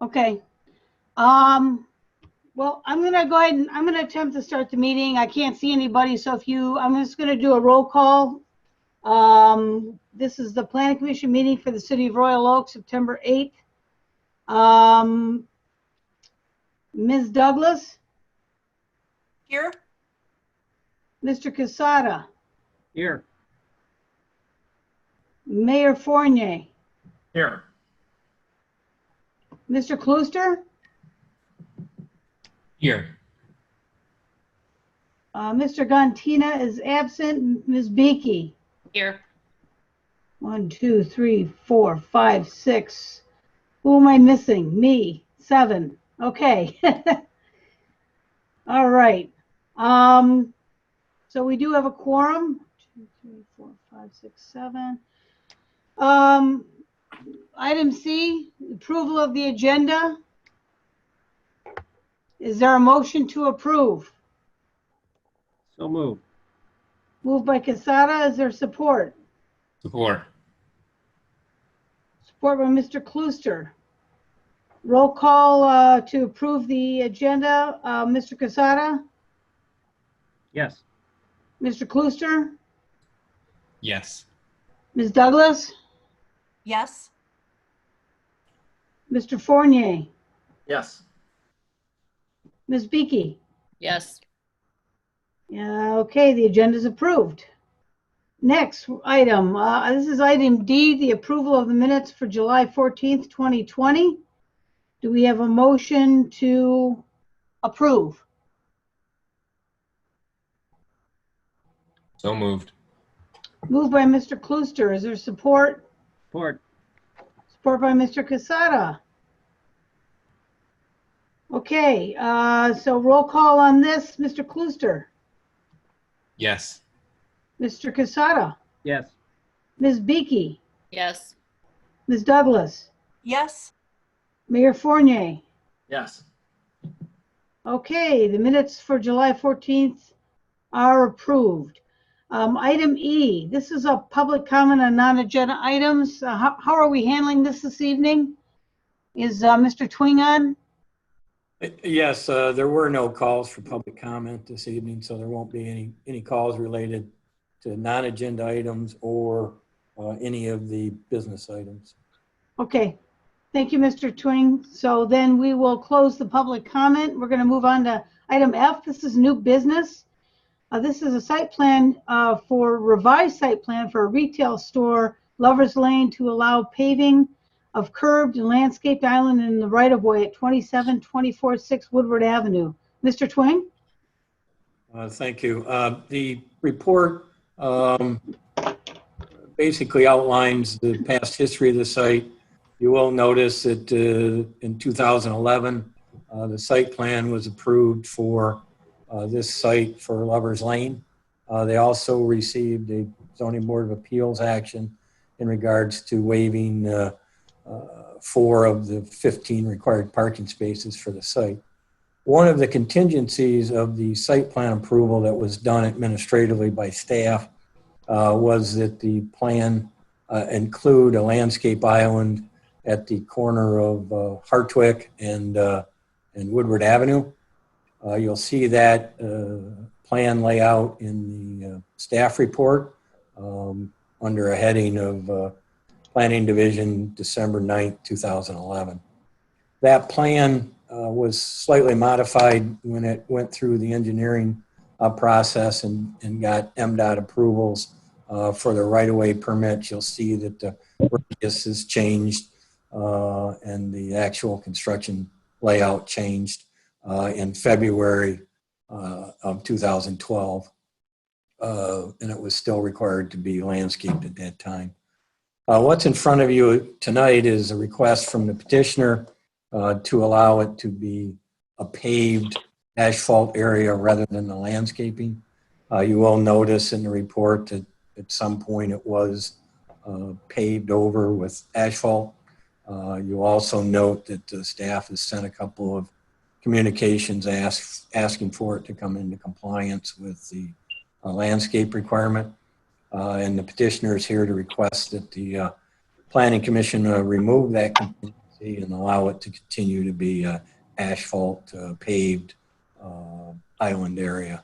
Okay. Well, I'm going to go ahead and I'm going to attempt to start the meeting. I can't see anybody, so I'm just going to do a roll call. This is the Planning Commission meeting for the City of Royal Oak, September 8th. Ms. Douglas? Here. Mr. Casada? Here. Mayor Fournier? Here. Mr. Klooster? Here. Mr. Gontina is absent. Ms. Beakey? Here. 1, 2, 3, 4, 5, 6. Who am I missing? Me. 7. Okay. All right. So we do have a quorum. 2, 3, 4, 5, 6, 7. Item C, approval of the agenda. Is there a motion to approve? So moved. Moved by Casada. Is there support? Support. Support by Mr. Klooster. Roll call to approve the agenda. Mr. Casada? Yes. Mr. Klooster? Yes. Ms. Douglas? Yes. Mr. Fournier? Yes. Ms. Beakey? Yes. Okay, the agenda is approved. Next item, this is item D, the approval of the minutes for July 14th, 2020. Do we have a motion to approve? So moved. Moved by Mr. Klooster. Is there support? Support. Support by Mr. Casada. Okay, so roll call on this. Mr. Klooster. Yes. Mr. Casada. Yes. Ms. Beakey. Yes. Ms. Douglas. Yes. Mayor Fournier. Yes. Okay, the minutes for July 14th are approved. Item E, this is a public comment on non-agenda items. How are we handling this evening? Is Mr. Twing on? Yes, there were no calls for public comment this evening, so there won't be any calls related to non-agenda items or any of the business items. Okay, thank you, Mr. Twing. So then we will close the public comment. We're going to move on to item F. This is new business. This is a site plan for revised site plan for a retail store, Lover's Lane, to allow paving of curbed and landscaped island in the right-of-way at 27246 Woodward Avenue. Mr. Twing? Thank you. The report basically outlines the past history of the site. You will notice that in 2011, the site plan was approved for this site for Lover's Lane. They also received a Zoning Board of Appeals action in regards to waiving 4 of the 15 required parking spaces for the site. One of the contingencies of the site plan approval that was done administratively by staff was that the plan include a landscape island at the corner of Hartwick and Woodward Avenue. You'll see that plan layout in the staff report under a heading of Planning Division, December 9th, 2011. That plan was slightly modified when it went through the engineering process and got MDOT approvals for the right-of-way permits. You'll see that the radius has changed and the actual construction layout changed in February of 2012. And it was still required to be landscaped at that time. What's in front of you tonight is a request from the petitioner to allow it to be a paved asphalt area rather than the landscaping. You will notice in the report that at some point it was paved over with asphalt. You also note that the staff has sent a couple of communications asking for it to come into compliance with the landscape requirement. And the petitioner is here to request that the Planning Commission remove that contingency and allow it to continue to be asphalt paved island area.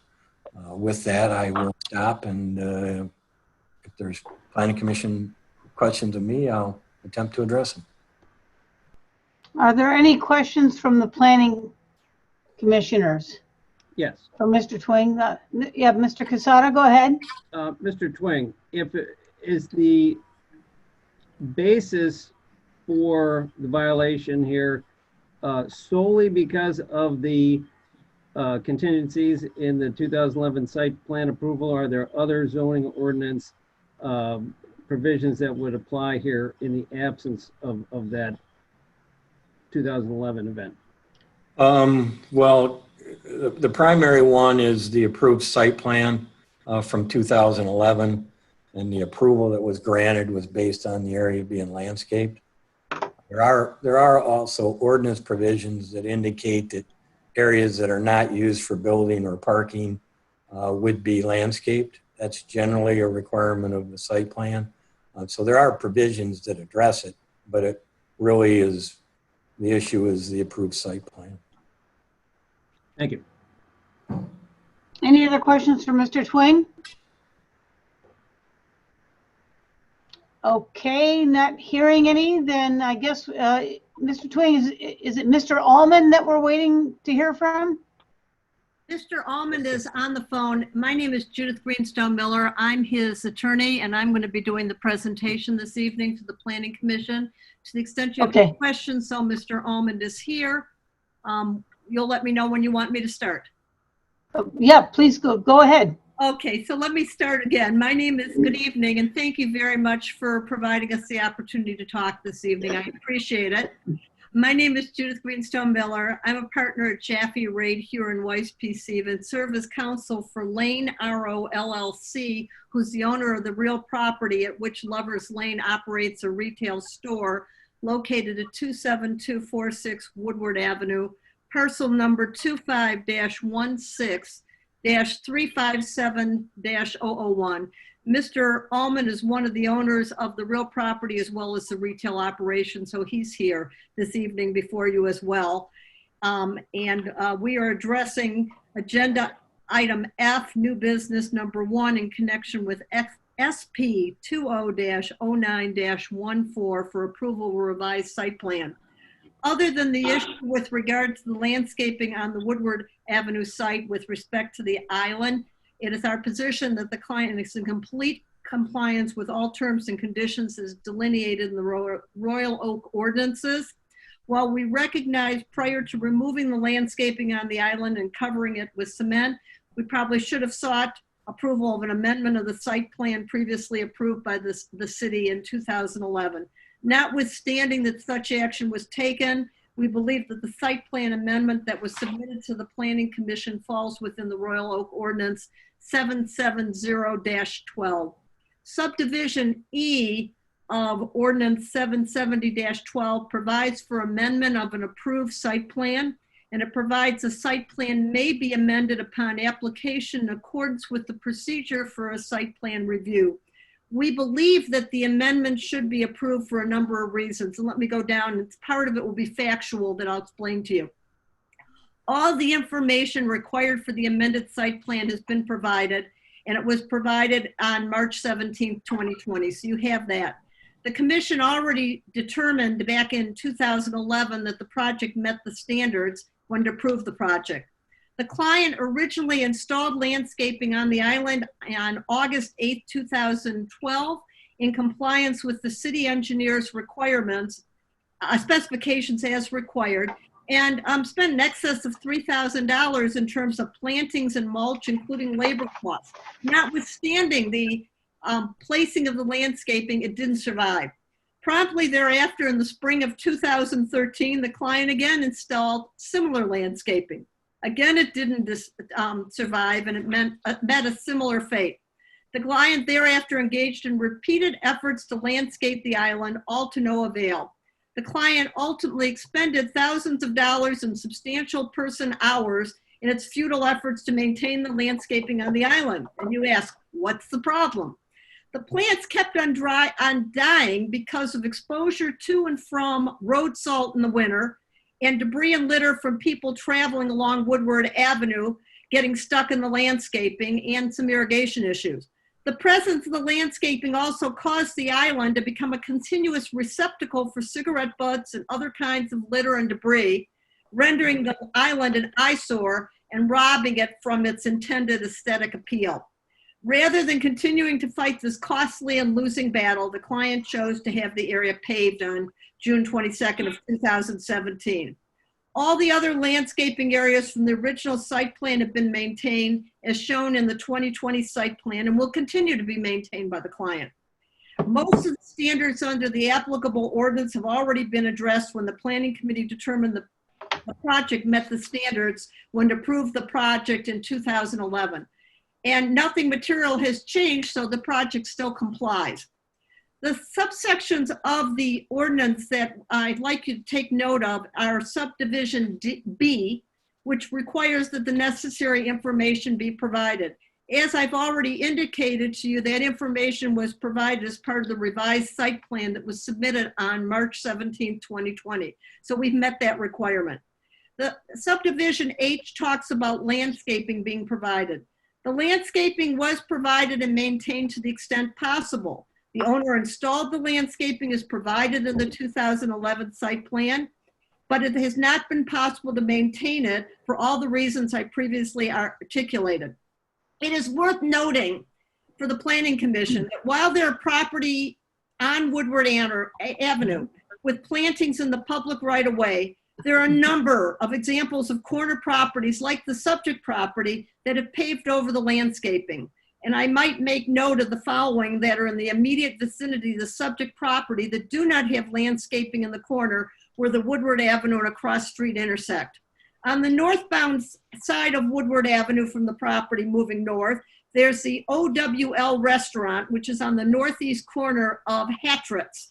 With that, I will stop, and if there's planning commission questions of me, I'll attempt to address them. Are there any questions from the planning commissioners? Yes. From Mr. Twing? Yeah, Mr. Casada, go ahead. Mr. Twing, is the basis for the violation here solely because of the contingencies in the 2011 site plan approval? Are there other zoning ordinance provisions that would apply here in the absence of that 2011 event? Well, the primary one is the approved site plan from 2011, and the approval that was granted was based on the area being landscaped. There are also ordinance provisions that indicate that areas that are not used for building or parking would be landscaped. That's generally a requirement of the site plan. So there are provisions that address it, but it really is, the issue is the approved site plan. Thank you. Any other questions for Mr. Twing? Okay, not hearing any, then I guess, Mr. Twing, is it Mr. Allman that we're waiting to hear from? Mr. Almond is on the phone. My name is Judith Greenstone Miller. I'm his attorney, and I'm going to be doing the presentation this evening to the Planning Commission. To the extent you have any questions, so Mr. Almond is here. You'll let me know when you want me to start. Yeah, please go ahead. Okay, so let me start again. My name is, good evening, and thank you very much for providing us the opportunity to talk this evening. I appreciate it. My name is Judith Greenstone Miller. I'm a partner at Jaffe, Raitt, Heuer Weiss, PC, and serve as counsel for Lane RO LLC, who's the owner of the real property at which Lovers Lane operates a retail store located at 27246 Woodward Avenue, parcel number 25-16-357-001. Mr. Allman is one of the owners of the real property as well as the retail operation, so he's here this evening before you as well. We are addressing agenda item F, new business number 1, in connection with SP 20-09-14 for approval of a revised site plan. Other than the issue with regard to the landscaping on the Woodward Avenue site with respect to the island, it is our position that the client is in complete compliance with all terms and conditions as delineated in the Royal Oak ordinances. While we recognize prior to removing the landscaping on the island and covering it with cement, we probably should have sought approval of an amendment of the site plan previously approved by the city in 2011. Notwithstanding that such action was taken, we believe that the site plan amendment that was submitted to the Planning Commission falls within the Royal Oak Ordinance 770-12. Subdivision E of Ordinance 770-12 provides for amendment of an approved site plan, and it provides a site plan may be amended upon application in accordance with the procedure for a site plan review. We believe that the amendment should be approved for a number of reasons. And let me go down. It's part of it will be factual that I'll explain to you. All the information required for the amended site plan has been provided, and it was provided on March 17, 2020. So you have that. The commission already determined back in 2011 that the project met the standards when to approve the project. The client originally installed landscaping on the island on August 8, 2012 in compliance with the city engineer's requirements, specifications as required, and spent in excess of $3,000 in terms of plantings and mulch, including labor costs. Notwithstanding the placing of the landscaping, it didn't survive. Promptly thereafter, in the spring of 2013, the client again installed similar landscaping. Again, it didn't survive, and it met a similar fate. The client thereafter engaged in repeated efforts to landscape the island, all to no avail. The client ultimately expended thousands of dollars and substantial person hours in its futile efforts to maintain the landscaping on the island. And you ask, what's the problem? The plants kept on dying because of exposure to and from road salt in the winter and debris and litter from people traveling along Woodward Avenue, getting stuck in the landscaping, and some irrigation issues. The presence of the landscaping also caused the island to become a continuous receptacle for cigarette butts and other kinds of litter and debris, rendering the island an eyesore and robbing it from its intended aesthetic appeal. Rather than continuing to fight this costly and losing battle, the client chose to have the area paved on June 22nd of 2017. All the other landscaping areas from the original site plan have been maintained as shown in the 2020 site plan and will continue to be maintained by the client. Most of the standards under the applicable ordinance have already been addressed when the planning committee determined the project met the standards when it approved the project in 2011. And nothing material has changed, so the project still complies. The subsections of the ordinance that I'd like you to take note of are subdivision B, which requires that the necessary information be provided. As I've already indicated to you, that information was provided as part of the revised site plan that was submitted on March 17, 2020. So we've met that requirement. The subdivision H talks about landscaping being provided. The landscaping was provided and maintained to the extent possible. The owner installed the landscaping as provided in the 2011 site plan, but it has not been possible to maintain it for all the reasons I previously articulated. It is worth noting for the Planning Commission that while there are property on Woodward Avenue with plantings in the public right-of-way, there are a number of examples of corner properties like the subject property that have paved over the landscaping. And I might make note of the following that are in the immediate vicinity of the subject property that do not have landscaping in the corner where the Woodward Avenue and a cross street intersect. On the northbound side of Woodward Avenue from the property moving north, there's the OWL restaurant, which is on the northeast corner of Hattrick's.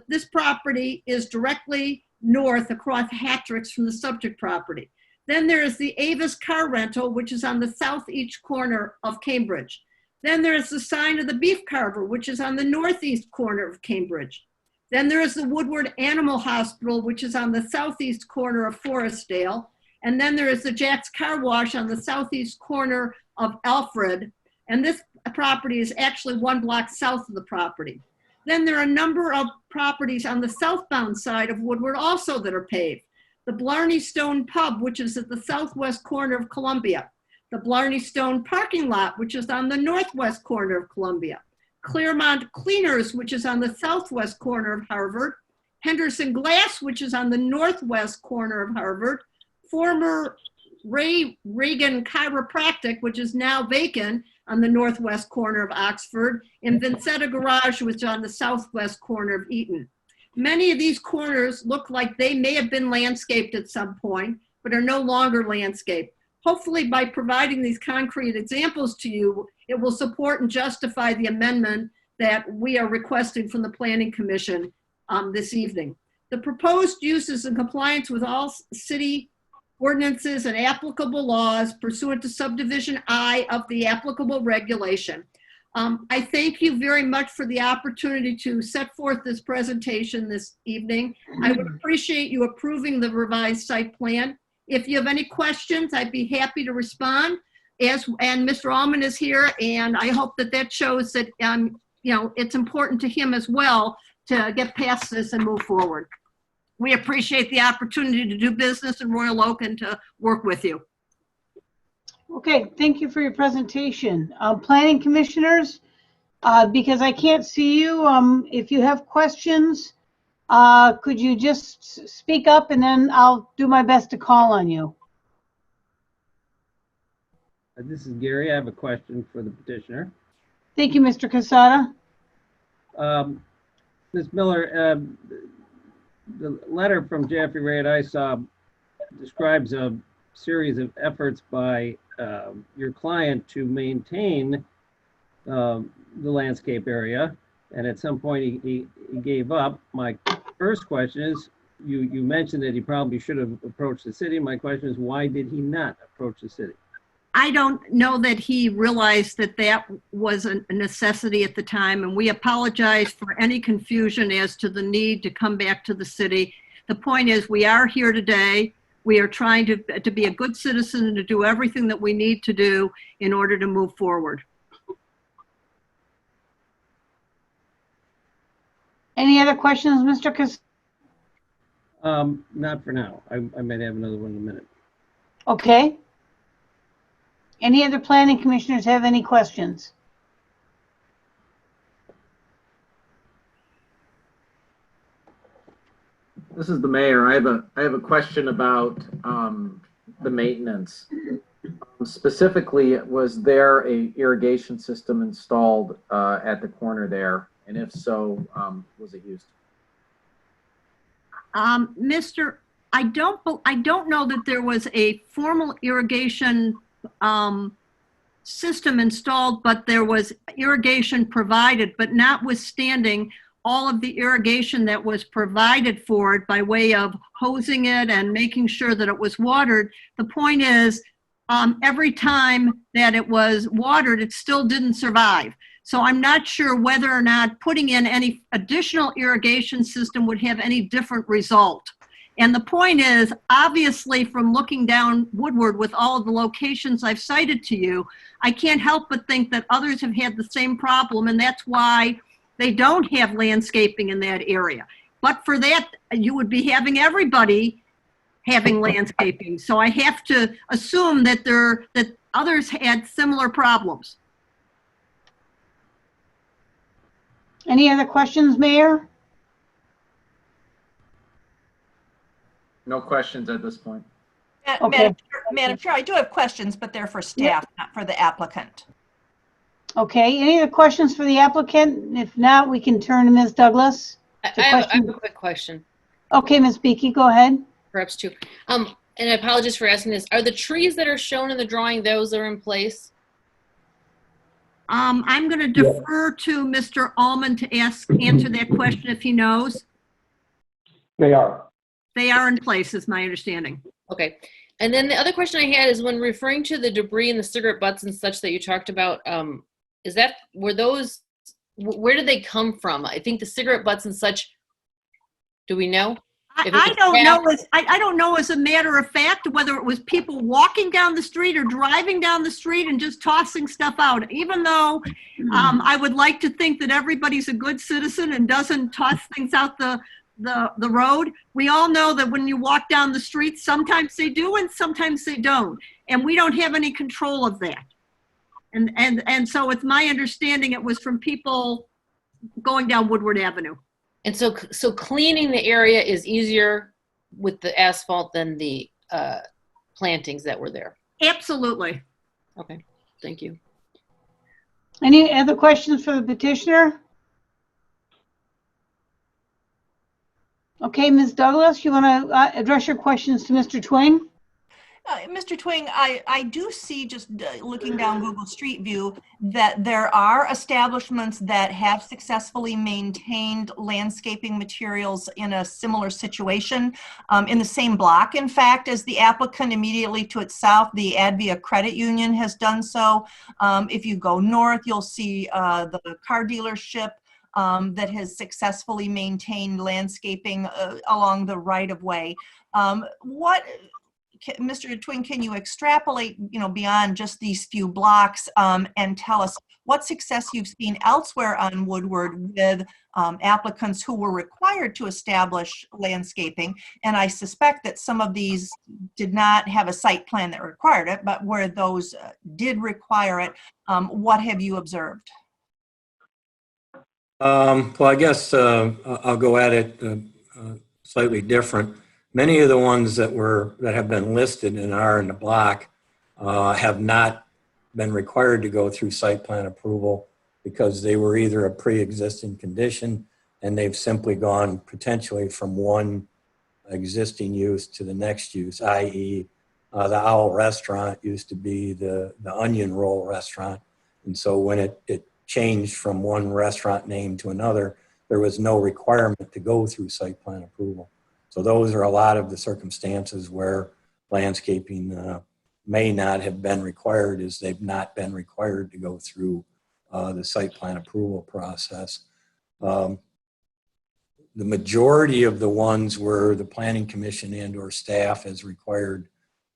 This property is directly north across Hattrick's from the subject property. Then there is the Avis Car Rental, which is on the southeast corner of Cambridge. Then there is the sign of the Beef Carver, which is on the northeast corner of Cambridge. Then there is the Woodward Animal Hospital, which is on the southeast corner of Forestdale. And then there is the Jack's Car Wash on the southeast corner of Alfred. And this property is actually 1 block south of the property. Then there are a number of properties on the southbound side of Woodward also that are paved. The Blarney Stone Pub, which is at the southwest corner of Columbia. The Blarney Stone Parking Lot, which is on the northwest corner of Columbia. Claremont Cleaners, which is on the southwest corner of Harvard. Henderson Glass, which is on the northwest corner of Harvard. Former Reagan Chiropractic, which is now vacant, on the northwest corner of Oxford. And Vincetta Garage, which is on the southwest corner of Eaton. Many of these corners look like they may have been landscaped at some point, but are no longer landscaped. Hopefully by providing these concrete examples to you, it will support and justify the amendment that we are requesting from the Planning Commission this evening. The proposed use is in compliance with all city ordinances and applicable laws pursuant to subdivision I of the applicable regulation. I thank you very much for the opportunity to set forth this presentation this evening. I would appreciate you approving the revised site plan. If you have any questions, I'd be happy to respond. And Mr. Allman is here, and I hope that that shows that it's important to him as well to get past this and move forward. We appreciate the opportunity to do business in Royal Oak and to work with you. Okay, thank you for your presentation. Planning commissioners, because I can't see you, if you have questions, could you just speak up and then I'll do my best to call on you. This is Gary. I have a question for the petitioner. Thank you, Mr. Casada. Ms. Miller, the letter from Jaffe Raitt I saw describes a series of efforts by your client to maintain the landscape area, and at some point he gave up. My first question is, you mentioned that he probably should have approached the city. My question is, why did he not approach the city? I don't know that he realized that that was a necessity at the time, and we apologize for any confusion as to the need to come back to the city. The point is, we are here today. We are trying to be a good citizen and to do everything that we need to do in order to move forward. Any other questions, Mr. Not for now. I might have another one in a minute. Okay. Any other planning commissioners have any questions? This is the mayor. I have a question about the maintenance. Specifically, was there a irrigation system installed at the corner there? And if so, was it used? I don't know that there was a formal irrigation system installed, but there was irrigation provided. But notwithstanding all of the irrigation that was provided for it by way of hosing it and making sure that it was watered, the point is, every time that it was watered, it still didn't survive. So I'm not sure whether or not putting in any additional irrigation system would have any different result. And the point is, obviously, from looking down Woodward with all of the locations I've cited to you, I can't help but think that others have had the same problem, and that's why they don't have landscaping in that area. But for that, you would be having everybody having landscaping. So I have to assume that that others had similar problems. Any other questions, Mayor? No questions at this point. Okay. Madam Chair, I do have questions, but they're for staff, not for the applicant. Okay, any other questions for the applicant? If not, we can turn to Ms. Douglas. I The have question- a quick question, Okay, Ms. Beaky, go ahead. perhaps two. And I apologize for asking this. Are the trees that are shown in the drawing, those are in place? I'm going to defer to Mr. Allman to answer that question if he knows. They are. They are in place, is my understanding. Okay. And then the other question I had is when referring to the debris and the cigarette butts and such that you talked about, where did they come from? I think the cigarette butts and such, do we know? I don't know as a matter of fact whether it was people walking down the street or driving down the street and just tossing stuff out. Even though I would like to think that everybody's a good citizen and doesn't toss things out the road, we all know that when you walk down the street, sometimes they do and sometimes they don't. And we don't have any control of that. And so it's my understanding it was from people going down Woodward Avenue. And so cleaning the area is easier with the asphalt than the plantings that were there. Absolutely. Okay, thank you. Any other questions for the petitioner? Okay, Ms. Douglas, you want to address your questions to Mr. Twing? Mr. Twing, I do see, just looking down Google Street View, that there are establishments that have successfully maintained landscaping materials in a similar situation, in the same block, in fact, as the applicant. Immediately to its south, the Advia Credit Union has done so. If you go north, you'll see the car dealership that has successfully maintained landscaping along the right-of-way. Mr. Twing, can you extrapolate, beyond just these few blocks, and tell us what success you've seen elsewhere on Woodward with applicants who were required to establish landscaping? And I suspect that some of these did not have a site plan that required it, but where those did require it, what have you observed? Well, I guess I'll go at it slightly different. Many of the ones that have been listed and are in the block have not been required to go through site plan approval because they were either a pre-existing condition and they've simply gone potentially from one existing use to the next use, i.e. The Owl Restaurant used to be the Onion Roll Restaurant. And so when it changed from one restaurant name to another, there was no requirement to go through site plan approval. So those are a lot of the circumstances where landscaping may not have been required is they've not been required to go through the site plan approval process. The majority of the ones where the Planning Commission and or staff has required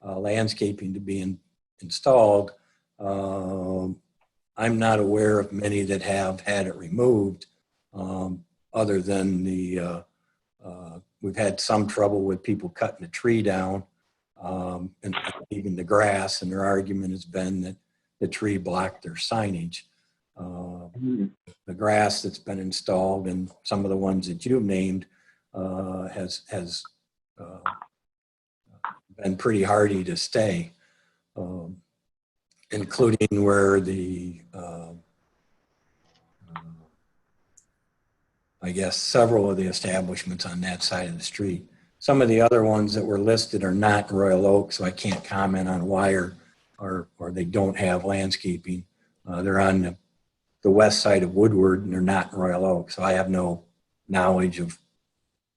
landscaping to be installed, I'm not aware of many that have had it removed, other than we've had some trouble with people cutting a tree down, and even the grass, and their argument has been that the tree blocked their signage. The grass that's been installed and some of the ones that you've named has been pretty hardy to stay, including where I guess several of the establishments on that side of the street. Some of the other ones that were listed are not Royal Oak, so I can't comment on why or they don't have landscaping. They're on the west side of Woodward, and they're not in Royal Oak, so I have no knowledge of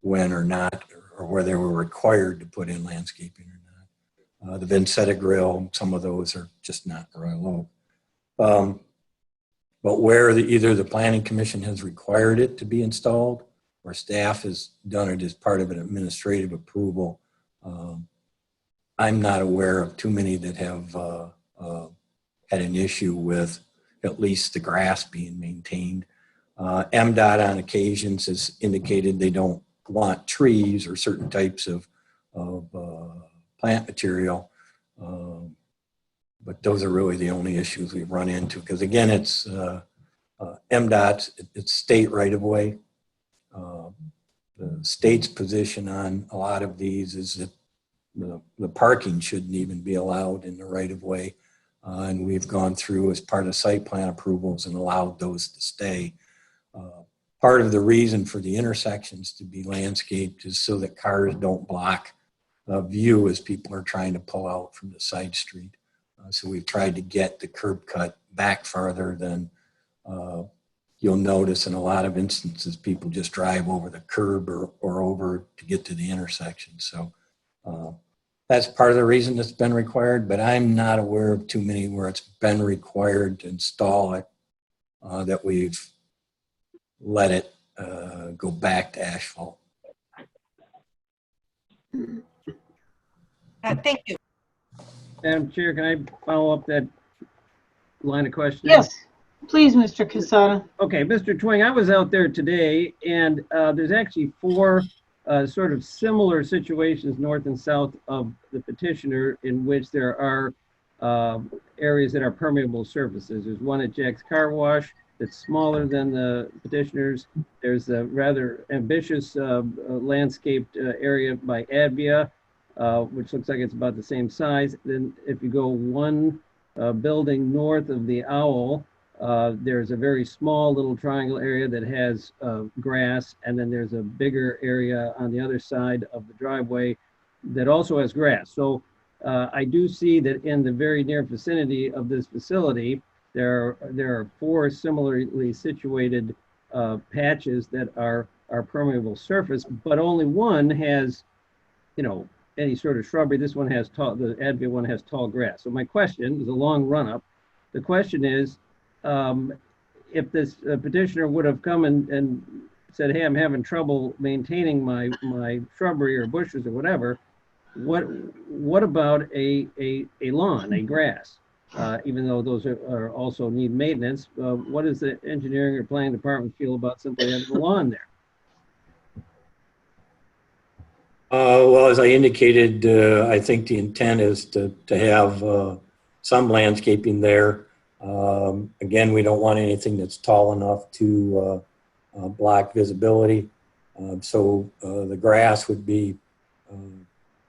when or not, or where they were required to put in landscaping or not. The Vincetta Grill, some of those are just not Royal Oak. But where either the Planning Commission has required it to be installed or staff has done it as part of an administrative approval, I'm not aware of too many that have had an issue with at least the grass being maintained. MDOT on occasions has indicated they don't want trees or certain types of plant material. But those are really the only issues we've run into. Because again, it's MDOT, it's state right of way. The state's position on a lot of these is that the parking shouldn't even be allowed in the right of way. And we've gone through as part of site plan approvals and allowed those to stay. Part of the reason for the intersections to be landscaped is so that cars don't block view as people are trying to pull out from the side street. So we've tried to get the curb cut back farther than you'll notice in a lot of instances, people just drive over the curb or over to get to the intersection. So that's part of the reason it's been required, but I'm not aware of too many where it's been required to install it, that we've let it go back to asphalt. Thank you. Madam Chair, can I follow up that line of questioning? Yes, please, Mr. Casada. Okay, Mr. Twing, I was out there today, and there's actually four sort of similar situations north and south of the Petitioner in which there are areas that are permeable surfaces. There's one at Jack's Car Wash that's smaller than the Petitioner's. There's a rather ambitious landscaped area by Advia, which looks like it's about the same size. Then if you go one building north of the Owl, there's a very small little triangle area that has grass, and then there's a bigger area on the other side of the driveway that also has grass. So I do see that in the very near vicinity of this facility, there are four similarly situated patches that are permeable surface, but only one has, you know, any sort of shrubbery. This one has tall, the Advia one has tall grass. So my question is a long run up. The question is, if this petitioner would have come and said, hey, I'm having trouble maintaining my shrubbery or bushes or whatever, what about a lawn, a grass? Even though those are also need maintenance, what does the engineering or planning department feel about simply having a lawn there? Well, as I indicated, I think the intent is to have some landscaping there. Again, we don't want anything that's tall enough to block visibility. So the grass would be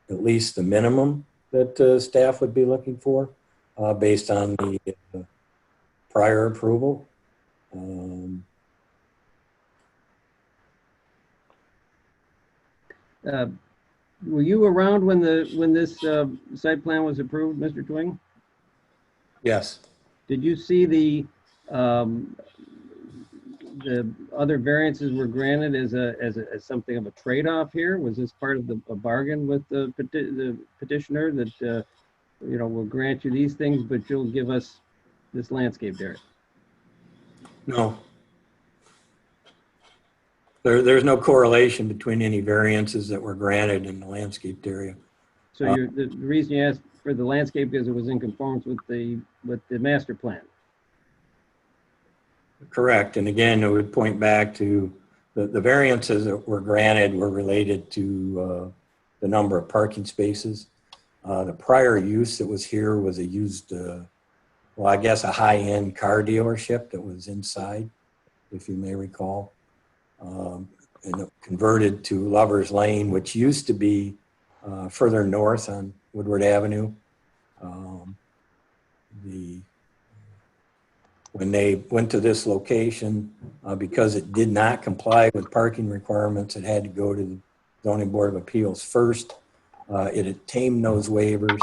at least the minimum that staff would be looking for based on the prior approval. Were you around when this site plan was approved, Mr. Twing? Yes. Did you see the other variances were granted as something of a trade-off here? Was this part of a bargain with the petitioner that we'll grant you these things, but you'll give us this landscaped area. No. There's no correlation between any variances that were granted in the landscaped area. So the reason you asked for the landscape is it was in conformance with the master plan. Correct. And again, it would point back to the variances that were granted were related to the number of parking spaces. The prior use that was here was a used, well, I guess a high-end car dealership that was inside, if you may recall. And it converted to Lover's Lane, which used to be further north on Woodward Avenue. When they went to this location, because it did not comply with parking requirements, it had to go to the Zoning Board of Appeals first. It obtained those waivers.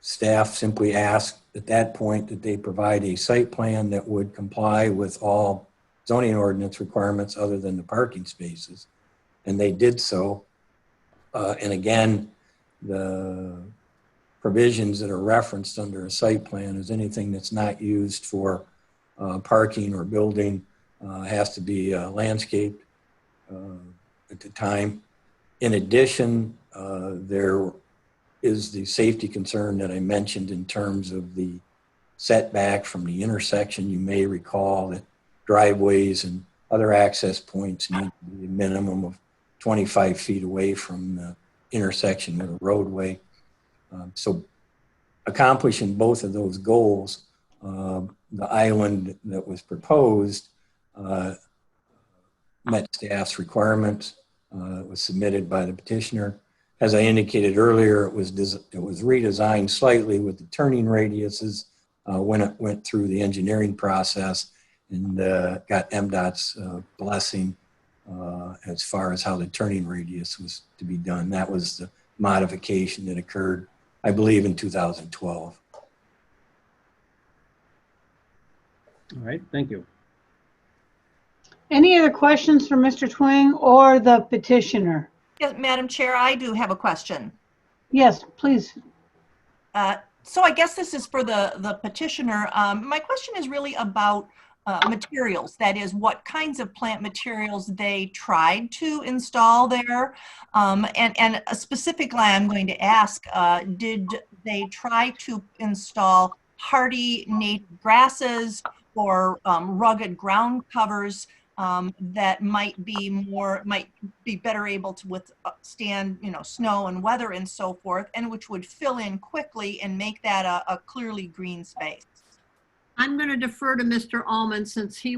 Staff simply asked at that point that they provide a site plan that would comply with all zoning ordinance requirements other than the parking spaces. And they did so. And again, the provisions that are referenced under a site plan is anything that's not used for parking or building has to be landscaped at the time. In addition, there is the safety concern that I mentioned in terms of the setback from the intersection. You may recall that driveways and other access points need to be a minimum of 25 feet away from the intersection with a roadway. So accomplishing both of those goals, the island that was proposed met staff's requirements. It was submitted by the petitioner. As I indicated earlier, it was redesigned slightly with the turning radiuses when it went through the engineering process and got MDOT's blessing as far as how the turning radius was to be done. That was the modification that occurred, I believe, in 2012. All right, thank you. Any other questions for Mr. Twing or the petitioner? Yes, Madam Chair, I do have a question. Yes, please. So I guess this is for the petitioner. My question is really about materials. That is, what kinds of plant materials they tried to install there. And specifically, I'm going to ask, did they try to install hardy native grasses or rugged ground covers that might be better able to withstand, snow and weather and so forth, and which would fill in quickly and make that a clearly green space? I'm going to defer to Mr. Allman since he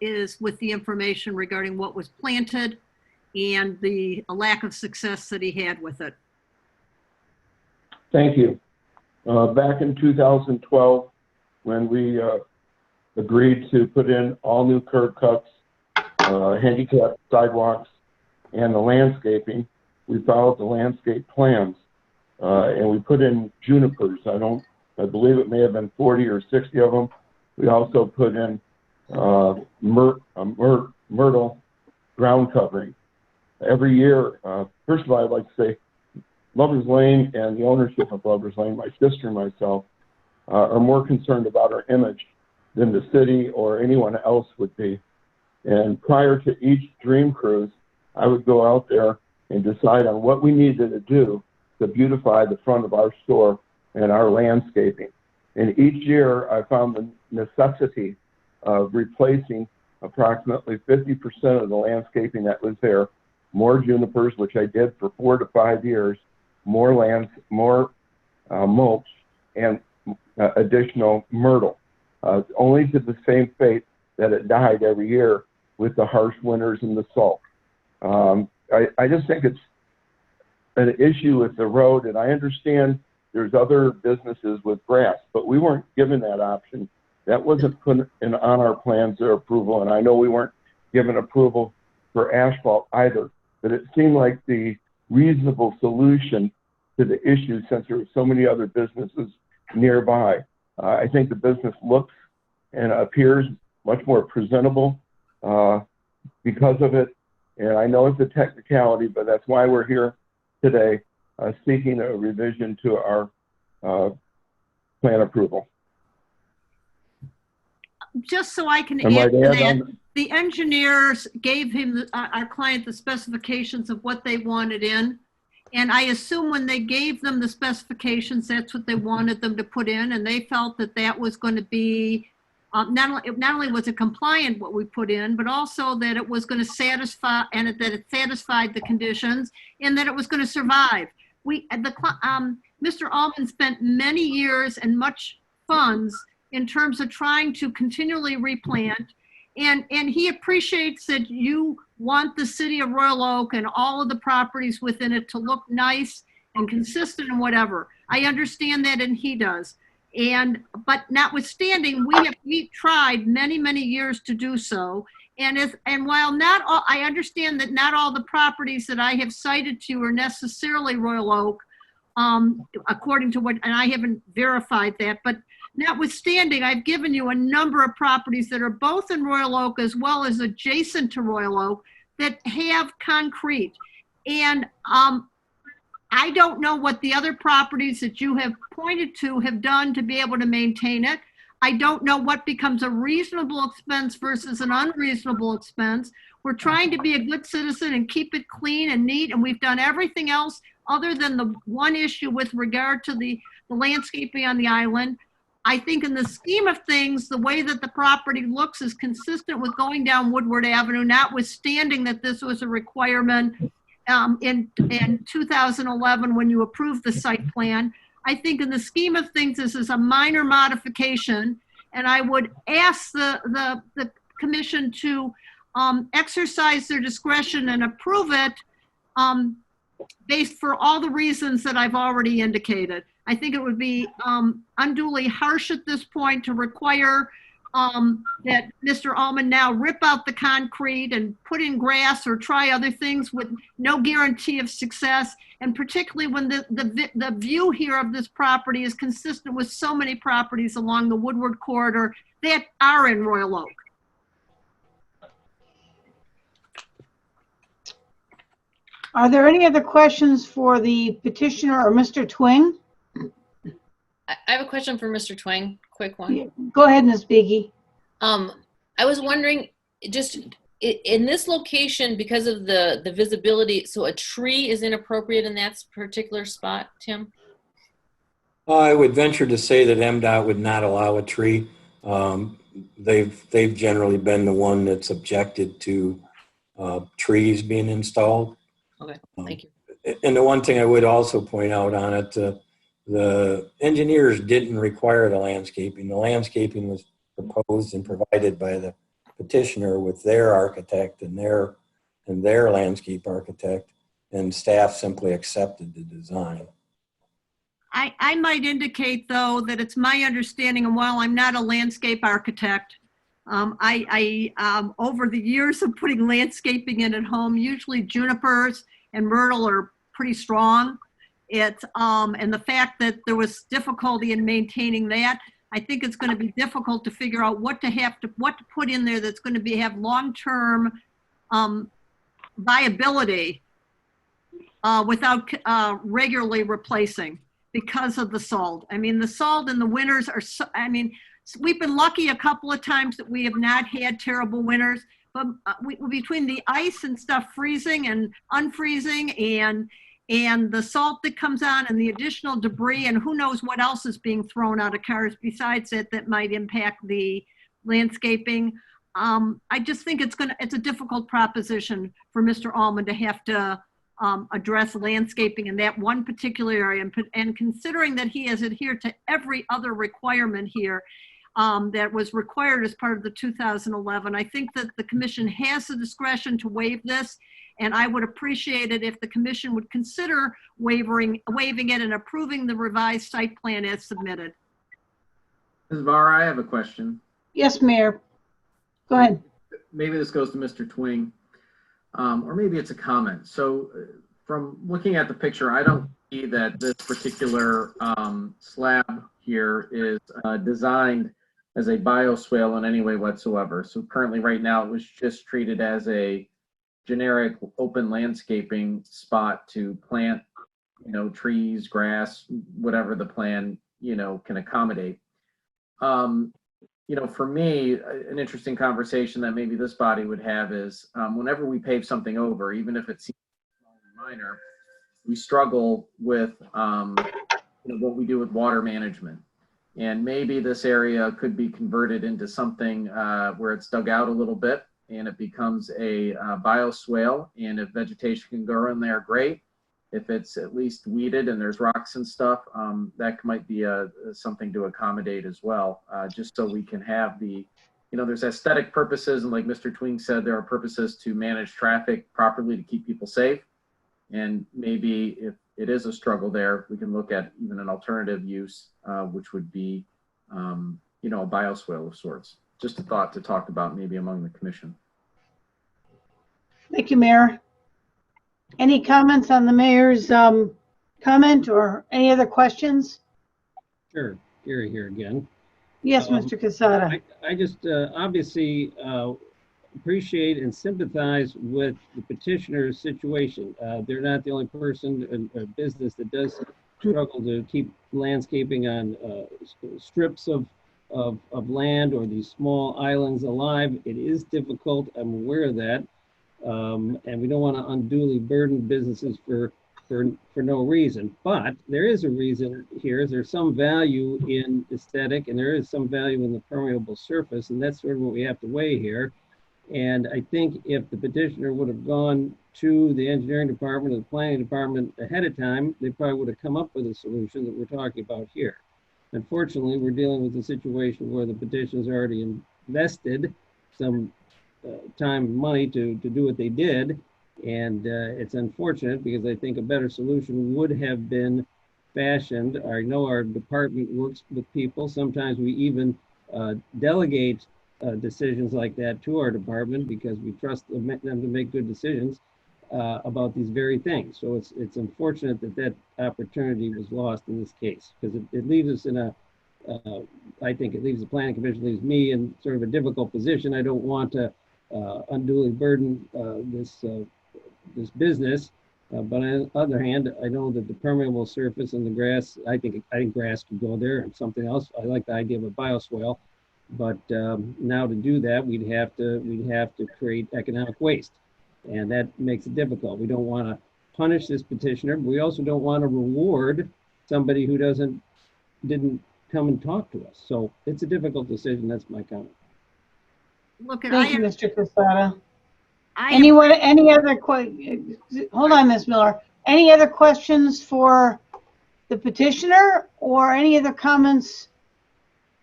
is with the information regarding what was planted and the lack of success that he had with it. Thank you. Back in 2012, when we agreed to put in all new curb cuts, handicap sidewalks, and the landscaping, we followed the landscape plans, and we put in junipers. I believe it may have been 40 or 60 of them. We also put in myrtle ground covering. Every year, first of all, I'd like to say Lover's Lane and the ownership of Lover's Lane, my sister and myself, are more concerned about our image than the city or anyone else would be. And prior to each dream cruise, I would go out there and decide on what we needed to do to beautify the front of our store and our landscaping. And each year I found the necessity of replacing approximately 50% of the landscaping that was there, more junipers, which I did for 4 to 5 years, more mulch, and additional myrtle, only to the same fate that it died every year with the harsh winters and the salt. I just think it's an issue with the road, and I understand there's other businesses with grass, but we weren't given that option. That wasn't put on our plans or approval, and I know we weren't given approval for asphalt either, but it seemed like the reasonable solution to the issue since there were so many other businesses nearby. I think the business looks and appears much more presentable because of it, and I know it's a technicality, but that's why we're here today. seeking a revision to our plan approval. Just so I can I might add to add that, on, the engineers gave him, our client, the specifications of what they wanted in. And I assume when they gave them the specifications, that's what they wanted them to put in. And they felt that that was going to be, not only was it compliant what we put in, but also that it was going to satisfy, and that it satisfied the conditions, and that it was going to survive. Mr. Allman spent many years and much funds in terms of trying to continually replant. And he appreciates that you want the city of Royal Oak and all of the properties within it to look nice and consistent and whatever. I understand that, and he does. But notwithstanding, we tried many, many years to do so. And while not all, I understand that not all the properties that I have cited to you are necessarily Royal Oak, according to what, and I haven't verified that, but notwithstanding, I've given you a number of properties that are both in Royal Oak as well as adjacent to Royal Oak that have concrete. And I don't know what the other properties that you have pointed to have done to be able to maintain it. I don't know what becomes a reasonable expense versus an unreasonable expense. We're trying to be a good citizen and keep it clean and neat, and we've done everything else other than the one issue with regard to the landscaping on the island. I think in the scheme of things, the way that the property looks is consistent with going down Woodward Avenue, notwithstanding that this was a requirement in 2011 when you approved the site plan. I think in the scheme of things, this is a minor modification, and I would ask the commission to exercise their discretion and approve it based for all the reasons that I've already indicated. I think it would be unduly harsh at this point to require that Mr. Allman now rip out the concrete and put in grass or try other things with no guarantee of success. And particularly when the view here of this property is consistent with so many properties along the Woodward corridor that are in Royal Oak. Are there any other questions for the petitioner or Mr. Twing? I have a question for Mr. Twing, quick one. Go ahead, Ms. Beege. I was wondering, just in this location, because of the visibility, so a tree is inappropriate in that particular spot, Tim? I would venture to say that MDOT would not allow a tree. They've generally been the one that's objected to trees being installed. Okay, thank you. And the one thing I would also point out on it, the engineers didn't require the landscaping. The landscaping was proposed and provided by the petitioner with their architect and their landscape architect, and staff simply accepted the design. I might indicate, though, that it's my understanding, and while I'm not a landscape architect, over the years of putting landscaping in at home, usually junipers and myrtle are pretty strong. And the fact that there was difficulty in maintaining that, I think it's going to be difficult to figure out what to put in there that's going to have long-term viability without regularly replacing because of the salt. I mean, the salt in the winters are so, I mean, we've been lucky a couple of times that we have not had terrible winters, but between the ice and stuff freezing and unfreezing and the salt that comes on and the additional debris and who knows what else is being thrown out of cars besides it that might impact the landscaping. I just think it's a difficult proposition for Mr. Allman to have to address landscaping in that one particular area. And considering that he has adhered to every other requirement here that was required as part of the 2011, I think that the commission has the discretion to waive this. And I would appreciate it if the commission would consider waiving it and approving the revised site plan as submitted. Ms. Vara, I have a question. Yes, Mayor. Go ahead. Maybe this goes to Mr. Twing, or maybe it's a comment. So from looking at the picture, I don't see that this particular slab here is designed as a bioswale in any way whatsoever. So currently right now it was just treated as a generic open landscaping spot to plant trees, grass, whatever the plan, can accommodate. For me, an interesting conversation that maybe this body would have is whenever we pave something over, even if it seems minor, we struggle with what we do with water management. And maybe this area could be converted into something where it's dug out a little bit and it becomes a bioswale. And if vegetation can grow in there, great. If it's at least weeded and there's rocks and stuff, that might be something to accommodate as well, just so we can have there's aesthetic purposes. And like Mr. Twing said, there are purposes to manage traffic properly to keep people safe. And maybe if it is a struggle there, we can look at even an alternative use, which would be, a bioswale of sorts. Just a thought to talk about maybe among the commission. Thank you, Mayor. Any comments on the mayor's comment or any other questions? Sure, Gary here again. Yes, Mr. Casada. I just obviously appreciate and sympathize with the petitioner's situation. They're not the only person or business that does struggle to keep landscaping on strips of land or these small islands alive. It is difficult. I'm aware of that. And we don't want to unduly burden businesses for no reason. But there is a reason here. There's some value in aesthetic and there is some value in the permeable surface. And that's sort of what we have to weigh here. And I think if the petitioner would have gone to the engineering department or the planning department ahead of time, they probably would have come up with a solution that we're talking about here. Unfortunately, we're dealing with a situation where the petitioner's already invested some time and money to do what they did. And it's unfortunate because I think a better solution would have been fashioned. I know our department works with people. Sometimes we even delegate decisions like that to our department because we trust them to make good decisions about these very things. So it's unfortunate that opportunity was lost in this case because it leaves us in I think it leaves the planning commission, leaves me in sort of a difficult position. I don't want to unduly burden this business. But on the other hand, I know that the permeable surface and the grass, I think grass could go there and something else. I like the idea of a bioswale. But now to do that, we'd have to create economic waste, and that makes it difficult. We don't want to punish this petitioner, but we also don't want to reward somebody who didn't come and talk to us. So it's a difficult decision. That's my comment. Look, Thank you, Mr. Casada. Any other questions? Hold on, Ms. Miller. Any other questions for the petitioner or any other comments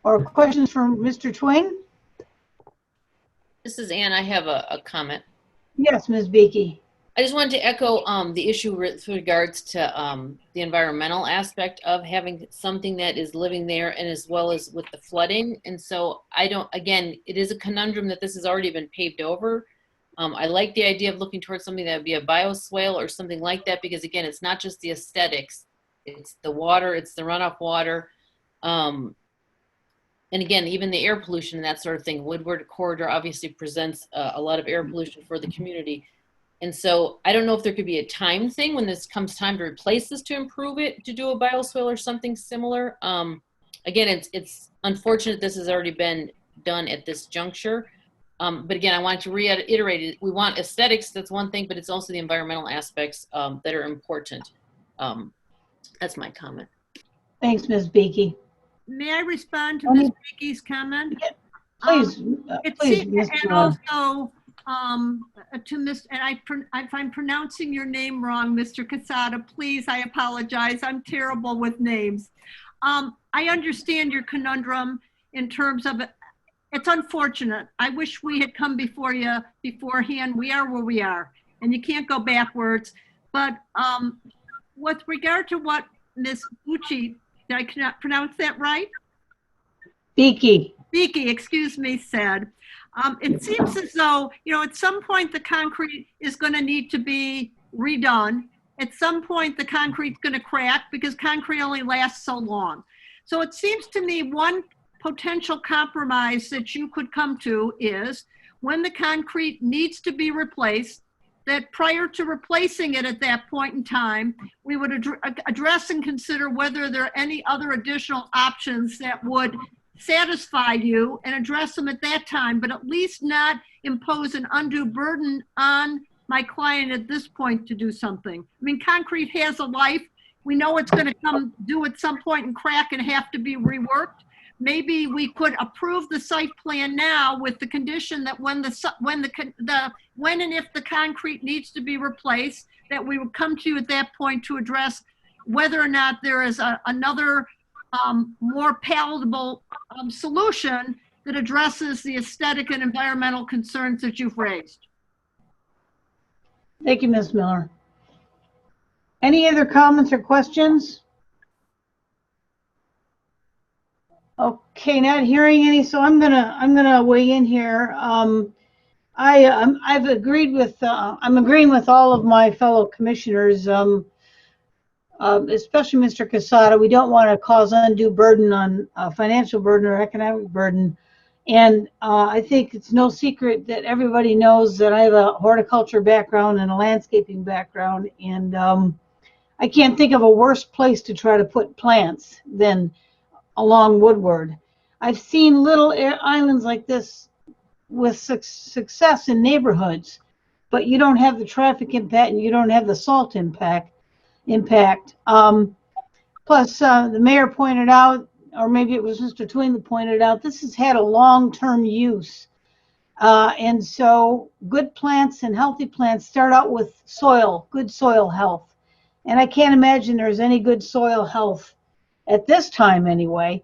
or questions from Mr. Twing? This is Ann. I have a comment. Yes, Ms. Beakey. I just wanted to echo the issue with regards to the environmental aspect of having something that is living there and as well as with the flooding. And so again, it is a conundrum that this has already been paved over. I like the idea of looking towards something that would be a bioswale or something like that, because again, it's not just the aesthetics, it's the water, it's the runoff water. And again, even the air pollution and that sort of thing. Woodward Corridor obviously presents a lot of air pollution for the community. And so I don't know if there could be a time thing when this comes time to replace this to improve it, to do a bioswale or something similar. Again, it's unfortunate this has already been done at this juncture. But again, I want to reiterate it. We want aesthetics, that's one thing, but it's also the environmental aspects that are important. That's my comment. Thanks, Ms. Beakey. May I respond to Ms. Beakey's comment? Yeah, please, please, Ms. And also to Ms. and if I'm pronouncing your name wrong, Mr. Casada, please, I apologize. I'm terrible with names. I understand your conundrum in terms of it's unfortunate. I wish we had come before you beforehand. We are where we are, and you can't go backwards. But with regard to what Ms. Bucci, did I cannot pronounce that right? Beakey, excuse me, said, it seems as though, at some point the concrete is going to need to be redone. At some point the concrete's going to crack because concrete only lasts so long. So it seems to me one potential compromise that you could come to is when the concrete needs to be replaced, that prior to replacing it at that point in time, we would address and consider whether there are any other additional options that would satisfy you and address them at that time, but at least not impose an undue burden on my client at this point to do something. I mean, concrete has a life. We know it's going to come due at some point and crack and have to be reworked. Maybe we could approve the site plan now with the condition that when and if the concrete needs to be replaced, that we would come to you at that point to address whether or not there is another more palatable solution that addresses the aesthetic and environmental concerns that you've raised. Thank you, Ms. Miller. Any other comments or questions? Okay, not hearing any, so I'm gonna weigh in here. I've agreed with I'm agreeing with all of my fellow commissioners, especially Mr. Casada. We don't want to cause undue burden on financial burden or economic burden, and I think it's no secret that everybody knows that I have a horticulture background and a landscaping background, and I can't think of a worse place to try to put plants than along Woodward. I've seen little islands like this with success in neighborhoods, but you don't have the traffic impact and you don't have the salt impact. Plus, the mayor pointed out, or maybe it was Mr. Twing that pointed out, this has had a long-term use. And so good plants and healthy plants start out with soil, good soil health. And I can't imagine there's any good soil health at this time anyway.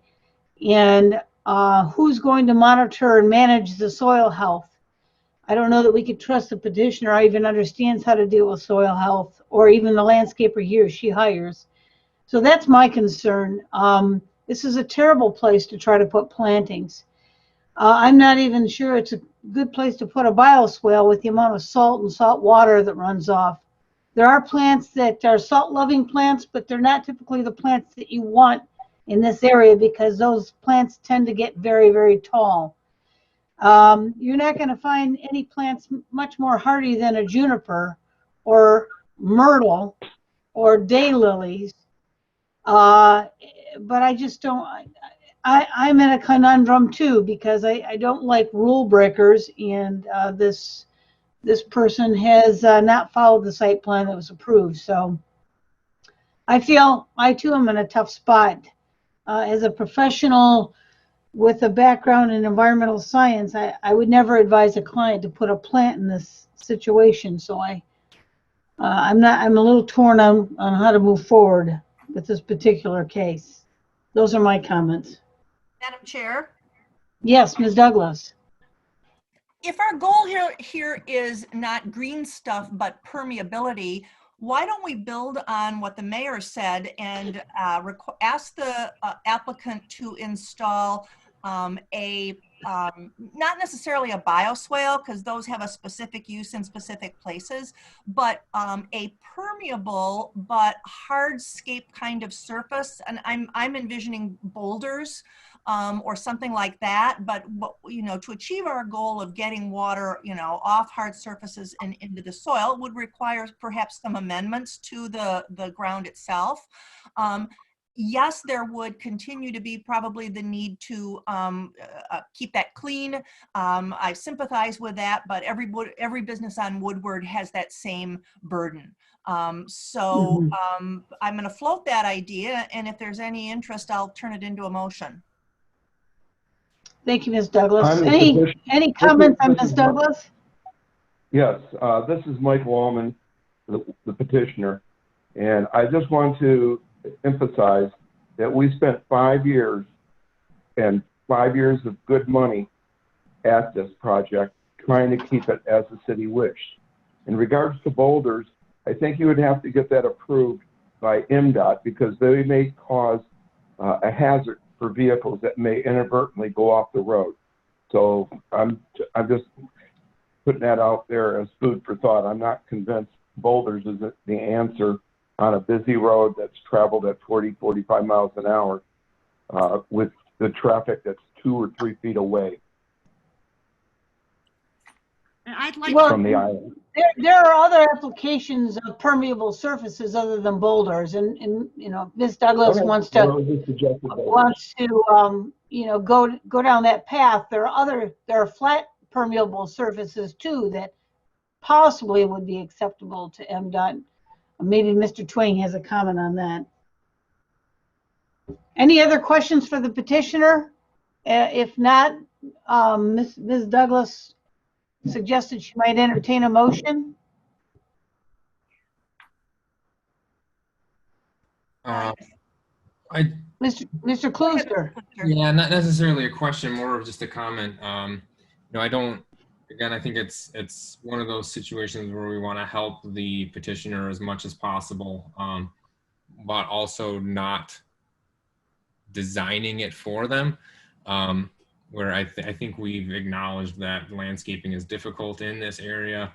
And who's going to monitor and manage the soil health? I don't know that we could trust the petitioner or even understands how to deal with soil health, or even the landscaper he or she hires. So that's my concern. This is a terrible place to try to put plantings. I'm not even sure it's a good place to put a bioswale with the amount of salt and salt water that runs off. There are plants that are salt-loving plants, but they're not typically the plants that you want in this area because those plants tend to get very, very tall. You're not going to find any plants much more hardy than a juniper or myrtle or daylilies. But I just don't, I'm in a conundrum too, because I don't like rule breakers, and this person has not followed the site plan that was approved. So I feel I too am in a tough spot. As a professional with a background in environmental science, I would never advise a client to put a plant in this situation. So I'm a little torn on how to move forward with this particular case. Those are my comments. Madam Chair? Yes, Ms. Douglas. If our goal here is not green stuff, but permeability, why don't we build on what the mayor said and ask the applicant to install not necessarily a bioswale, because those have a specific use in specific places, but a permeable but hardscape kind of surface. And I'm envisioning boulders or something like that. But to achieve our goal of getting water, off hard surfaces and into the soil would require perhaps some amendments to the ground itself. Yes, there would continue to be probably the need to keep that clean. I sympathize with that, but every business on Woodward has that same burden. I'm going to float that idea, and if there's any interest, I'll turn it into a motion. Thank you, Ms. Douglas. Any comments on Ms. Douglas? Yes, this is Michael Allman, the petitioner, and I just want to emphasize that we spent 5 years and 5 years of good money at this project trying to keep it as the city wished. In regards to boulders, I think you would have to get that approved by MDOT, because they may cause a hazard for vehicles that may inadvertently go off the road. So I'm just putting that out there as food for thought. I'm not convinced boulders is the answer on a busy road that's traveled at 40, 45 miles an hour with the traffic that's 2 or 3 feet away I'd like from the island. there are other applications of permeable surfaces other than boulders, and you know, Ms. Douglas Okay, wants well, to, I just suggested that. you know, go down that path. There are flat permeable surfaces too that possibly would be acceptable to MDOT. Maybe Mr. Twing has a comment on that. Any other questions for the petitioner? If not, Ms. Douglas suggested she might entertain a motion. I Mr. Klooster. Yeah, not necessarily a question, more of just a comment. I think it's one of those situations where we want to help the petitioner as much as possible, but also not designing it for them. Where I think we've acknowledged that landscaping is difficult in this area.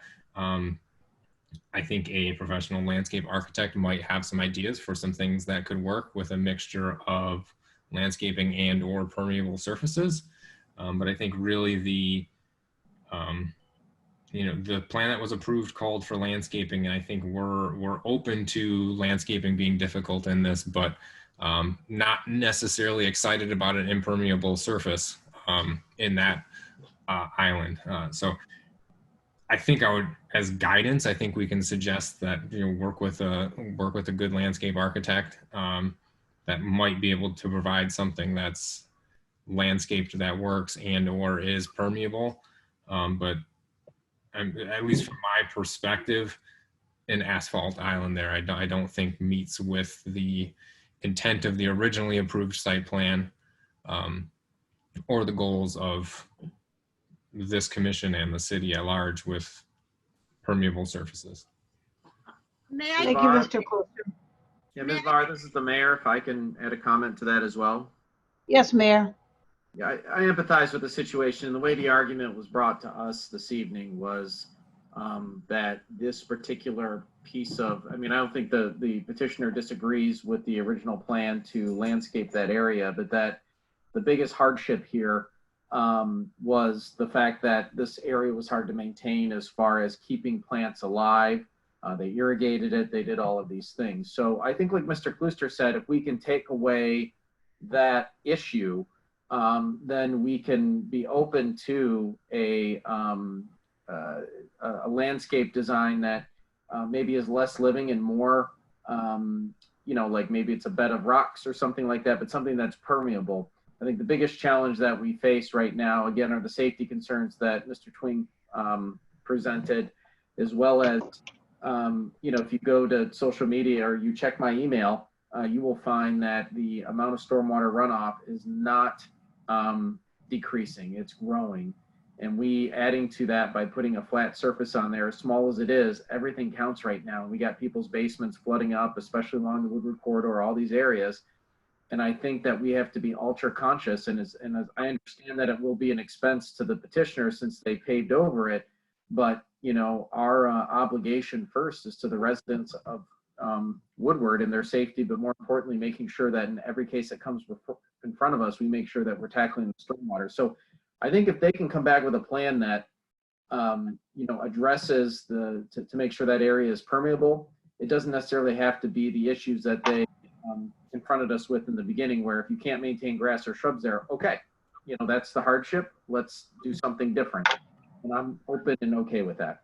I think a professional landscape architect might have some ideas for some things that could work with a mixture of landscaping and or permeable surfaces. But I think really the plan that was approved called for landscaping, and I think we're open to landscaping being difficult in this, but not necessarily excited about an impermeable surface in that island. So I think as guidance, I think we can suggest that, work with a good landscape architect that might be able to provide something that's landscaped that works and or is permeable. But at least from my perspective, an asphalt island there, I don't think meets with the intent of the originally approved site plan or the goals of this commission and the city at large with permeable surfaces. May Thank I, you, Mr. Klooster. Yeah, Ms. Barr, this is the mayor. If I can add a comment to that as well. Yes, Mayor. Yeah, I empathize with the situation. The way the argument was brought to us this evening was that this particular piece of, I don't think the petitioner disagrees with the original plan to landscape that area, but that the biggest hardship here was the fact that this area was hard to maintain as far as keeping plants alive. They irrigated it, they did all of these things. So I think like Mr. Klooster said, if we can take away that issue, then we can be open to a landscape design that maybe is less living and more, like maybe it's a bed of rocks or something like that, but something that's permeable. I think the biggest challenge that we face right now, again, are the safety concerns that Mr. Twing presented, as well as, if you go to social media or you check my email, you will find that the amount of stormwater runoff is not decreasing, it's growing. And we adding to that by putting a flat surface on there, as small as it is, everything counts right now. We got people's basements flooding up, especially along the Woodward corridor, all these areas. And I think that we have to be ultra conscious, and as I understand that it will be an expense to the petitioner since they paved over it, but our obligation first is to the residents of Woodward and their safety, but more importantly, making sure that in every case that comes in front of us, we make sure that we're tackling the stormwater. So I think if they can come back with a plan that addresses to make sure that area is permeable, it doesn't necessarily have to be the issues that they confronted us with in the beginning, where if you can't maintain grass or shrubs there, okay, that's the hardship, let's do something different. And I'm open and okay with that.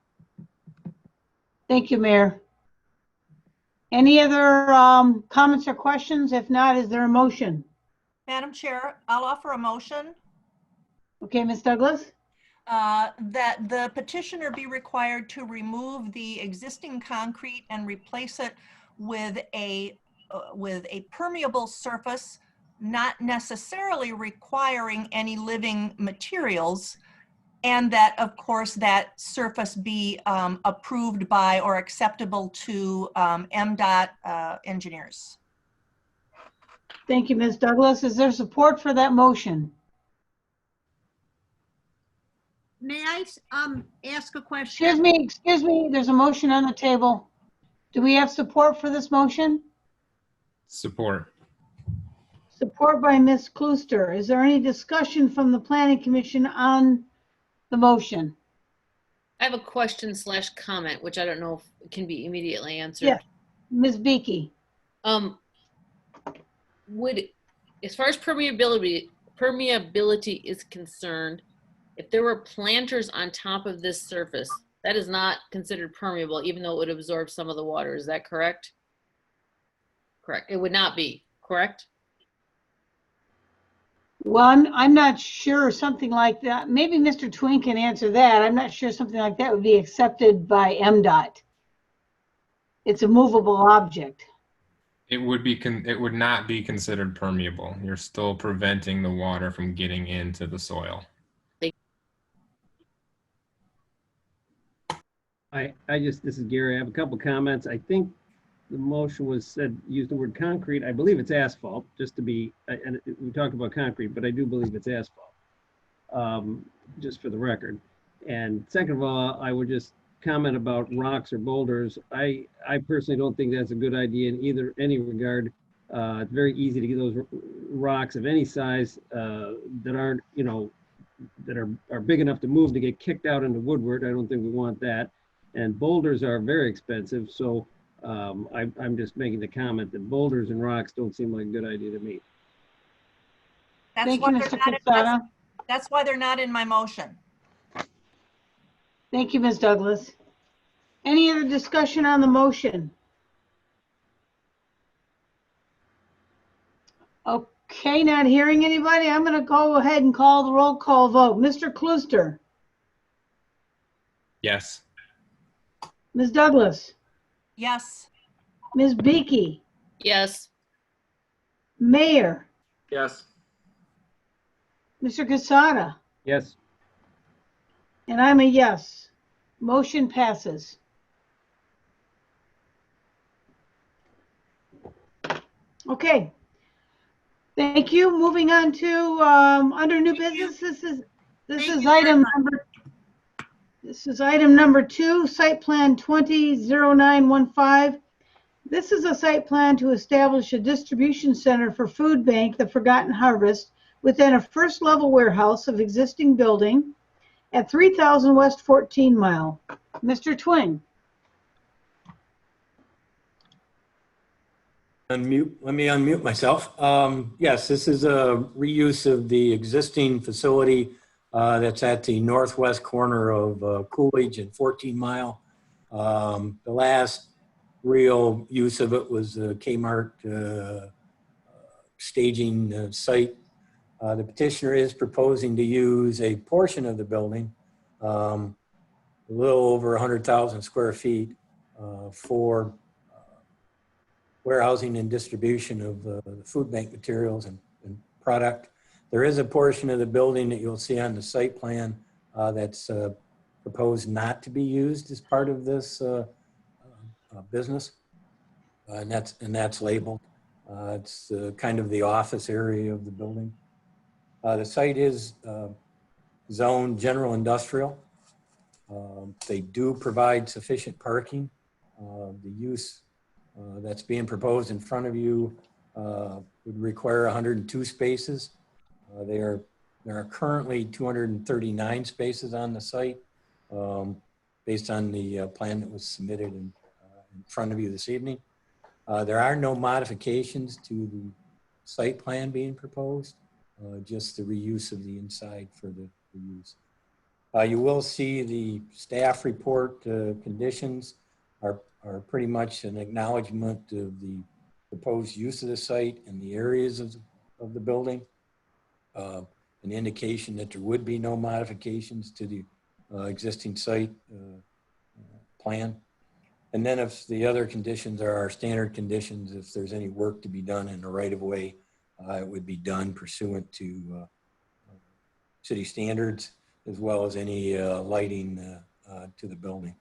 Thank you, Mayor. Any other comments or questions? If not, is there a motion? Madam Chair, I'll offer a motion Okay, Ms. Douglas? that the petitioner be required to remove the existing concrete and replace it with a permeable surface, not necessarily requiring any living materials, and that, of course, that surface be approved by or acceptable to MDOT engineers. Thank you, Ms. Douglas. Is there support for that motion? may I ask a question? Excuse me, there's a motion on the table. Do we have support for this motion? Support. Support by Ms. Klooster. Is there any discussion from the Planning Commission on the motion? I have a question / comment, which I don't know if it can be immediately answered. Yeah. Ms. Beakey. Would, as far as permeability is concerned, if there were planters on top of this surface, that is not considered permeable, even though it would absorb some of the water. Is that correct? Correct. It would not be, correct? Well, I'm not sure something like that. Maybe Mr. Twing can answer that. I'm not sure something like that would be accepted by MDOT. It's a movable object. It would be it would not be considered permeable. You're still preventing the water from getting into the soil. This is Gary. I have a couple comments. I think the motion was used the word concrete. I believe it's asphalt, just to be, and we talked about concrete, but I do believe it's asphalt, just for the record. And second of all, I would just comment about rocks or boulders. I personally don't think that's a good idea in any regard. It's very easy to get those rocks of any size that aren't, that are big enough to move to get kicked out into Woodward. I don't think we want that. And boulders are very expensive, so I'm just making the comment that boulders and rocks don't seem like a good idea to me. Thank you, Mr. Casada. That's why they're not in my motion. Thank you, Ms. Douglas. Any other discussion on the motion? Okay, not hearing anybody. I'm going to go ahead and call the roll call vote. Mr. Klooster. Yes. Ms. Douglas. Yes. Ms. Beakey. Yes. Mayor. Yes. Mr. Casada. Yes. And I'm a yes. Motion passes. Okay. Thank you. Moving on to under new business. This is item number 2, site plan 200915. This is a site plan to establish a distribution center for Food Bank, the Forgotten Harvest, within a first level warehouse of existing building at 3000 West 14 Mile. Mr. Twing. Let me unmute myself. Yes, this is a reuse of the existing facility that's at the northwest corner of Coolidge and 14 Mile. The last real use of it was the Kmart staging site. The petitioner is proposing to use a portion of the building, a little over 100,000 square feet, for warehousing and distribution of the food bank materials and product. There is a portion of the building that you'll see on the site plan that's proposed not to be used as part of this business, and that's labeled. It's kind of the office area of the building. The site is zoned general industrial. They do provide sufficient parking. The use that's being proposed in front of you would require 102 spaces. There are currently 239 spaces on the site based on the plan that was submitted in front of you this evening. There are no modifications to the site plan being proposed, just the reuse of the inside for the use. You will see the staff report conditions are pretty much an acknowledgement of the proposed use of the site and the areas of the building. An indication that there would be no modifications to the existing site plan. And then if the other conditions are our standard conditions, if there's any work to be done in the right of way, it would be done pursuant to city standards, as well as any lighting to the building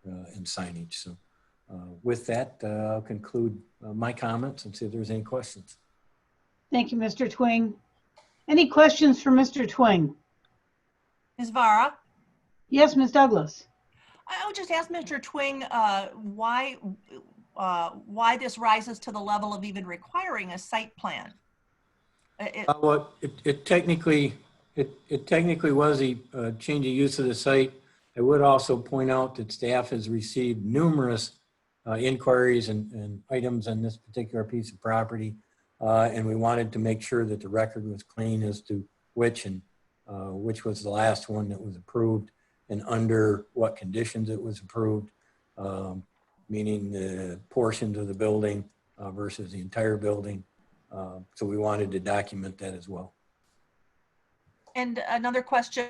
and signage. So with that, I'll conclude my comments and see if there's any questions. Thank you, Mr. Twing. Any questions for Mr. Twing? Ms. Vara? Yes, Ms. Douglas. I would just ask Mr. Twing why this rises to the level of even requiring a site plan. Well, it technically was a change of use of the site I would also point out that staff has received numerous inquiries and items on this particular piece of property. And we wanted to make sure that the record was clean as to which was the last one that was approved and under what conditions it was approved, meaning the portions of the building versus the entire building. So we wanted to document that as well. And another question.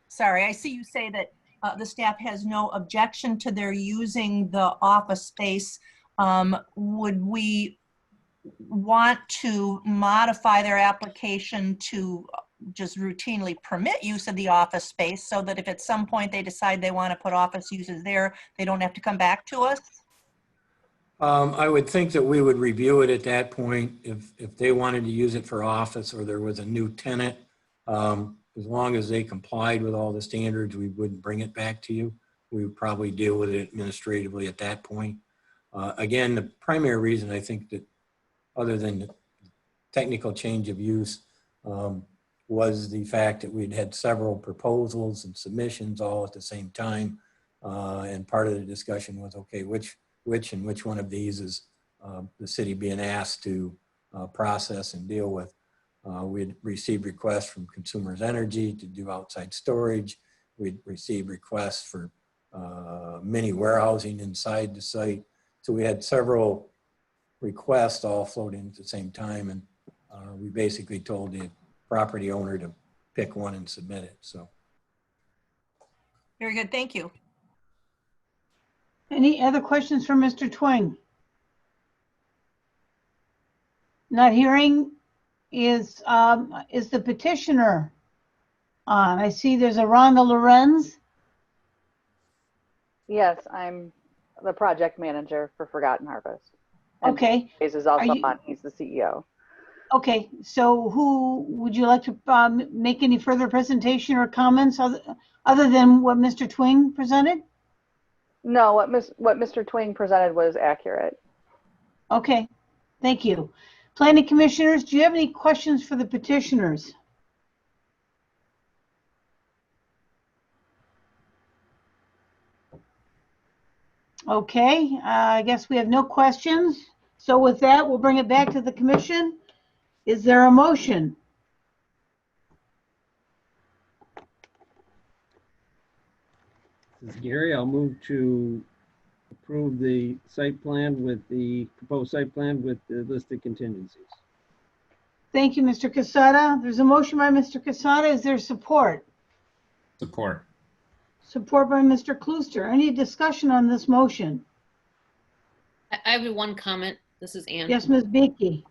Sorry, I see you say that the staff has no objection to their using the office space. Would we want to modify their application to just routinely permit use of the office space so that if at some point they decide they want to put office uses there, they don't have to come back to us? I would think that we would review it at that point if they wanted to use it for office or there was a new tenant. As long as they complied with all the standards, we wouldn't bring it back to you. We would probably deal with it administratively at that point. Again, the primary reason I think that other than the technical change of use was the fact that we'd had several proposals and submissions all at the same time. And part of the discussion was, okay, which one of these is the city being asked to process and deal with. We'd received requests from Consumers Energy to do outside storage. We'd received requests for mini warehousing inside the site. So we had several requests all floating at the same time. And we basically told the property owner to pick one and submit it. So. Very good, thank you. Any other questions for Mr. Twing? Not hearing. Is the petitioner on? I see there's a Rhonda Lorenz. Yes, I'm the project manager for Forgotten Harvest. And Okay. Hayes is also on. He's the CEO. Okay, so who would you like to make any further presentation or comments other than what Mr. Twing presented? No, what Mr. Twing presented was accurate. Okay, thank you. Planning commissioners, do you have any questions for the petitioners? Okay, I guess we have no questions. So with that, we'll bring it back to the commission. Is there a motion? This is Gary. I'll move to approve the site plan with the proposed site plan with the listed contingencies. Thank you, Mr. Casada. There's a motion by Mr. Casada. Is there support? Support. Support by Mr. Klooster. Any discussion on this motion? I have one comment. This is Ann. Yes, Ms. Beaky.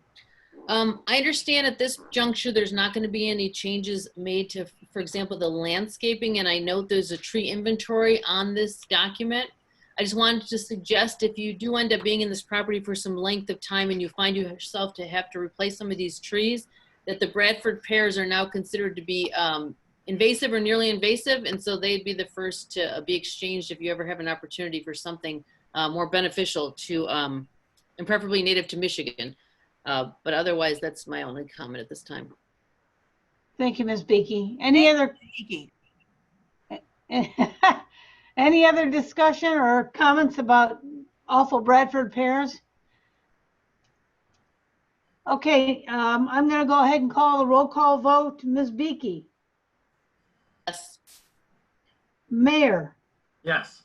I understand at this juncture, there's not going to be any changes made to, for example, the landscaping, and I note there's a tree inventory on this document. I just wanted to suggest if you do end up being in this property for some length of time and you find yourself to have to replace some of these trees, that the Bradford pears are now considered to be invasive or nearly invasive, and so they'd be the first to be exchanged if you ever have an opportunity for something more beneficial to, and preferably native to Michigan. But otherwise, that's my only comment at this time. Thank you, Ms. Beaky. Any other Beaky. any other discussion or comments about awful Bradford pears? Okay, I'm going to go ahead and call a roll call vote. Ms. Beaky. Yes. Mayor. Yes.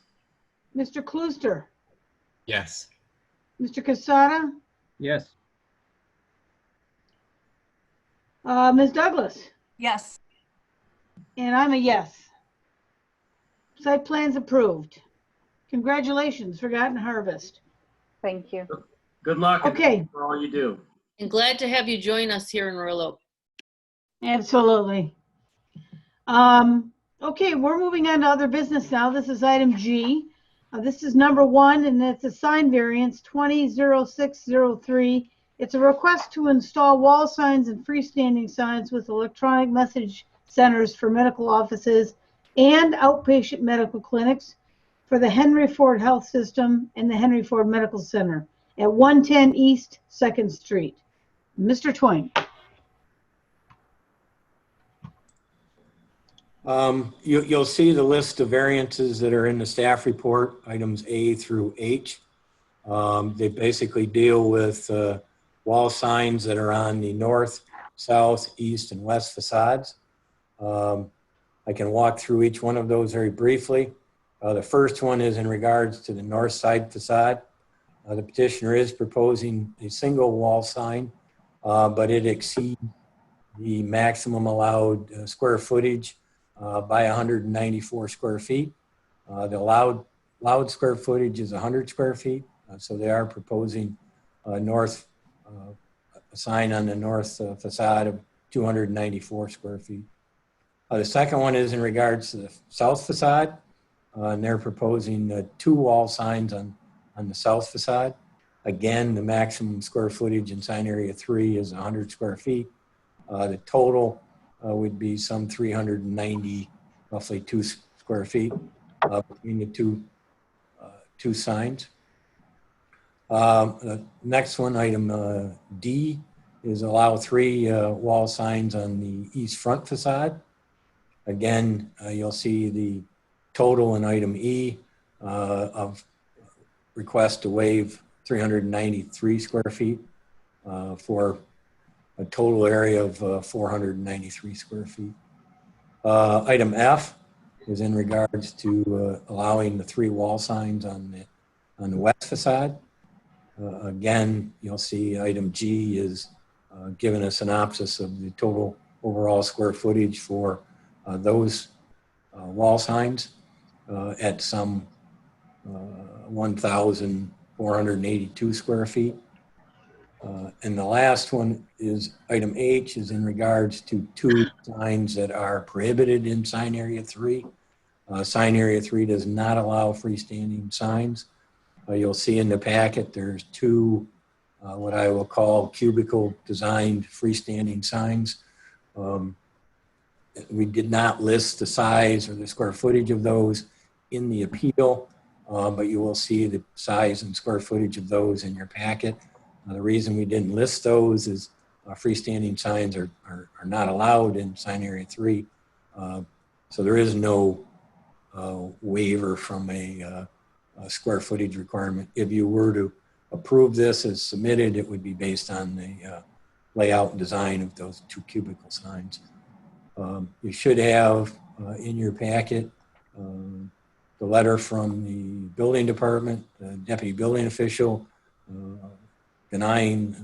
Mr. Klooster. Yes. Mr. Casada. Yes. Ms. Douglas. Yes. And I'm a yes. Site plan's approved. Congratulations, Forgotten Harvest. Thank you. Good luck. and Okay. thank you for all you do. And glad to have you join us here in Royal Oak. Absolutely. Okay, we're moving on to other business now. This is item G. This is number 1, and it's a sign variance 200603. It's a request to install wall signs and freestanding signs with electronic message centers for medical offices and outpatient medical clinics for the Henry Ford Health System and the Henry Ford Medical Center at 110 East 2nd Street. Mr. Twing. You'll see the list of variances that are in the staff report, items A through H. They basically deal with wall signs that are on the north, south, east, and west facades. I can walk through each one of those very briefly. The first one is in regards to the north side facade. The petitioner is proposing a single wall sign, but it exceeds the maximum allowed square footage by 194 square feet. The allowed square footage is 100 square feet. So they are proposing a sign on the north facade of 294 square feet. The second one is in regards to the south facade, and they're proposing 2 wall signs on the south facade. Again, the maximum square footage in sign area 3 is 100 square feet. The total would be some 390, roughly 2 square feet between the two signs. The next one, item D, is allow 3 wall signs on the east front facade. Again, you'll see the total in item E of request to waive 393 square feet for a total area of 493 square feet. Item F is in regards to allowing the 3 wall signs on the west facade. Again, you'll see item G is giving a synopsis of the total overall square footage for those wall signs at some 1,482 square feet. And the last one is item H is in regards to 2 signs that are prohibited in sign area 3. Sign area 3 does not allow freestanding signs. You'll see in the packet there's 2 what I will call cubicle designed freestanding signs. We did not list the size or the square footage of those in the appeal, but you will see the size and square footage of those in your packet. The reason we didn't list those is freestanding signs are not allowed in sign area 3. So there is no waiver from a square footage requirement. If you were to approve this as submitted, it would be based on the layout and design of those 2 cubicle signs. You should have in your packet the letter from the building department, the deputy building official, denying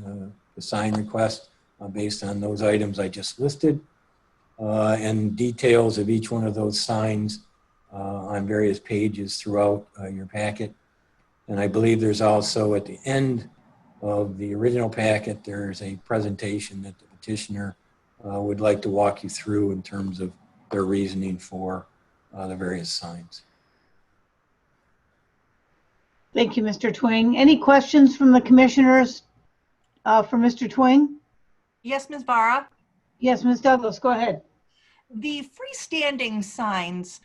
the sign request based on those items I just listed, and details of each one of those signs on various pages throughout your packet. And I believe there's also at the end of the original packet, there's a presentation that the petitioner would like to walk you through in terms of their reasoning for the various signs. Thank you, Mr. Twing. Any questions from the commissioners for Mr. Twing? Yes, Ms. Barra. Yes, Ms. Douglas, go ahead. The freestanding signs,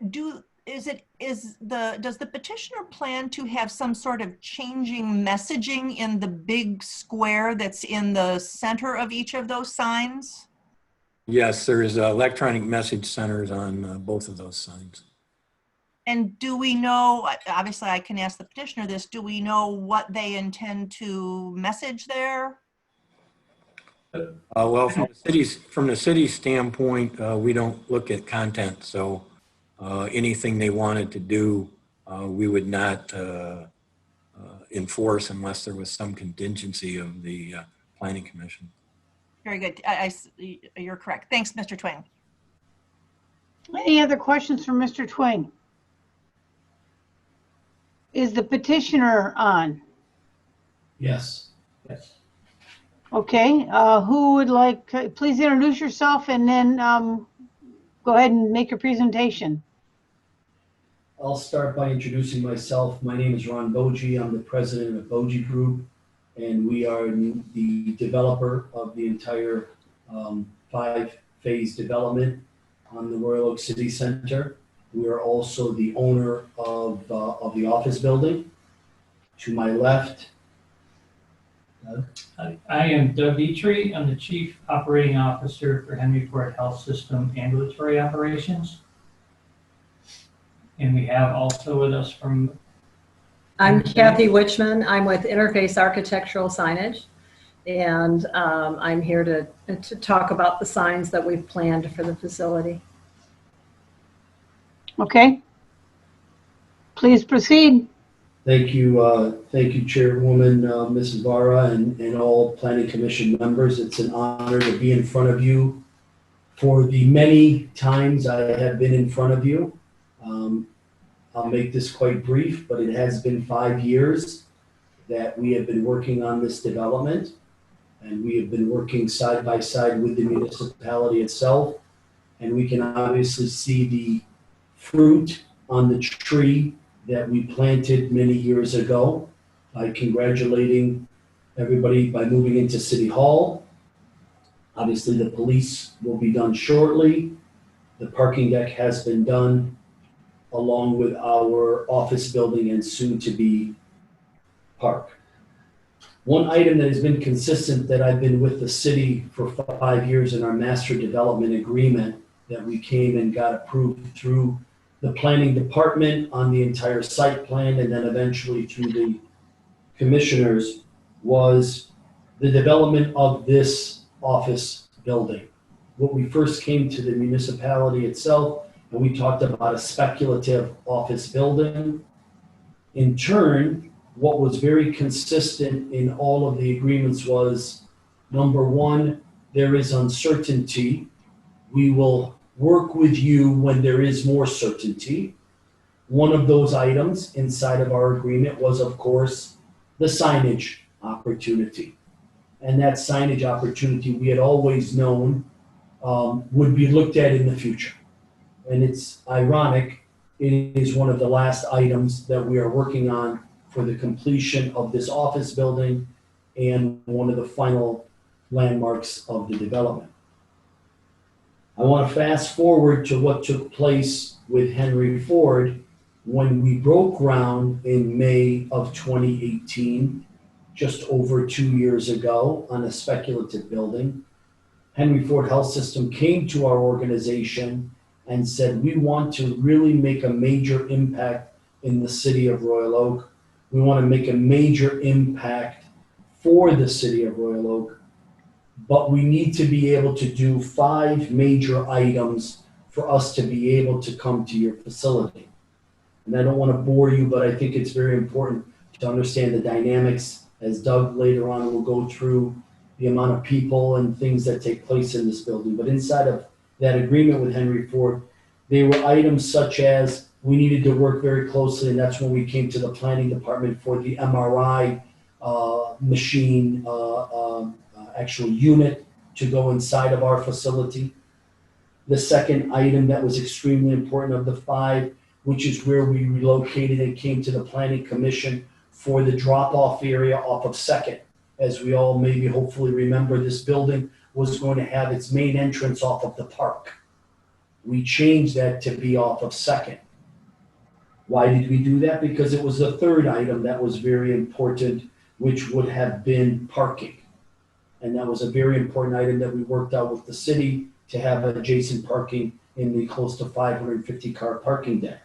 does the petitioner plan to have some sort of changing messaging in the big square that's in the center of each of those signs? Yes, there's electronic message centers on both of those signs. And do we know, obviously I can ask the petitioner this, do we know what they intend to message there? Well, from the city's standpoint, we don't look at content. So anything they wanted to do, we would not enforce unless there was some contingency of the Planning Commission. Very good. You're correct. Thanks, Mr. Twing. Any other questions from Mr. Twing? Is the petitioner on? Yes. Yes. Okay. Who would like, please introduce yourself and then go ahead and make your presentation. I'll start by introducing myself. My name is Ron Boji. I'm the president of Boji Group, and we are the developer of the entire 5-phase development on the Royal Oak City Center. We are also the owner of the office building. To my left I am Doug Dietrich. I'm the Chief Operating Officer for Henry Ford Health System Ambulatory Operations. And we have also with us from... I'm Kathy Witchman. I'm with Interface Architectural Signage. And I'm here to talk about the signs that we've planned for the facility. Okay. Please proceed. Thank you, Chairwoman, Mrs. Vara, and all Planning Commission members. It's an honor to be in front of you for the many times I have been in front of you. I'll make this quite brief, but it has been 5 years that we have been working on this development, and we have been working side by side with the municipality itself, and we can obviously see the fruit on the tree that we planted many years ago by congratulating everybody by moving into City Hall. Obviously, the police will be done shortly. The parking deck has been done, along with our office building and soon to be park. One item that has been consistent that I've been with the city for 5 years in our master development agreement that we came and got approved through the planning department on the entire site plan and then eventually through the commissioners was the development of this office building. When we first came to the municipality itself, and we talked about a speculative office building. In turn, what was very consistent in all of the agreements was, number one, there is uncertainty. We will work with you when there is more certainty. One of those items inside of our agreement was, of course, the signage opportunity. And that signage opportunity we had always known would be looked at in the future. And it's ironic, it is one of the last items that we are working on for the completion of this office building and one of the final landmarks of the development. I want to fast forward to what took place with Henry Ford when we broke ground in May of 2018, just over 2 years ago, on a speculative building. Henry Ford Health System came to our organization and said, we want to really make a major impact in the city of Royal Oak. We want to make a major impact for the city of Royal Oak, but we need to be able to do 5 major items for us to be able to come to your facility. And I don't want to bore you, but I think it's very important to understand the dynamics, as Doug later on will go through the amount of people and things that take place in this building. But inside of that agreement with Henry Ford, there were items such as we needed to work very closely, and that's when we came to the planning department for the MRI machine, actual unit to go inside of our facility. The second item that was extremely important of the 5, which is where we relocated and came to the planning commission for the drop-off area off of 2nd. As we all maybe hopefully remember, this building was going to have its main entrance off of the park. We changed that to be off of 2nd. Why did we do that? Because it was the third item that was very important, which would have been parking. And that was a very important item that we worked out with the city to have adjacent parking in the close to 550 car parking deck.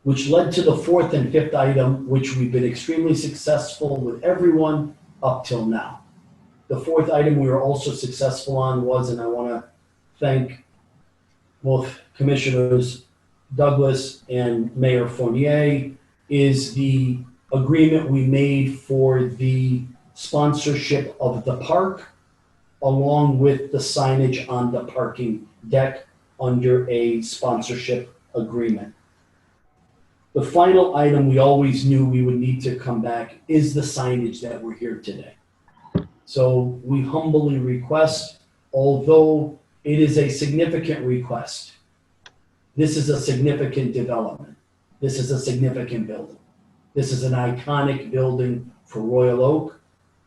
Which led to the 4th and 5th item, which we've been extremely successful with everyone up till now. The 4th item we were also successful on was, and I want to thank both Commissioners Douglas and Mayor Fournier, is the agreement we made for the sponsorship of the park, along with the signage on the parking deck under a sponsorship agreement. The final item we always knew we would need to come back is the signage that we're here today. So we humbly request, although it is a significant request, this is a significant development. This is a significant building. This is an iconic building for Royal Oak,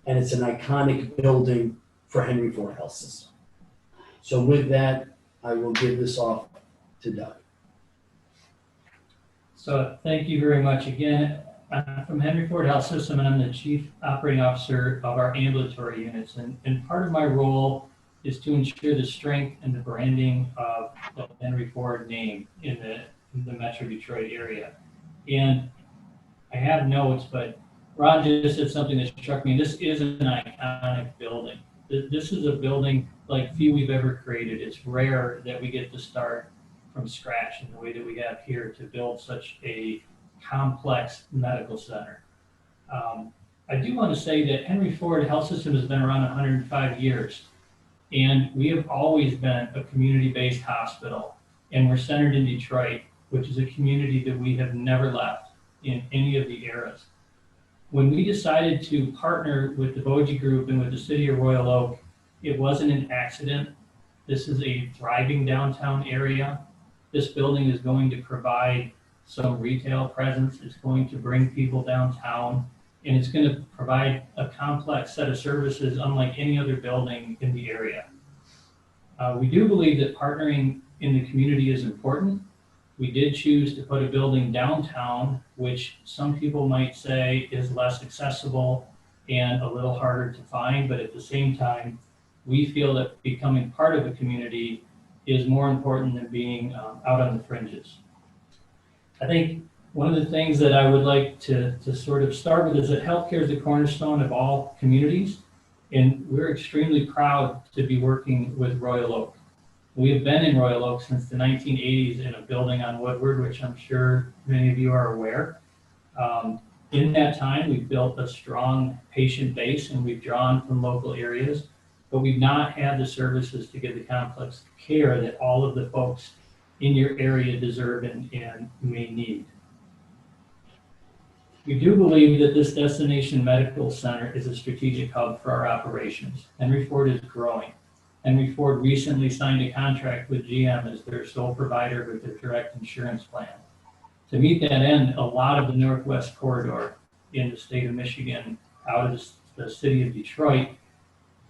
and it's an iconic building for Henry Ford Health System. So with that, I will give this off to Doug. So thank you very much again. I'm from Henry Ford Health System, and I'm the Chief Operating Officer of our ambulatory units. And part of my role is to ensure the strength and the branding of the Henry Ford name in the Metro Detroit area. And I have notes, but Ron just said something that struck me. This is an iconic building. This is a building like few we've ever created. It's rare that we get to start from scratch in the way that we have here to build such a complex medical center. I do want to say that Henry Ford Health System has been around 105 years, and we have always been a community-based hospital, and we're centered in Detroit, which is a community that we have never left in any of the eras. When we decided to partner with the Boji Group and with the City of Royal Oak, it wasn't an accident. This is a thriving downtown area. This building is going to provide some retail presence. It's going to bring people downtown, and it's going to provide a complex set of services unlike any other building in the area. We do believe that partnering in the community is important. We did choose to put a building downtown, which some people might say is less accessible and a little harder to find, but at the same time, we feel that becoming part of a community is more important than being out on the fringes. I think one of the things that I would like to sort of start with is that healthcare is the cornerstone of all communities, and we're extremely proud to be working with Royal Oak. We have been in Royal Oak since the 1980s in a building on Woodward, which I'm sure many of you are aware. In that time, we've built a strong patient base and we've drawn from local areas, but we've not had the services to give the complex care that all of the folks in your area deserve and may need. We do believe that this destination medical center is a strategic hub for our operations. Henry Ford is growing. Henry Ford recently signed a contract with GM as their sole provider with their direct insurance plan. To meet that end, a lot of the Northwest Corridor in the state of Michigan, out of the city of Detroit,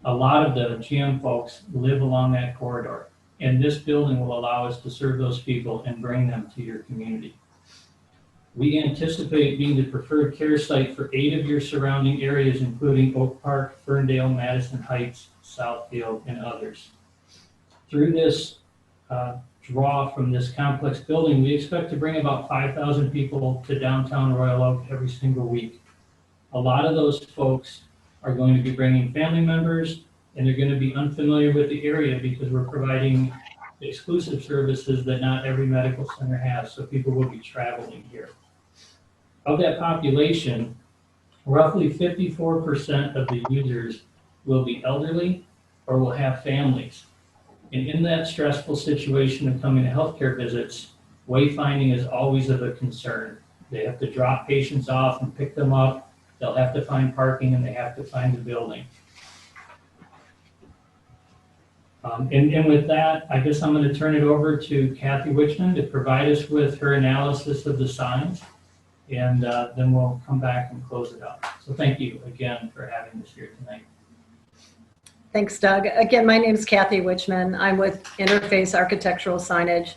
a lot of the GM folks live along that corridor. And this building will allow us to serve those people and bring them to your community. We anticipate being the preferred care site for 8 of your surrounding areas, including Oak Park, Ferndale, Madison Heights, Southfield, and others. Through this draw from this complex building, we expect to bring about 5,000 people to downtown Royal Oak every single week. A lot of those folks are going to be bringing family members, and they're going to be unfamiliar with the area because we're providing exclusive services that not every medical center has, so people will be traveling here. Of that population, roughly 54% of the users will be elderly or will have families. And in that stressful situation of coming to healthcare visits, wayfinding is always of a concern. They have to drop patients off and pick them up. They'll have to find parking and they have to find the building. And with that, I guess I'm going to turn it over to Kathy Wichman to provide us with her analysis of the signs, and then we'll come back and close it up. So thank you again for having us here tonight. Thanks, Doug. Again, my name is Kathy Wichman. I'm with Interface Architectural Signage.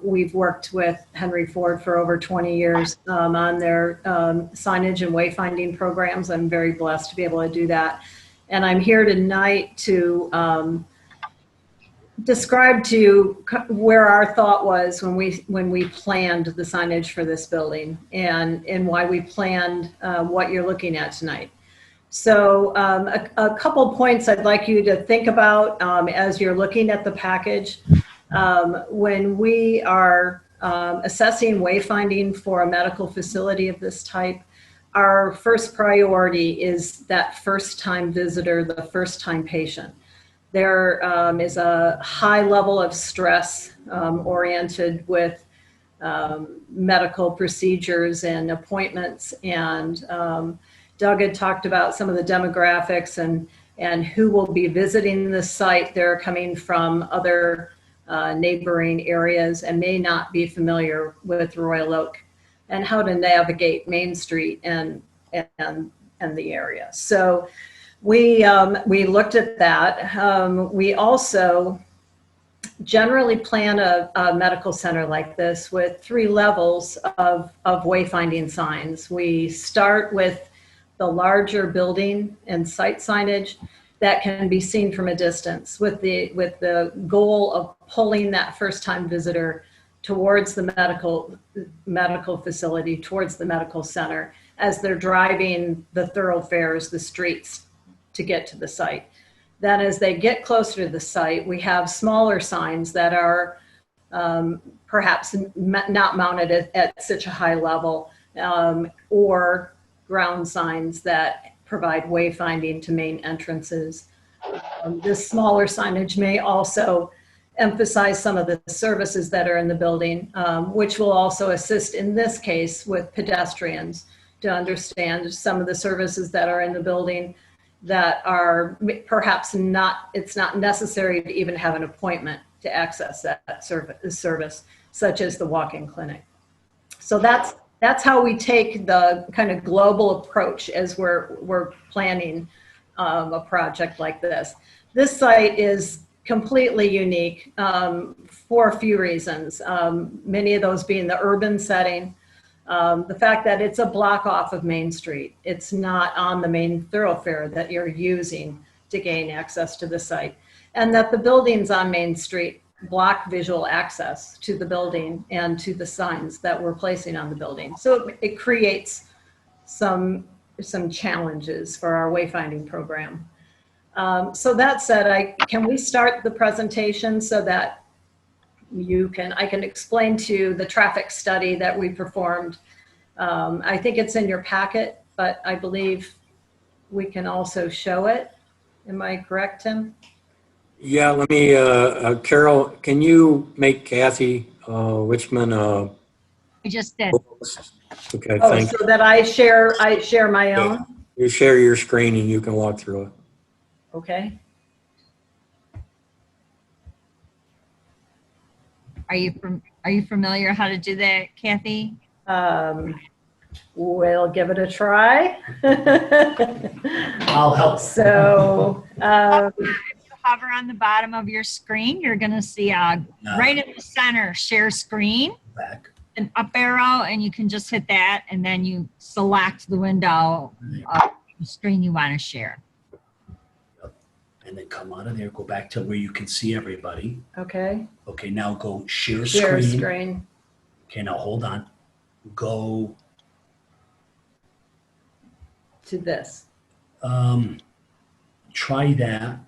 We've worked with Henry Ford for over 20 years on their signage and wayfinding programs. I'm very blessed to be able to do that. And I'm here tonight to describe to you where our thought was when we planned the signage for this building and why we planned what you're looking at tonight. So a couple points I'd like you to think about as you're looking at the package. When we are assessing wayfinding for a medical facility of this type, our first priority is that first-time visitor, the first-time patient. There is a high level of stress oriented with medical procedures and appointments, and Doug had talked about some of the demographics and who will be visiting the site. They're coming from other neighboring areas and may not be familiar with Royal Oak and how to navigate Main Street and the area. So we looked at that. We also generally plan a medical center like this with 3 levels of wayfinding signs. We start with the larger building and site signage that can be seen from a distance, with the goal of pulling that first-time visitor towards the medical facility, towards the medical center, as they're driving the thoroughfares, the streets, to get to the site. Then as they get closer to the site, we have smaller signs that are perhaps not mounted at such a high level, or ground signs that provide wayfinding to main entrances. This smaller signage may also emphasize some of the services that are in the building, which will also assist in this case with pedestrians to understand some of the services that are in the building that are perhaps not, it's not necessary to even have an appointment to access that service, such as the walk-in clinic. So that's how we take the kind of global approach as we're planning a project like this. This site is completely unique for a few reasons. Many of those being the urban setting, the fact that it's a block off of Main Street. It's not on the main thoroughfare that you're using to gain access to the site, and that the buildings on Main Street block visual access to the building and to the signs that we're placing on the building. So it creates some challenges for our wayfinding program. So that said, can we start the presentation so that I can explain to you the traffic study that we performed. I think it's in your packet, but I believe we can also show it. Am I correct, Tim? Yeah, let me, Carol, can you make Kathy Wichman I just did. okay, Oh, thank so that I share my own? you. Share your screen and you can walk through it. Okay. Are you familiar how to do that, Kathy? We'll give it a try. I'll help. So, If you hover on the bottom of your screen, you're going to see right in the center, share screen, Back. an up arrow, and you can just hit that, and then you select the window of the screen you want to share. And then come out of there, go back to where you can see everybody. okay. Okay, now go share Share screen. screen. Okay, now hold on. Go, To this. try that.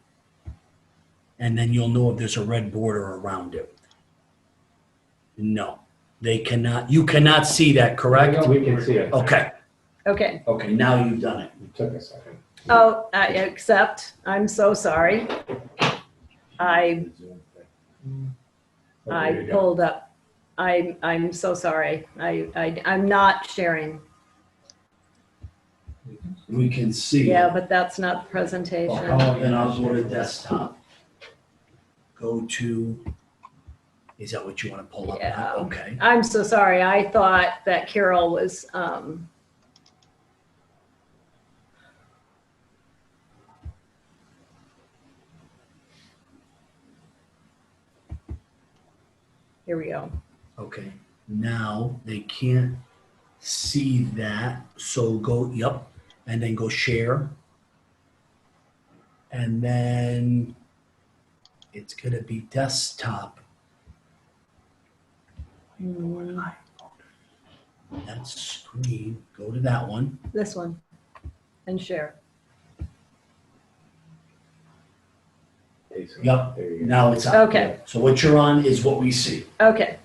And then you'll know if there's a red border around it. No, they cannot, you cannot see that, correct? We can see it. Okay, Okay. okay, now you've done it. It took a second. Oh, I accept. I'm so sorry. I pulled up. I'm so sorry. I'm not sharing. We can see. Yeah, but that's not the presentation. Then I'll go to desktop. Go to, is that what you want to pull up? Yeah. Okay. I'm so sorry. I thought that Carol was, here we go. Okay, now they can't see that, so go, yep, and then go share. And then it's gonna be desktop. That's screen, go to that one. This one. And share. Yep, now it's up. Okay. So what you're on is what we see. Okay.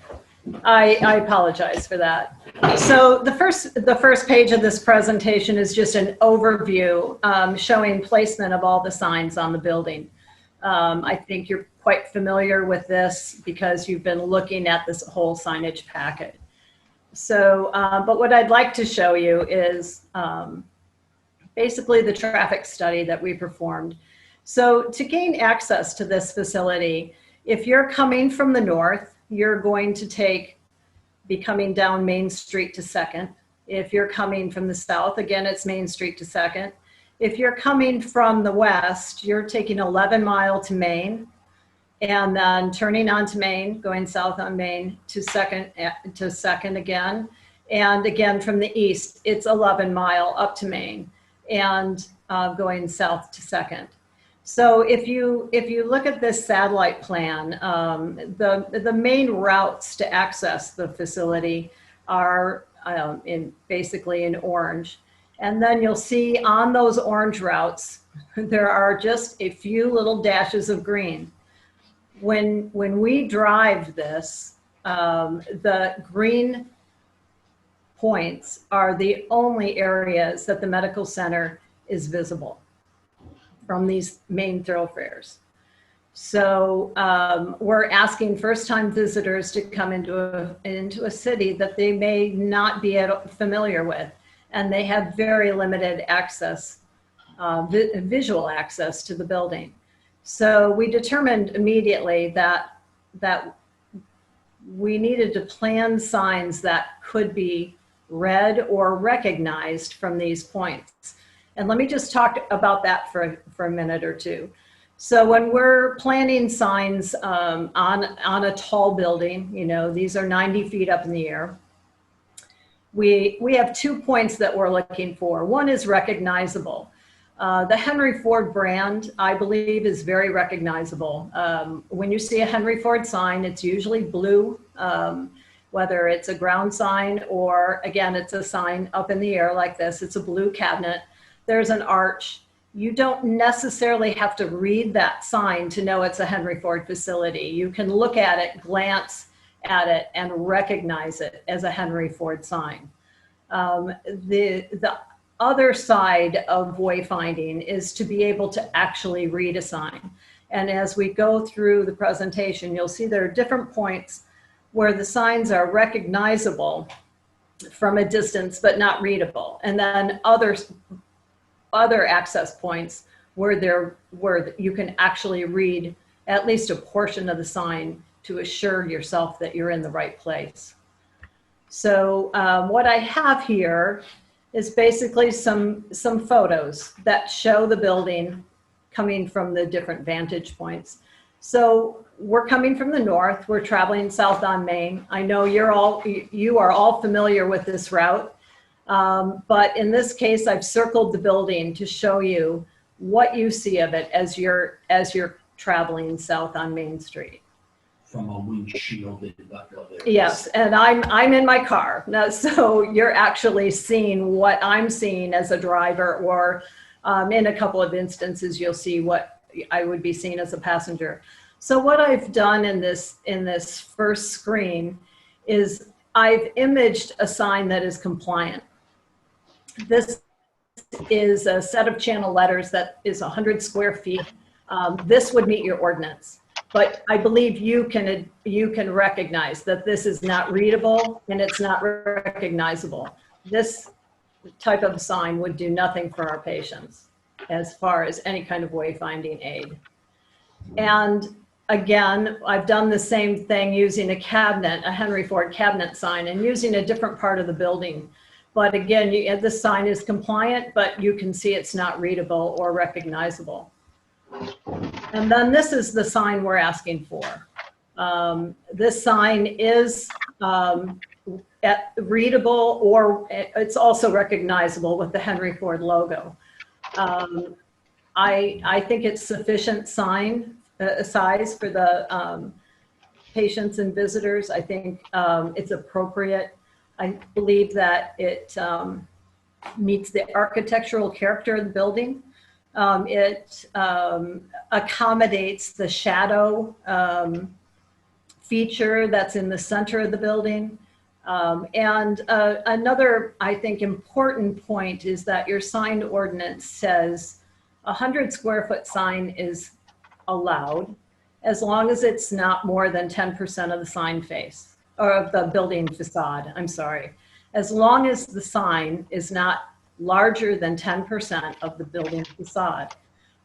I apologize for that. So the first page of this presentation is just an overview showing placement of all the signs on the building. I think you're quite familiar with this because you've been looking at this whole signage packet. So, but what I'd like to show you is basically the traffic study that we performed. So to gain access to this facility, if you're coming from the north, you're going to be coming down Main Street to 2nd. If you're coming from the south, again, it's Main Street to 2nd. If you're coming from the west, you're taking 11 Mile to Main. and then turning onto Main, going south on Main to Second again. And again, from the east, it's 11 mile up to Main and going south to Second. So if you look at this satellite plan, the main routes to access the facility are basically in orange. And then you'll see on those orange routes, there are just a few little dashes of green. When we drive this, the green points are the only areas that the medical center is visible from these main thoroughfares. So we're asking first-time visitors to come into a city that they may not be familiar with, and they have very limited access, visual access to the building. So we determined immediately that we needed to plan signs that could be read or recognized from these points. And let me just talk about that for a minute or two. So when we're planning signs on a tall building, you know, these are 90 feet up in the air, we have 2 points that we're looking for. One is recognizable. The Henry Ford brand, I believe, is very recognizable. When you see a Henry Ford sign, it's usually blue, whether it's a ground sign or, again, it's a sign up in the air like this. It's a blue cabinet. There's an arch. You don't necessarily have to read that sign to know it's a Henry Ford facility. You can look at it, glance at it, and recognize it as a Henry Ford sign. The other side of wayfinding is to be able to actually read a sign. And as we go through the presentation, you'll see there are different points where the signs are recognizable from a distance, but not readable. And then other access points where you can actually read at least a portion of the sign to assure yourself that you're in the right place. So what I have here is basically some photos that show the building coming from the different vantage points. So we're coming from the north, we're traveling south on Main. I know you are all familiar with this route. But in this case, I've circled the building to show you what you see of it as you're traveling south on Main Street. From a windshield. Yes, and I'm in my car now, so you're actually seeing what I'm seeing as a driver, or in a couple of instances, you'll see what I would be seeing as a passenger. So what I've done in this first screen is I've imaged a sign that is compliant. This is a set of channel letters that is 100 square feet. This would meet your ordinance, but I believe you can recognize that this is not readable and it's not recognizable. This type of sign would do nothing for our patients as far as any kind of wayfinding aid. And again, I've done the same thing using a Henry Ford cabinet sign, and using a different part of the building. But again, the sign is compliant, but you can see it's not readable or recognizable. And then this is the sign we're asking for. This sign is readable, or it's also recognizable with the Henry Ford logo. I think it's sufficient size for the patients and visitors. I think it's appropriate. I believe that it meets the architectural character of the building. It accommodates the shadow feature that's in the center of the building. And another, I think, important point is that your sign ordinance says 100 square foot sign is allowed as long as it's not more than 10% of the sign face, or of the building facade, I'm sorry. As long as the sign is not larger than 10% of the building facade.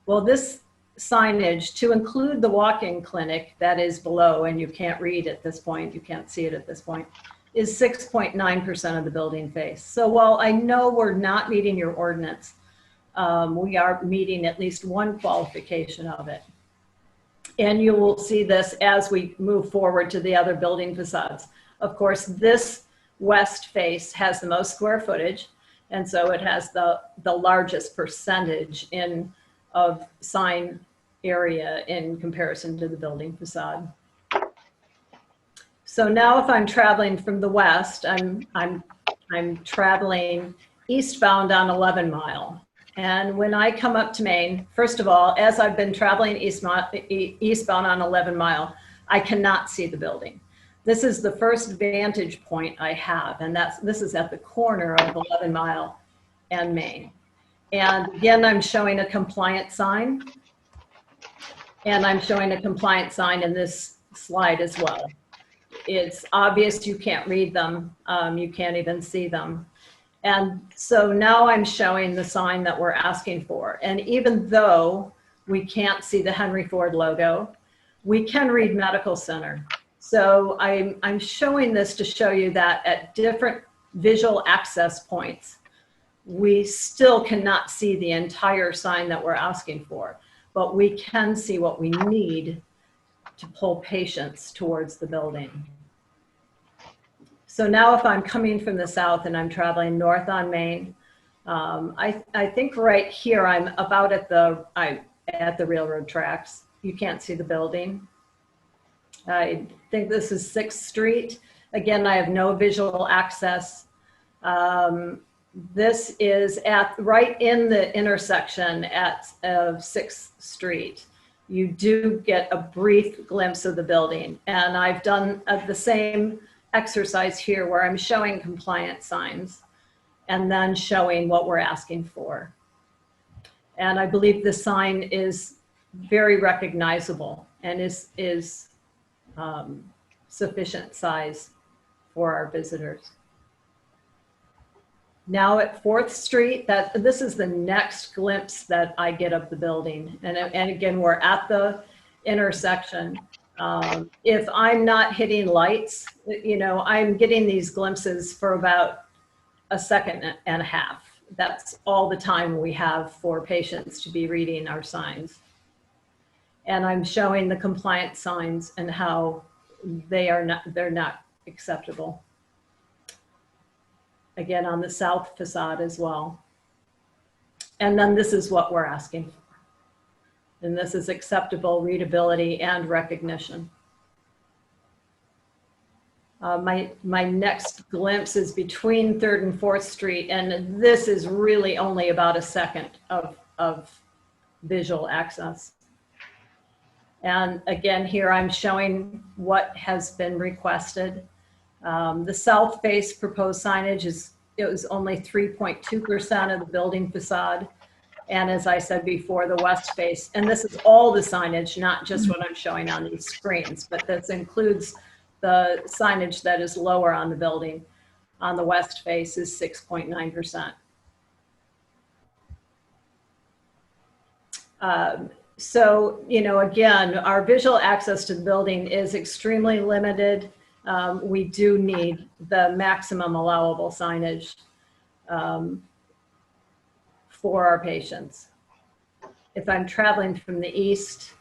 Well, this signage, to include the walk-in clinic that is below, and you can't read at this point, you can't see it at this point, is 6.9% of the building face. So while I know we're not meeting your ordinance, we are meeting at least one qualification of it. And you will see this as we move forward to the other building facades. Of course, this west face has the most square footage, and so it has the largest percentage of sign area in comparison to the building facade. So now if I'm traveling from the west, I'm traveling eastbound on 11 Mile. And when I come up to Main, first of all, as I've been traveling eastbound on 11 Mile, I cannot see the building. This is the first vantage point I have, and this is at the corner of 11 Mile and Main. And again, I'm showing a compliant sign, and I'm showing a compliant sign in this slide as well. It's obvious you can't read them. You can't even see them. And so now I'm showing the sign that we're asking for. And even though we can't see the Henry Ford logo, we can read medical center. So I'm showing this to show you that at different visual access points, we still cannot see the entire sign that we're asking for, but we can see what we need to pull patients towards the building. So now if I'm coming from the south and I'm traveling north on Main, I think right here I'm about at the railroad tracks. You can't see the building. I think this is 6th Street. Again, I have no visual access. This is right in the intersection of 6th Street. You do get a brief glimpse of the building. And I've done the same exercise here where I'm showing compliant signs and then showing what we're asking for. And I believe the sign is very recognizable and is sufficient size for our visitors. Now at 4th Street, this is the next glimpse that I get of the building. And again, we're at the intersection. If I'm not hitting lights, I'm getting these glimpses for about a second and a half. That's all the time we have for patients to be reading our signs. And I'm showing the compliant signs and how they're not acceptable. Again, on the south facade as well. And then this is what we're asking for. And this is acceptable readability and recognition. My next glimpse is between 3rd and 4th Street, and this is really only about a second of visual access. And again, here I'm showing what has been requested. The south face proposed signage it was only 3.2% of the building facade. And as I said before, the west face, and this is all the signage, not just what I'm showing on these screens, but this includes the signage that is lower on the building. On the west face is 6.9%. So, again, our visual access to the building is extremely limited. We do need the maximum allowable signage for our patients. If I'm traveling from the east,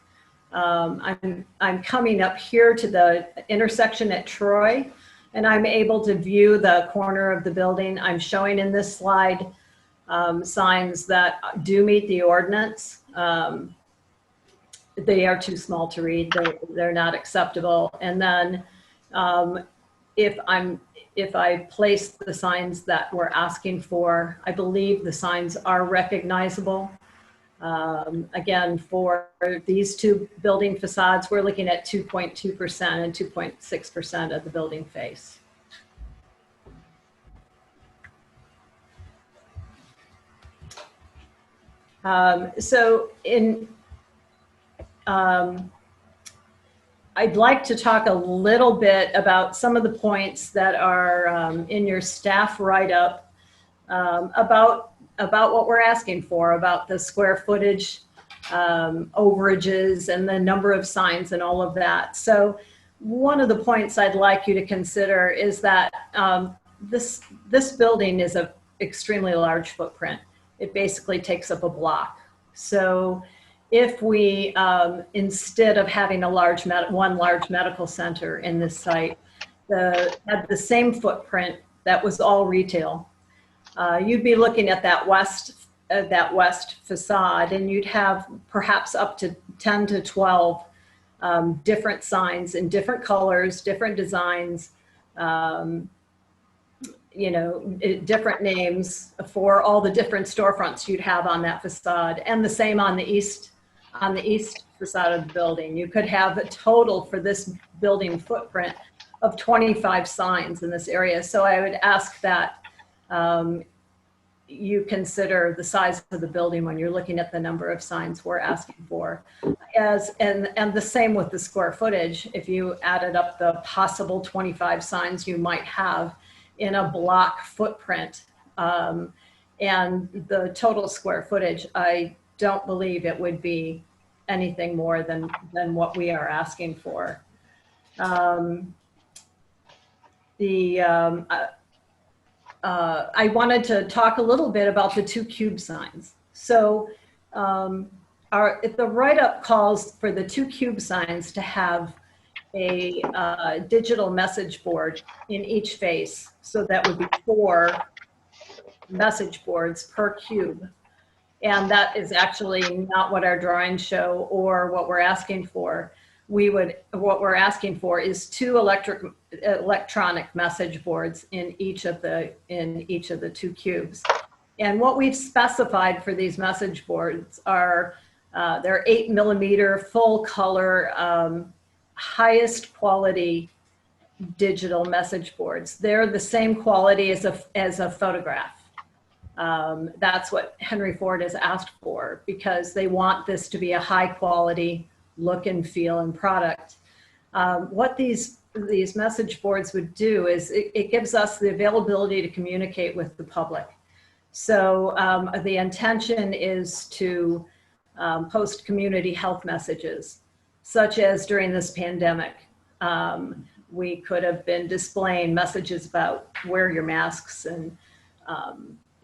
I'm coming up here to the intersection at Troy, and I'm able to view the corner of the building. I'm showing in this slide signs that do meet the ordinance. They are too small to read. They're not acceptable. And then if I place the signs that we're asking for, I believe the signs are recognizable. Again, for these two building facades, we're looking at 2.2% and 2.6% of the building face. I'd like to talk a little bit about some of the points that are in your staff write-up about what we're asking for, about the square footage, overages, and the number of signs and all of that. So one of the points I'd like you to consider is that this building is an extremely large footprint. It basically takes up a block. So if we, instead of having one large medical center in this site, had the same footprint that was all retail, you'd be looking at that west facade, and you'd have perhaps up to 10 to 12 different signs in different colors, different designs, different names for all the different storefronts you'd have on that facade, and the same on the east facade of the building. You could have a total for this building footprint of 25 signs in this area. So I would ask that you consider the size of the building when you're looking at the number of signs we're asking for. And the same with the square footage. If you added up the possible 25 signs you might have in a block footprint, and the total square footage, I don't believe it would be anything more than what we are asking for. I wanted to talk a little bit about the 2 cube signs. So if the write-up calls for the 2 cube signs to have a digital message board in each face. So that would be 4 message boards per cube. And that is actually not what our drawings show or what we're asking for. What we're asking for is 2 electronic message boards in each of the 2 cubes. And what we've specified for these message boards are they're 8mm full color, highest quality digital message boards. They're the same quality as a photograph. That's what Henry Ford has asked for, because they want this to be a high quality look and feel and product. What these message boards would do is it gives us the availability to communicate with the public. So the intention is to post community health messages, such as during this pandemic. We could have been displaying messages about wear your masks and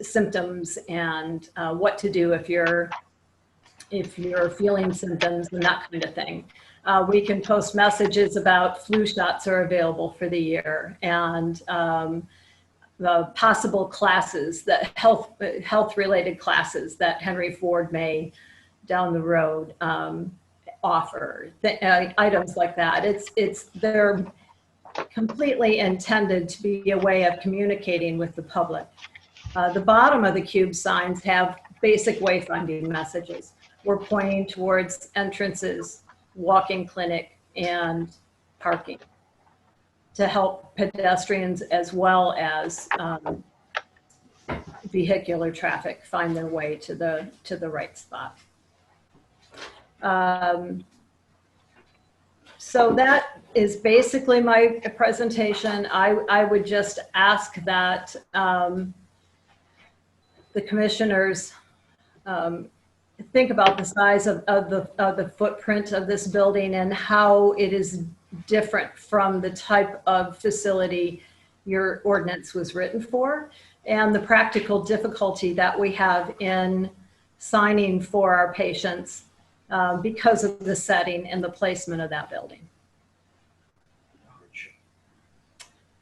symptoms and what to do if you're feeling symptoms and that kind of thing. We can post messages about flu shots are available for the year, and the possible classes, that health-related classes that Henry Ford may down the road offer, items like that. They're completely intended to be a way of communicating with the public. The bottom of the cube signs have basic wayfinding messages. We're pointing towards entrances, walk-in clinic, and parking to help pedestrians as well as vehicular traffic find their way to the right spot. So that is basically my presentation. I would just ask that the commissioners think about the size of the footprint of this building and how it is different from the type of facility your ordinance was written for, and the practical difficulty that we have in signing for our patients because of the setting and the placement of that building.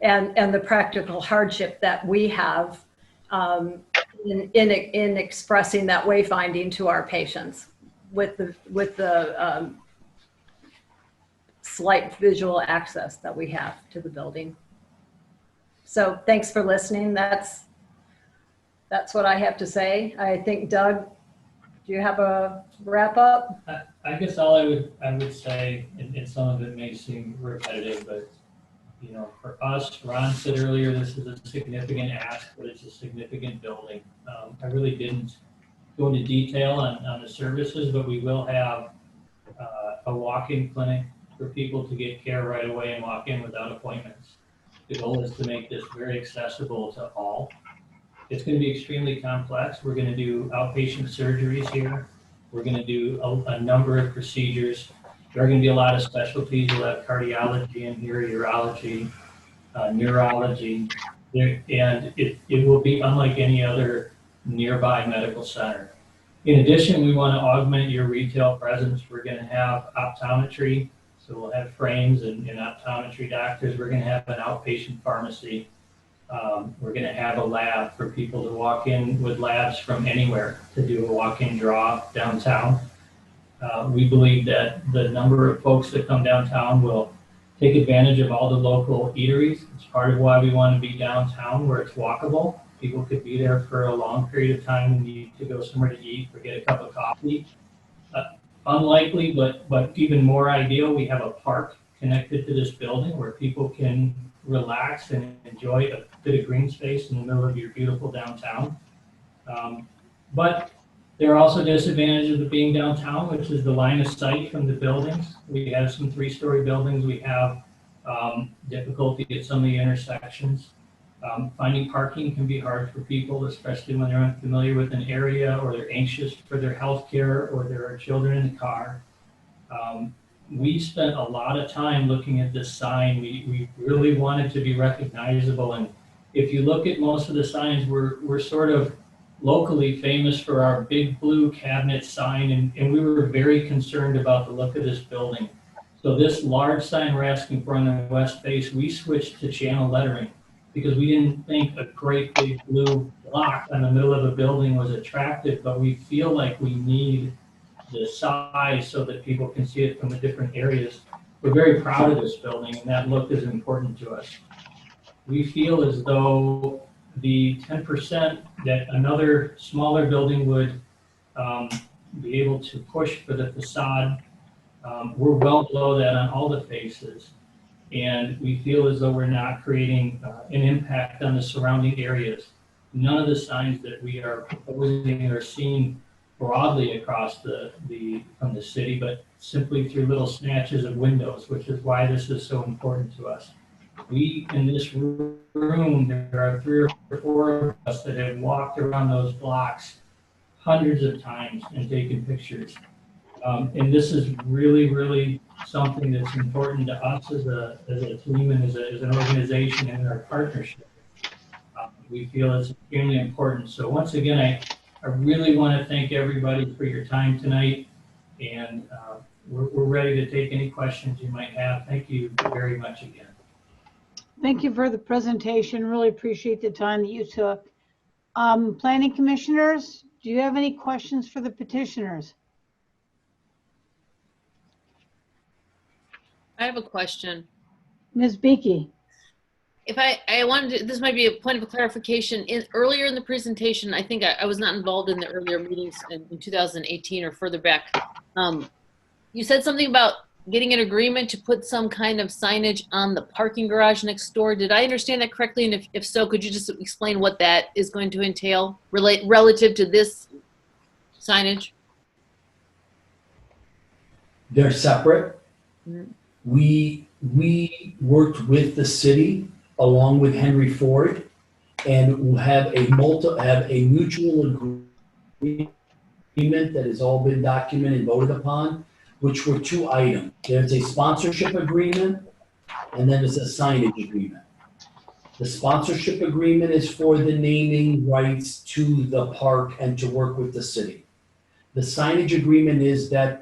And the practical hardship that we have in expressing that wayfinding to our patients with the slight visual access that we have to the building. So thanks for listening. That's what I have to say. I think, Doug, do you have a wrap up? I guess all I would say, and some of it may seem repetitive, but you know, for us, Ron said earlier, this is a significant ask, but it's a significant building. I really didn't go into detail on the services, but we will have a walk-in clinic for people to get care right away and walk in without appointments. The goal is to make this very accessible to all. It's going to be extremely complex. We're going to do outpatient surgeries here. We're going to do a number of procedures. There are going to be a lot of specialties. We'll have cardiology in here, urology, neurology, and it will be unlike any other nearby medical center. In addition, we want to augment your retail presence. We're going to have optometry, so we'll have frames and optometry doctors. We're going to have an outpatient pharmacy. We're going to have a lab for people to walk in with labs from anywhere to do a walk-in draw downtown. We believe that the number of folks that come downtown will take advantage of all the local eateries. It's part of why we want to be downtown where it's walkable. People could be there for a long period of time and need to go somewhere to eat or get a cup of coffee. Unlikely, but even more ideal, we have a park connected to this building where people can relax and enjoy a bit of green space in the middle of your beautiful downtown. But there are also disadvantages of being downtown, which is the line of sight from the buildings. We have some 3-story buildings. We have difficulty at some of the intersections. Finding parking can be hard for people, especially when they're unfamiliar with an area or they're anxious for their health care or there are children in the car. We spent a lot of time looking at this sign. We really wanted to be recognizable. And if you look at most of the signs, we're sort of locally famous for our big blue cabinet sign. And we were very concerned about the look of this building. So this large sign we're asking for on the west face, we switched to channel lettering because we didn't think a great big blue block in the middle of a building was attractive, but we feel like we need the size so that people can see it from the different areas. We're very proud of this building and that look is important to us. We feel as though the 10% that another smaller building would be able to push for the facade, we're well below that on all the faces. And we feel as though we're not creating an impact on the surrounding areas. None of the signs that we are proposing are seen broadly across from the city, but simply through little snatches of windows, which is why this is so important to us. We, in this room, there are 3 or 4 of us that have walked around those blocks hundreds of times and taken pictures. And this is really, really something that's important to us as a team and as an organization and our partnership. We feel it's extremely important. So once again, I really want to thank everybody for your time tonight, and we're ready to take any questions you might have. Thank you very much again. Thank you for the presentation. Really appreciate the time that you took. Planning commissioners, do you have any questions for the petitioners? I have a question. Ms. Beakey. If I wanted to, this might be a point of clarification. Earlier in the presentation, I think I was not involved in the earlier meetings in 2018 or further back. You said something about getting an agreement to put some kind of signage on the parking garage next door. Did I understand that correctly? And if so, could you just explain what that is going to entail relative to this signage? They're separate. Mm-hmm. We worked with the city along with Henry Ford and we'll have a mutual agreement that has all been documented and voted upon, which were 2 items. There's a sponsorship agreement and then there's a signage agreement. The sponsorship agreement is for the naming rights to the park and to work with the city. The signage agreement is that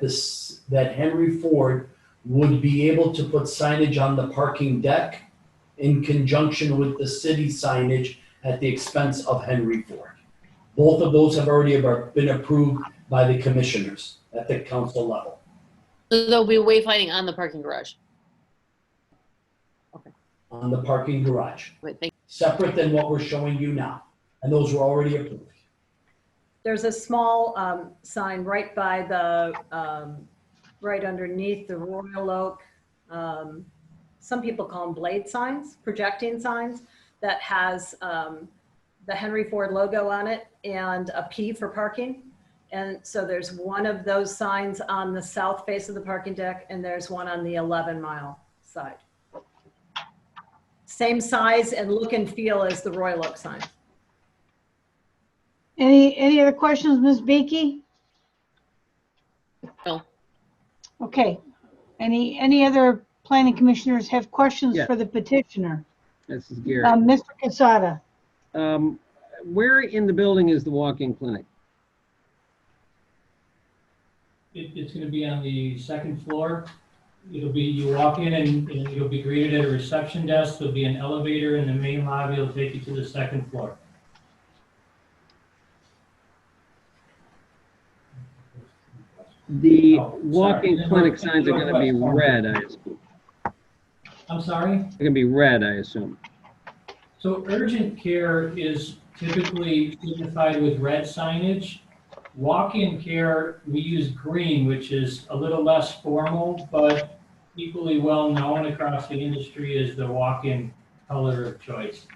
Henry Ford would be able to put signage on the parking deck in conjunction with the city signage at the expense of Henry Ford. Both of those have already been approved by the commissioners at the council level. So there'll be wayfinding on the parking garage. Okay. On the parking garage. Wait, thank you. Separate than what we're showing you now. And those were already approved. There's a small sign right by the, right underneath the Royal Oak. Some people call them blade signs, projecting signs, that has the Henry Ford logo on it and a P for parking. And so there's one of those signs on the south face of the parking deck and there's one on the 11-mile side. Same size and look and feel as the Royal Oak sign. Any other questions, Ms. Beakey? No. Okay. Any other planning commissioners have questions Yeah. for the petitioner? This is Gary. Mr. Casada. Where in the building is the walk-in clinic? It's going to be on the second floor. It'll be, you walk in and you'll be greeted at a reception desk. There'll be an elevator in the main lobby. It'll take you to the second floor. The Oh, walk-in sorry. clinic signs are going to be red, I assume. I'm sorry? They're going to be red, I assume. So urgent care is typically signified with red signage. Walk-in care, we use green, which is a little less formal, but equally well known across the industry as the walk-in color of choice.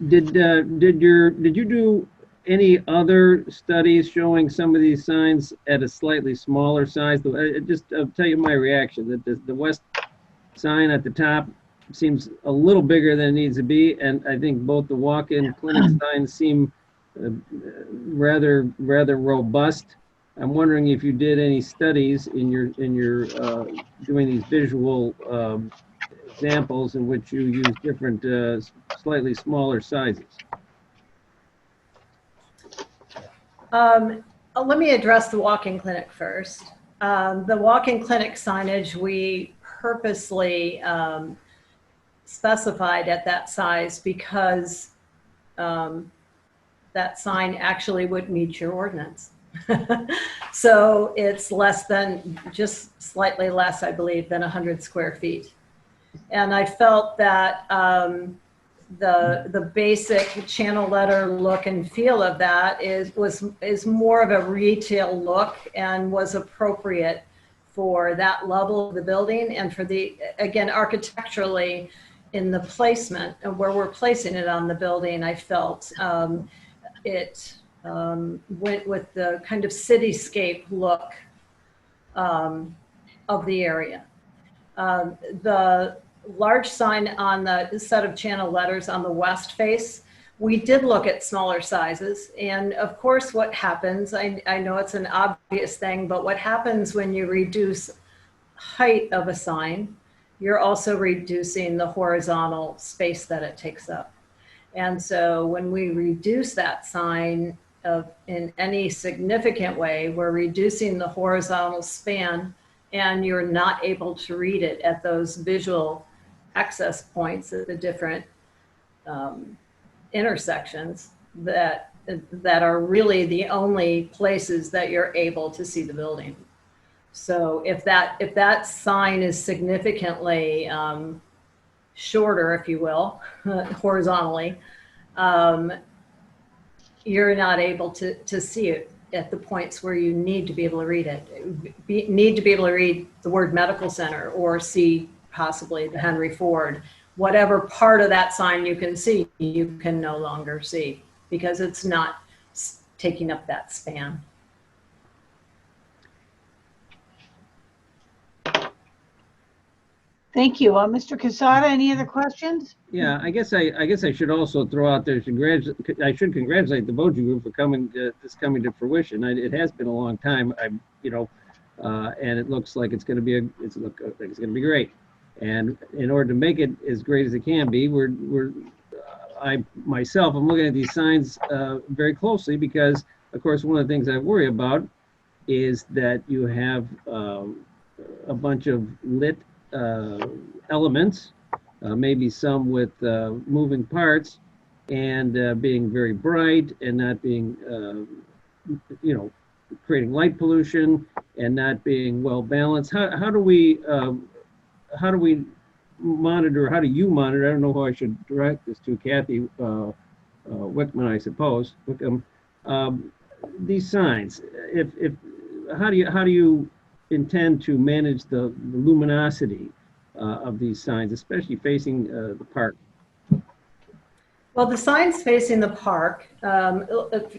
Did you do any other studies showing some of these signs at a slightly smaller size? I'll tell you my reaction, that the west sign at the top seems a little bigger than it needs to be, and I think both the walk-in clinic signs seem rather robust. I'm wondering if you did any studies in your doing these visual examples in which you use different slightly smaller sizes. Let me address the walk-in clinic first. The walk-in clinic signage, we purposely specified at that size because that sign actually would meet your ordinance. So it's less than, just slightly less, I believe, than 100 square feet. And I felt that the basic channel letter look and feel of that is more of a retail look and was appropriate for that level of the building and for the, again, architecturally in the placement and where we're placing it on the building, I felt it went with the kind of cityscape look of the area. The large sign on the set of channel letters on the west face, we did look at smaller sizes. And of course, what happens, I know it's an obvious thing, but what happens when you reduce height of a sign, you're also reducing the horizontal space that it takes up. And so when we reduce that sign in any significant way, we're reducing the horizontal span and you're not able to read it at those visual access points at the different intersections that are really the only places that you're able to see the building. So if that sign is significantly shorter, if you will, horizontally, you're not able to see it at the points where you need to be able to read it. Need to be able to read the word medical center or see possibly the Henry Ford. Whatever part of that sign you can see, you can no longer see because it's not taking up that span. Thank you. Mr. Casada, any other questions? Yeah, I guess I should also throw out there, I should congratulate the Boji Group for coming to fruition. It has been a long time, and it looks like it's going to be great. And in order to make it as great as it can be, I'm looking at these signs very closely because, of course, one of the things I worry about is that you have a bunch of lit elements, maybe some with moving parts, and being very bright and not being, creating light pollution and not being well balanced. How do we monitor? How do you monitor? I don't know who I should direct this to. Kathy Wickman, I suppose. Wickham. These signs. How do you intend to manage the luminosity of these signs, especially facing the park? Well, the signs facing the park,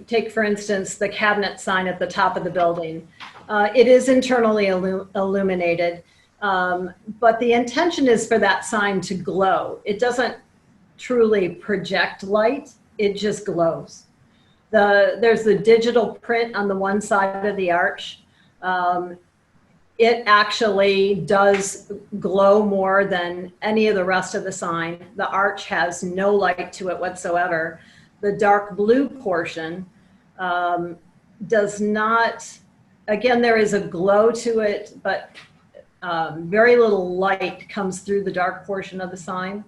take for instance the cabinet sign at the top of the building. It is internally illuminated, but the intention is for that sign to glow. It doesn't truly project light, it just glows. There's the digital print on the one side of the arch. It actually does glow more than any of the rest of the sign. The arch has no light to it whatsoever. The dark blue portion does not, again, there is a glow to it, but very little light comes through the dark portion of the sign.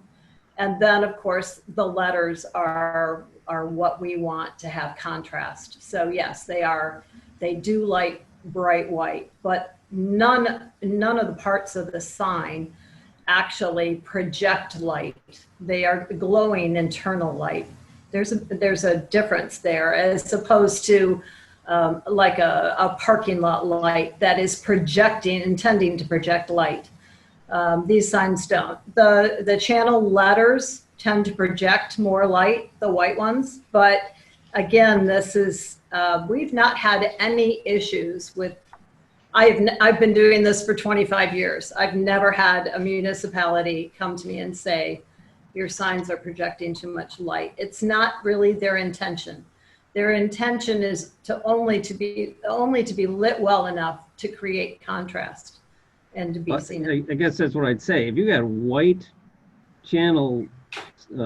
And then, of course, the letters are what we want to have contrast. So yes, they do light bright white, but none of the parts of the sign actually project light. They are glowing internal light. There's a difference there, as opposed to like a parking lot light that is intending to project light. These signs don't. The channel letters tend to project more light, the white ones, but again, this is, we've not had any issues with, I've been doing this for 25 years. I've never had a municipality come to me and say, your signs are projecting too much light. It's not really their intention. Their intention is only to be lit well enough to create contrast and to be seen. I guess that's what I'd say. If you got white channel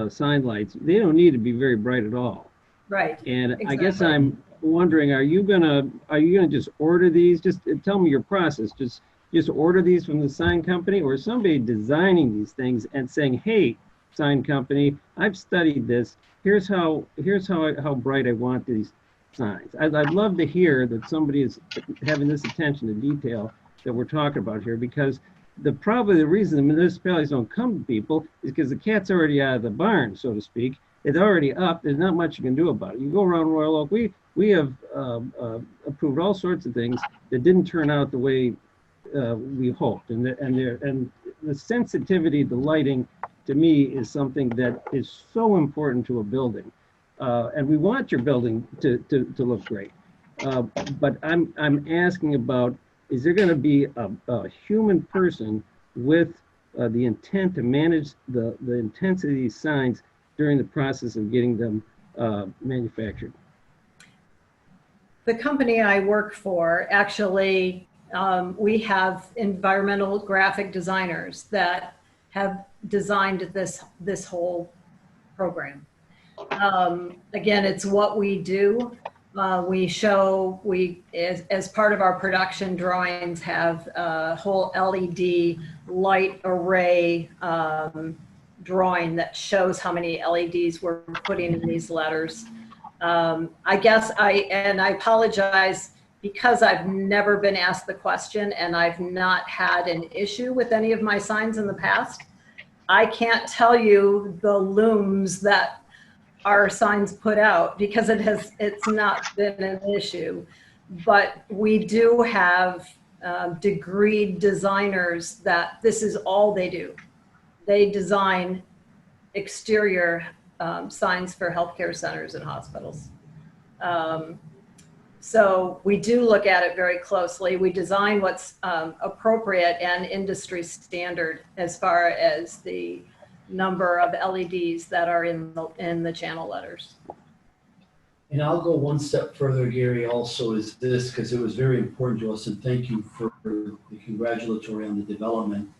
sign lights, they don't need to be very bright at all. Right. And exactly. I guess I'm wondering, are you gonna just order these? Just tell me your process. Just order these from the sign company, or somebody designing these things and saying, hey, sign company, I've studied this. Here's how bright I want these signs. I'd love to hear that somebody is having this attention to detail that we're talking about here, because probably the reason the municipalities don't come to people is because the cat's already out of the barn, so to speak. It's already up. There's not much you can do about it. You go around Royal Oak, we have approved all sorts of things that didn't turn out the way we hoped, and the sensitivity to lighting, to me, is something that is so important to a building, and we want your building to look great. But I'm asking about, is there going to be a human person with the intent to manage the intensity of these signs during the process of getting them manufactured? The company I work for, actually, we have environmental graphic designers that have designed this whole program. Again, it's what we do. We as part of our production drawings, have a whole LED light array drawing that shows how many LEDs we're putting in these letters. I guess I apologize because I've never been asked the question and I've not had an issue with any of my signs in the past. I can't tell you the looms that our signs put out because it's not been an issue, but we do have degreed designers that this is all they do. They design exterior signs for healthcare centers and hospitals. So we do look at it very closely. We design what's appropriate and industry standard as far as the number of LEDs that are in the channel letters. And I'll go one step further, Gary, also is this, because it was very important to us, and thank you for the congratulatory on the development.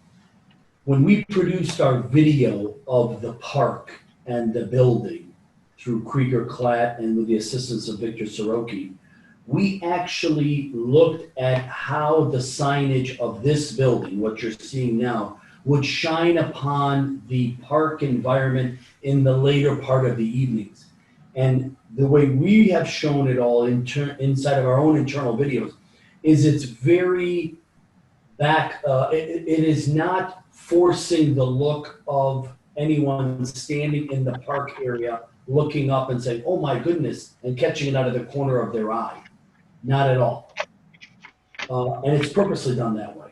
When we produced our video of the park and the building through Krieger Klatt and with the assistance of Victor Soroki, we actually looked at how the signage of this building, what you're seeing now, would shine upon the park environment in the later part of the evenings. And the way we have shown it all inside of our own internal videos is it's very back, it is not forcing the look of anyone standing in the park area looking up and saying, oh my goodness, and catching it out of the corner of their eye. Not at all. And it's purposely done that way.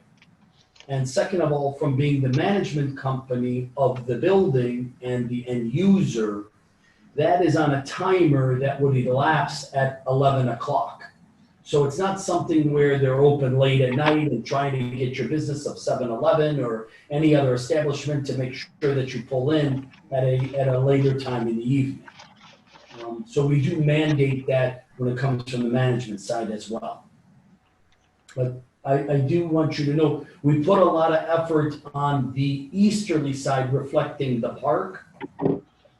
And second of all, from being the management company of the building and the end user, that is on a timer that would elapse at 11 o'clock. So it's not something where they're open late at night and trying to get your business of 7-Eleven or any other establishment to make sure that you pull in at a later time in the evening. So we do mandate that when it comes from the management side as well. But I do want you to know, we put a lot of effort on the easterly side reflecting the park.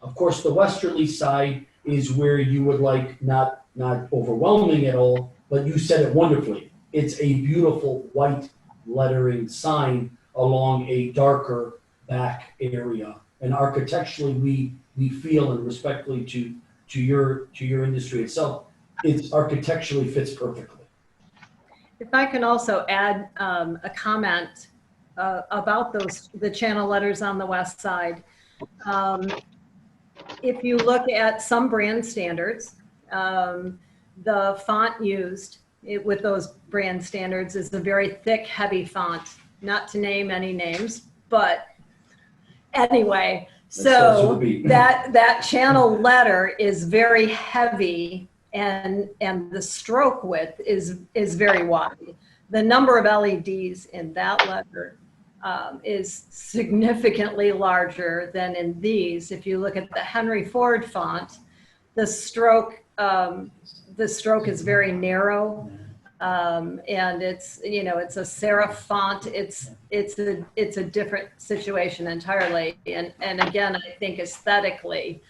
Of course, the westerly side, is where you would like, not overwhelming at all, but you said it wonderfully. It's a beautiful white lettering sign along a darker back area. And architecturally, we feel, and respectfully to your industry itself, it's architecturally fits perfectly. If I can also add a comment about the channel letters on the west side. If you look at some brand standards, the font used with those brand standards is a very thick, heavy font, not to name any names, but anyway, so that channel letter is very heavy and the stroke width is very wide. The number of LEDs in that letter is significantly larger than in these. If you look at the Henry Ford font, the stroke is very narrow, and it's it's a serif font. It's a different situation entirely, and again, I think aesthetically,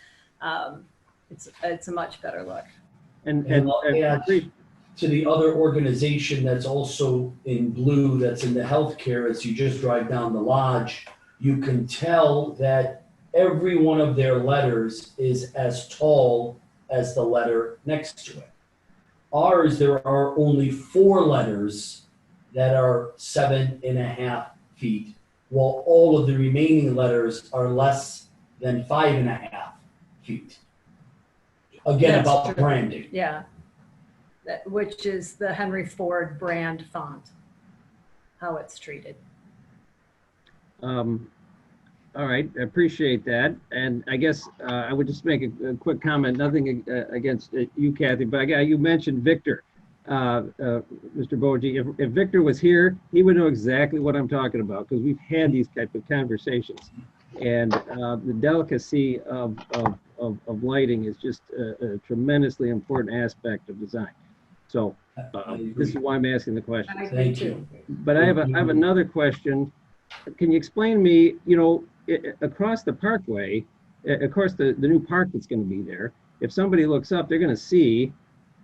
it's a much better look. And I'll add to the other organization that's also in blue, that's in the healthcare, as you just drive down the lodge, you can tell that every one of their letters is as tall as the letter next to it. Ours, there are only 4 letters that are 7.5 feet, while all of the remaining letters are less than 5.5 feet. Again, That's about true. the branding. Yeah, which is the Henry Ford brand font, how it's treated. All right, I appreciate that. And I guess I would just make a quick comment, nothing against you, Kathy, but you mentioned Victor, Mr. Boji. If Victor was here, he would know exactly what I'm talking about, because we've had these type of conversations. And the delicacy of lighting is just a tremendously important aspect of design. So this is why I'm asking the question. Thank you. But I have another question. Can you explain to me, across the parkway, of course, the new park that's going to be there, if somebody looks up, they're going to see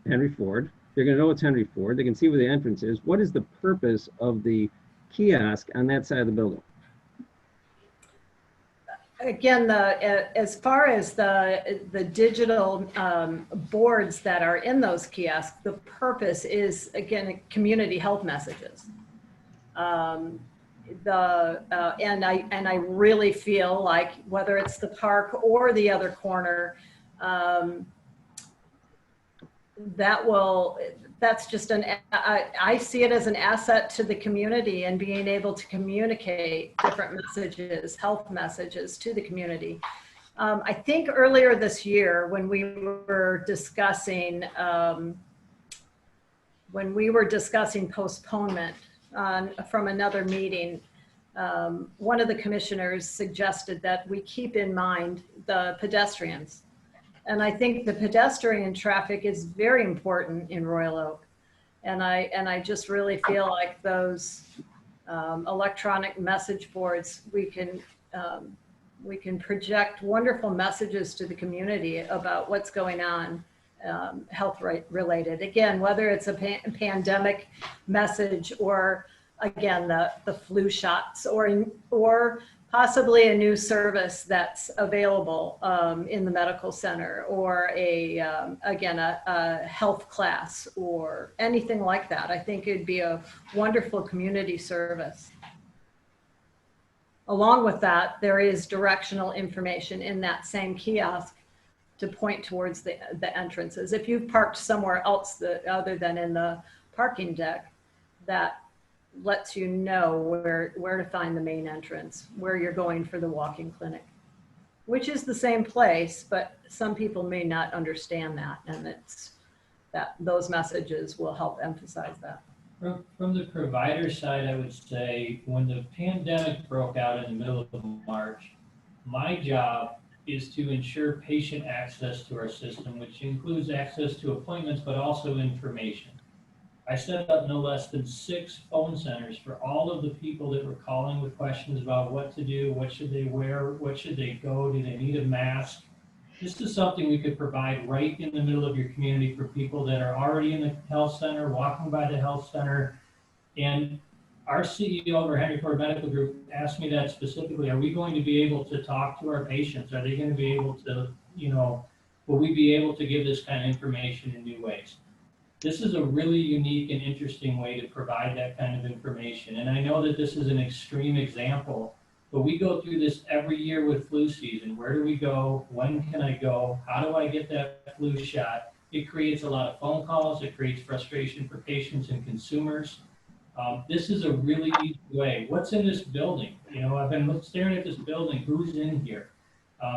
Henry Ford. They're going to know it's Henry Ford. They can see where the entrance is. What is the purpose of the kiosk on that side of the building? Again, as far as the digital boards that are in those kiosks, the purpose is, again, community health messages. And I really feel like whether it's the park or the other corner, that's just I see it as an asset to the community and being able to communicate different messages, health messages to the community. I think earlier this year when we were discussing postponement from another meeting, one of the commissioners suggested that we keep in mind the pedestrians. And I think the pedestrian traffic is very important in Royal Oak. And I just really feel like those electronic message boards, we can project wonderful messages to the community about what's going on health related. Again, whether it's a pandemic message or again, the flu shots or possibly a new service that's available in the medical center or a health class or anything like that. I think it'd be a wonderful community service. Along with that, there is directional information in that same kiosk to point towards the entrances. If you've parked somewhere else other than in the parking deck, that lets you know where to find the main entrance, where you're going for the walk-in clinic, which is the same place, but some people may not understand that, and those messages will help emphasize that. From the provider side, I would say when the pandemic broke out in the middle of March, my job is to ensure patient access to our system, which includes access to appointments, but also information. I set up no less than 6 phone centers for all of the people that were calling with questions about what to do, what should they wear, what should they go, do they need a mask? This is something we could provide right in the middle of your community for people that are already in the health center, walking by the health center. And our CEO of our Henry Ford Medical Group asked me that specifically. Are we going to be able to talk to our patients? Are they going to be able to, will we be able to give this kind of information in new ways? This is a really unique and interesting way to provide that kind of information. And I know that this is an extreme example, but we go through this every year with flu season. Where do we go? When can I go? How do I get that flu shot? It creates a lot of phone calls. It creates frustration for patients and consumers. This is a really easy way. What's in this building? I've been staring at this building. Who's in here?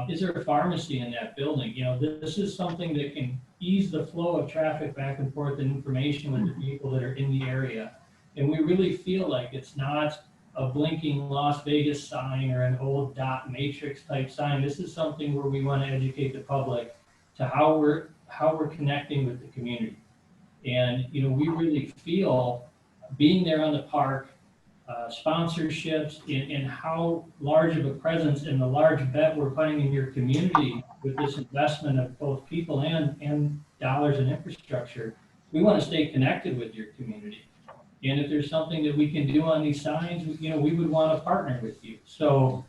Is there a pharmacy in that building? This is something that can ease the flow of traffic back and forth and information with the people that are in the area. And we really feel like it's not a blinking Las Vegas sign or an old dot matrix type sign. This is something where we want to educate the public to how we're connecting with the community. And we really feel being there on the park, sponsorships, and how large of a presence and the large bet we're putting in your community with this investment of both people and dollars in infrastructure. We want to stay connected with your community. And if there's something that we can do on these signs, we would want to partner with you. So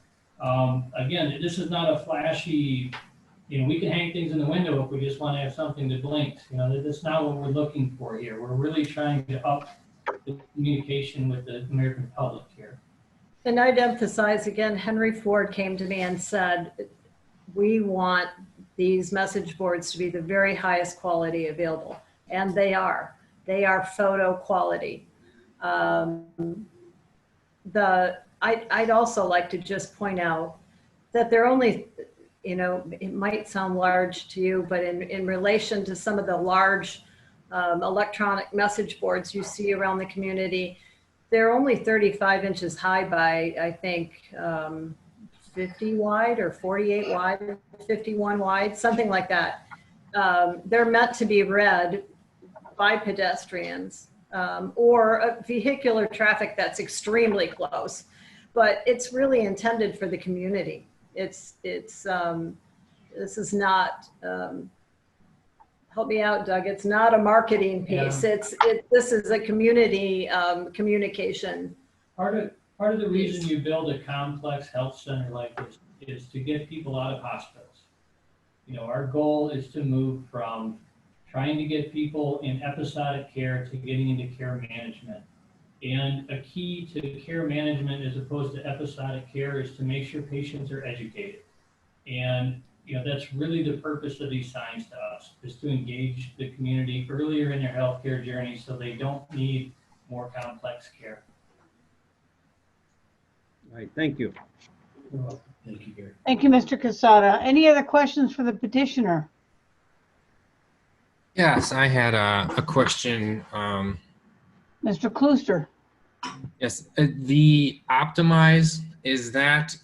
again, this is not a flashy, we can hang things in the window if we just want to have something that blinks. That's not what we're looking for here. We're really trying to up the communication with the American public here. And I'd emphasize again, Henry Ford came to me and said, we want these message boards to be the very highest quality available. And they are photo quality. I'd also like to just point out that they're only, it might sound large to you, but in relation to some of the large electronic message boards you see around the community, they're only 35 inches high by, I think, 50 wide or 48 wide, 51 wide, something like that. They're meant to be read by pedestrians or vehicular traffic that's extremely close, but it's really intended for the community. This is not, help me out, Doug. It's not a marketing piece. Yeah. This is a community communication. Part of the reason you build a complex health center like this is to get people out of hospitals. Our goal is to move from trying to get people in episodic care to getting into care management. And a key to care management as opposed to episodic care is to make sure patients are educated. And that's really the purpose of these signs to us, is to engage the community earlier in their healthcare journey so they don't need more complex care. All right, thank you. You're welcome. Thank you, Gary. Thank you, Mr. Casada. Any other questions for the petitioner? Yes, I had a question. Mr. Klooster? Yes, the Optimize, is that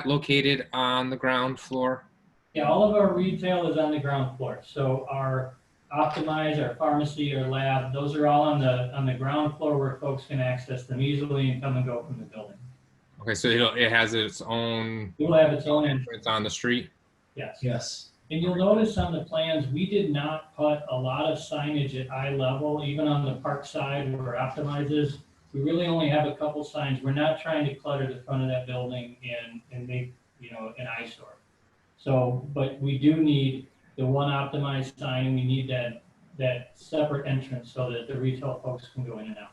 located on the ground floor? Yeah, all of our retail is on the ground floor. So our Optimize, our pharmacy, our lab, those are all on the ground floor where folks can access them easily and come and go from the building. Okay, so it has its own. It will have its own entrance. It's on the street. Yes. Yes. And you'll notice on the plans, we did not put a lot of signage at eye level, even on the park side where Optimize is. We really only have a couple signs. We're not trying to clutter the front of that building and make, an eyesore. So, but we do need the one Optimized sign, and we need that separate entrance so that the retail folks can go in and out.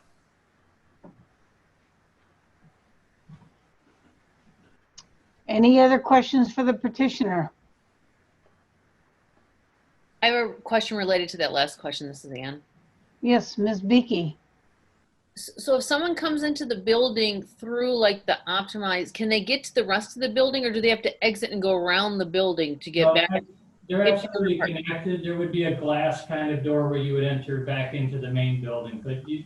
Any other questions for the petitioner? I have a question related to that last question. This is Ann. Yes, Ms. Beakey. So if someone comes into the building through like the Optimize, can they get to the rest of the building, or do they have to exit and go around the building to get back? They're absolutely connected. There would be a glass kind of door where you would enter back into the main building, but you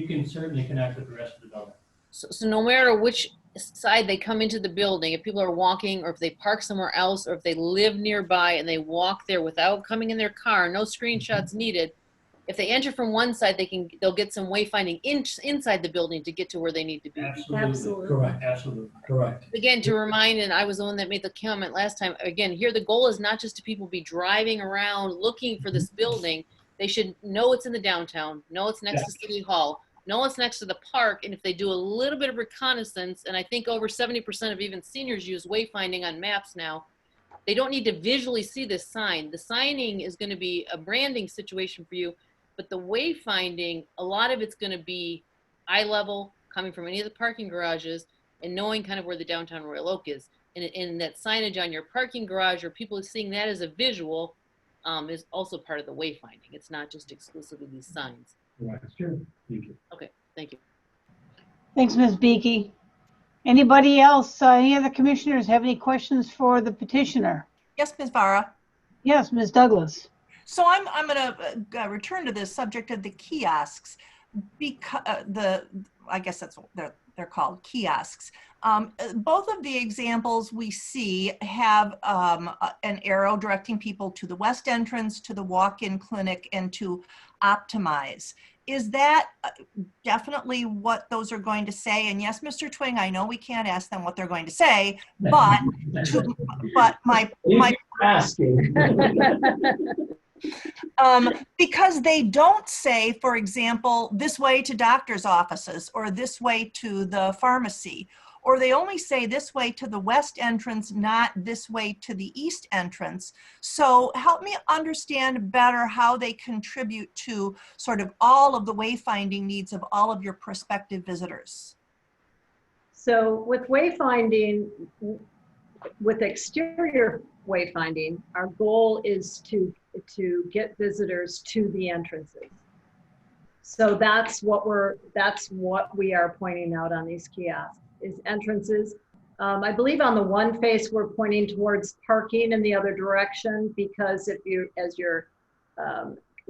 can certainly connect with the rest of the building. So no matter which side they come into the building, if people are walking or if they park somewhere else or if they live nearby and they walk there without coming in their car, no screenshots needed, if they enter from one side, they'll get some wayfinding inside the building to get to where they need to be. Absolutely. Correct. Absolutely. Correct. Again, to remind, and I was the one that made the comment last time, again, here the goal is not just to people be driving around looking for this building. They should know it's in the downtown, know it's next to City Hall, know it's next to the park, and if they do a little bit of reconnaissance, and I think over 70% of even seniors use wayfinding on maps now, they don't need to visually see this sign. The signing is going to be a branding situation for you, but the wayfinding, a lot of it's going to be eye level, coming from any of the parking garages, and knowing kind of where the downtown Royal Oak is. And that signage on your parking garage, or people seeing that as a visual, is also part of the wayfinding. It's not just exclusively these signs. Right. Sure. Thank you. Okay, thank you. Thanks, Ms. Beakey. Anybody else, any other commissioners have any questions for the petitioner? Yes, Ms. Vara. Yes, Ms. Douglas. So I'm going to return to this subject of the kiosks, because I guess that's what they're called, kiosks. Both of the examples we see have an arrow directing people to the west entrance, to the walk-in clinic, and to optimize. Is that definitely what those are going to say? And yes, Mr. Twing, I know we can't ask them what they're going to say, but my asking. because they don't say, for example, this way to doctor's offices, or this way to the pharmacy, or they only say this way to the west entrance, not this way to the east entrance. So help me understand better how they contribute to sort of all of the wayfinding needs of all of your prospective visitors. So with wayfinding, with exterior wayfinding, our goal is to get visitors to the entrances. So that's what we are pointing out on these kiosks, is entrances. I believe on the one face we're pointing towards parking in the other direction, because as you're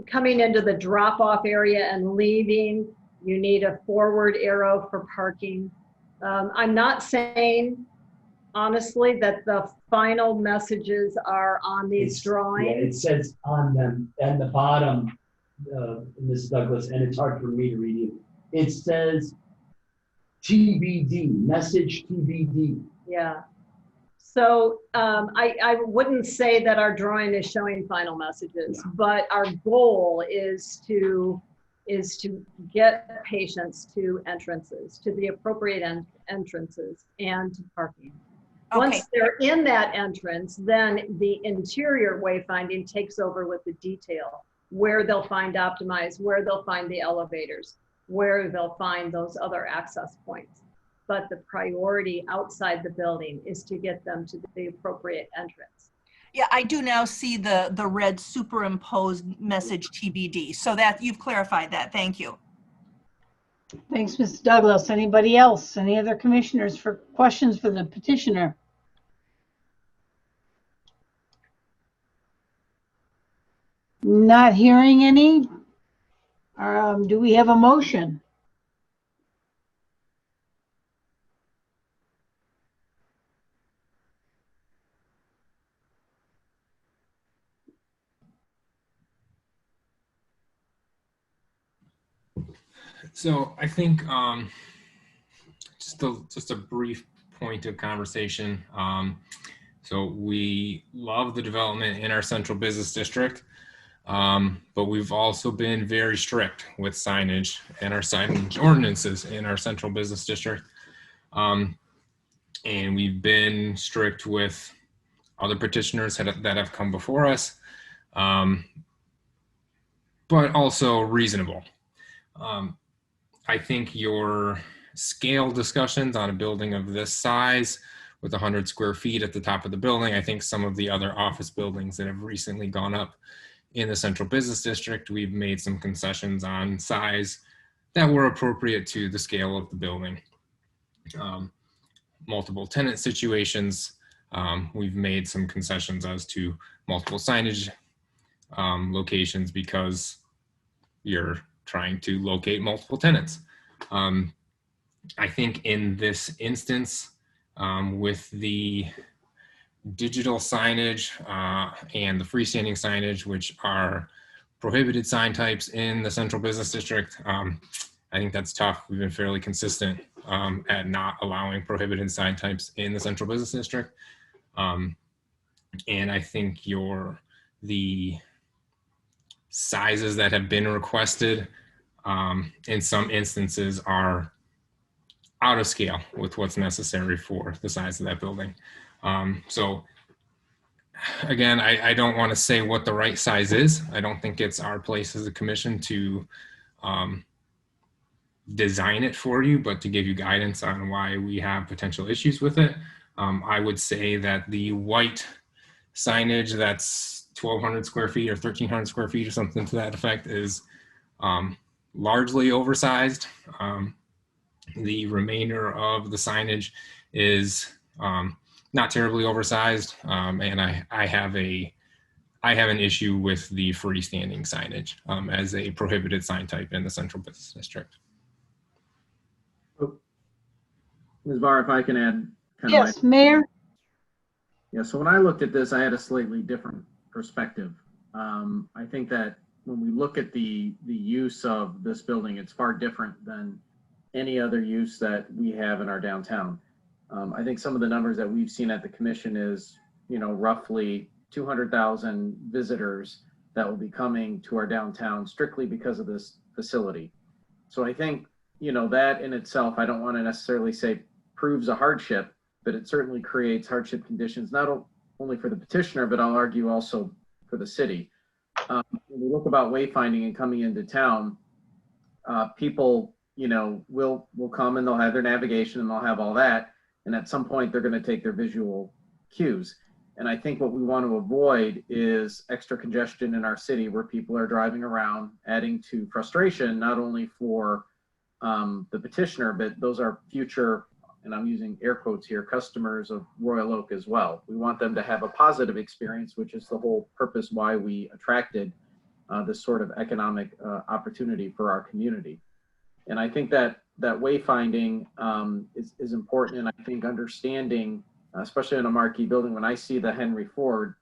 coming into the drop-off area and leaving, you need a forward arrow for parking. I'm not saying, honestly, that the final messages are on these drawings. Yeah, it says on them at the bottom, Ms. Douglas, and it's hard for me to read you. It says TBD, message TBD. Yeah. So I wouldn't say that our drawing is showing final messages, but our goal is to get patients to entrances, to the appropriate entrances, and to parking. Okay. Once they're in that entrance, then the interior wayfinding takes over with the detail, where they'll find optimize, where they'll find the elevators, where they'll find those other access points. But the priority outside the building is to get them to the appropriate entrance. Yeah, I do now see the red superimposed message TBD. So that you've clarified that. Thank you. Thanks, Ms. Douglas. Anybody else? Any other commissioners for questions for the petitioner? Not hearing any. Do we have a motion? So I think just a brief point of conversation. So we love the development in our central business district, but we've also been very strict with signage and our signage ordinances in our central business district. And we've been strict with other petitioners that have come before us, but also reasonable. I think your scale discussions on a building of this size with 100 square feet at the top of the building, I think some of the other office buildings that have recently gone up in the central business district, we've made some concessions on size that were appropriate to the scale of the building. Multiple tenant situations, we've made some concessions as to multiple signage locations because you're trying to locate multiple tenants. I think in this instance, with the digital signage and the freestanding signage, which are prohibited sign types in the central business district. I think that's tough. We've been fairly consistent at not allowing prohibited sign types in the central business district. And I think the sizes that have been requested in some instances are out of scale with what's necessary for the size of that building. So again, I don't want to say what the right size is. I don't think it's our place as a commission to design it for you, but to give you guidance on why we have potential issues with it. I would say that the white signage that's 1,200 square feet or 1,300 square feet or something to that effect is largely oversized. The remainder of the signage is not terribly oversized, and I have an issue with the freestanding signage as a prohibited sign type in the central business district. Ms. Barr, if I can add. Yes, Mayor. Yeah, so when I looked at this, I had a slightly different perspective. I think that when we look at the use of this building, it's far different than any other use that we have in our downtown. I think some of the numbers that we've seen at the commission is, roughly 200,000 visitors that will be coming to our downtown strictly because of this facility. So I think, that in itself, I don't want to necessarily say proves a hardship, but it certainly creates hardship conditions, not only for the petitioner, but I'll argue also for the city. When we look about wayfinding and coming into town, people, will come and they'll have their navigation and they'll have all that. And at some point they're going to take their visual cues. And I think what we want to avoid is extra congestion in our city where people are driving around, adding to frustration, not only for the petitioner, but those are future, and I'm using air quotes here, customers of Royal Oak as well. We want them to have a positive experience, which is the whole purpose why we attracted this sort of economic opportunity for our community. And I think that wayfinding is important. And I think understanding, especially in a marquee building, when I see the Henry Ford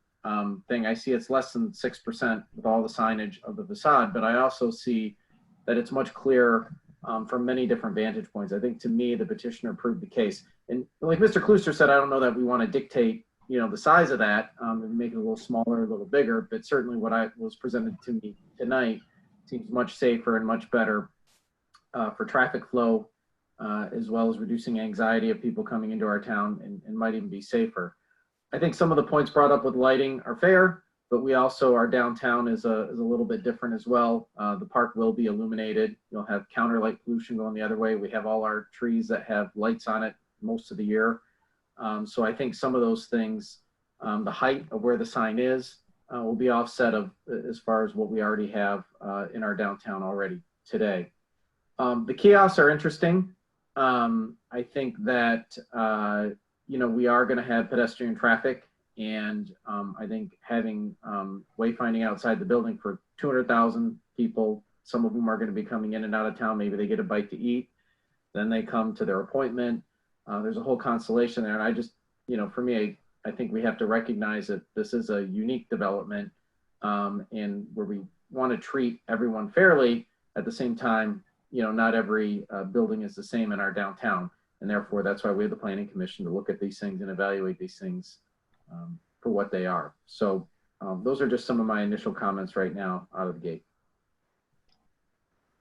thing, I see it's less than 6% with all the signage of the facade, but I also see that it's much clearer from many different vantage points. I think to me, the petitioner proved the case. And like Mr. Klooster said, I don't know that we want to dictate, the size of that and make it a little smaller, a little bigger, but certainly what was presented to me tonight seems much safer and much better for traffic flow, as well as reducing anxiety of people coming into our town and might even be safer. I think some of the points brought up with lighting are fair, but we also, our downtown is a little bit different as well. The park will be illuminated. You'll have counter light pollution going the other way. We have all our trees that have lights on it most of the year. So I think some of those things, the height of where the sign is will be offset as far as what we already have in our downtown already today. The kiosks are interesting. I think that, we are going to have pedestrian traffic. And I think having wayfinding outside the building for 200,000 people, some of whom are going to be coming in and out of town, maybe they get a bite to eat, then they come to their appointment. There's a whole constellation there. And I just, for me, I think we have to recognize that this is a unique development and where we want to treat everyone fairly. At the same time, not every building is the same in our downtown. And therefore, that's why we have the Planning Commission to look at these things and evaluate these things for what they are. So those are just some of my initial comments right now out of the gate.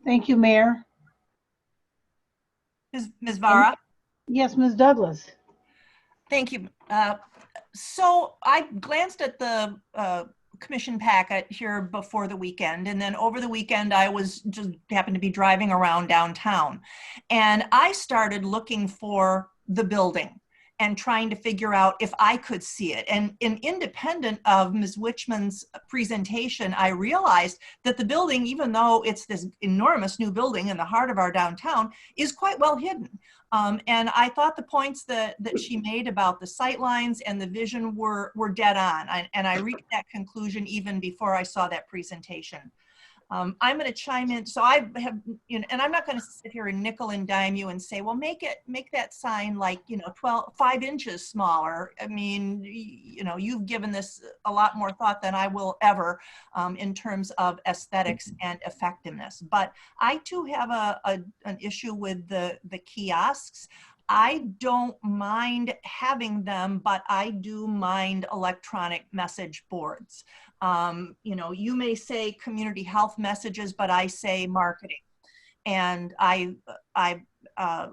Thank you, Mayor. Ms. Vara? Yes, Ms. Douglas. Thank you. So I glanced at the commission packet here before the weekend, and then over the weekend I was just happened to be driving around downtown, and I started looking for the building and trying to figure out if I could see it. And independent of Ms. Wichman's presentation, I realized that the building, even though it's this enormous new building in the heart of our downtown, is quite well hidden. And I thought the points that she made about the sight lines and the vision were dead on. And I reached that conclusion even before I saw that presentation. I'm going to chime in. So I have, you know, and I'm not going to sit here and nickel and dime you and say, well, make that sign like, you know, 5 inches smaller. I mean, you know, you've given this a lot more thought than I will ever in terms of aesthetics and effectiveness. But I too have an issue with the kiosks. I don't mind having them, but I do mind electronic message boards. You know, you may say community health messages, but I say marketing. And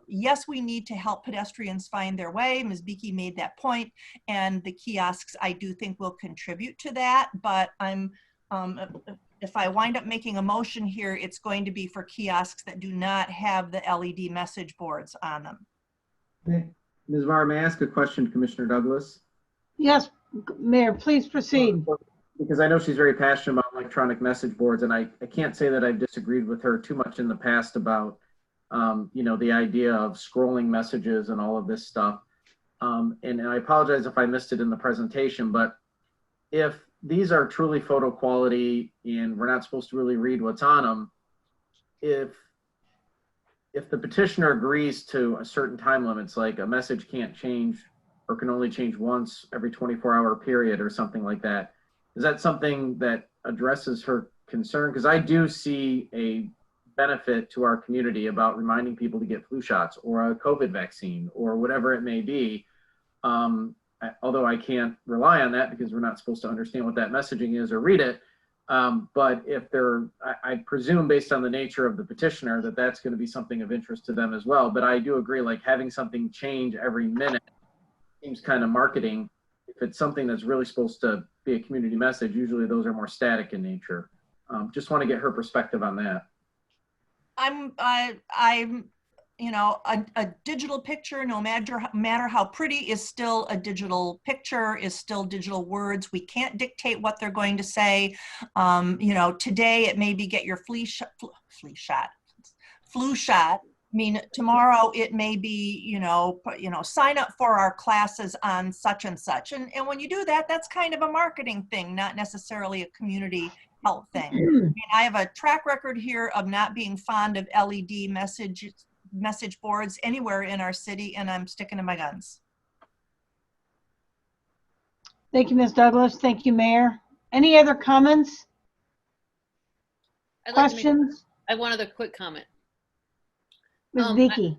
yes, we need to help pedestrians find their way. Ms. Beakey made that point, and the kiosks I do think will contribute to that. But if I wind up making a motion here, it's going to be for kiosks that do not have the LED message boards on them. Okay. Ms. Varra, may I ask a question to Commissioner Douglas? Yes, Mayor, please proceed. Because I know she's very passionate about electronic message boards, and I can't say that I've disagreed with her too much in the past about, you know, the idea of scrolling messages and all of this stuff. And I apologize if I missed it in the presentation, but if these are truly photo quality and we're not supposed to really read what's on them, if the petitioner agrees to a certain time limits, like a message can't change or can only change once every 24-hour period or something like that, is that something that addresses her concern? Because I do see a benefit to our community about reminding people to get flu shots or a COVID vaccine or whatever it may be. Although I can't rely on that because we're not supposed to understand what that messaging is or read it. But if I presume based on the nature of the petitioner that that's going to be something of interest to them as well. But I do agree, like having something change every minute seems kind of marketing. If it's something that's really supposed to be a community message, usually those are more static in nature. Just want to get her perspective on that. I'm you know, a digital picture, no matter how pretty, is still a digital picture, is still digital words. We can't dictate what they're going to say. You know, today it may be get your flu shot. I mean, tomorrow it may be, you know, sign up for our classes on such and such. And when you do that, that's kind of a marketing thing, not necessarily a community health thing. I mean, I have a track record here of not being fond of LED message boards anywhere in our city, and I'm sticking to my guns. Thank you, Ms. Douglas. Thank you, Mayor. Any other comments? Questions? I have one other quick comment. Ms. Beakey.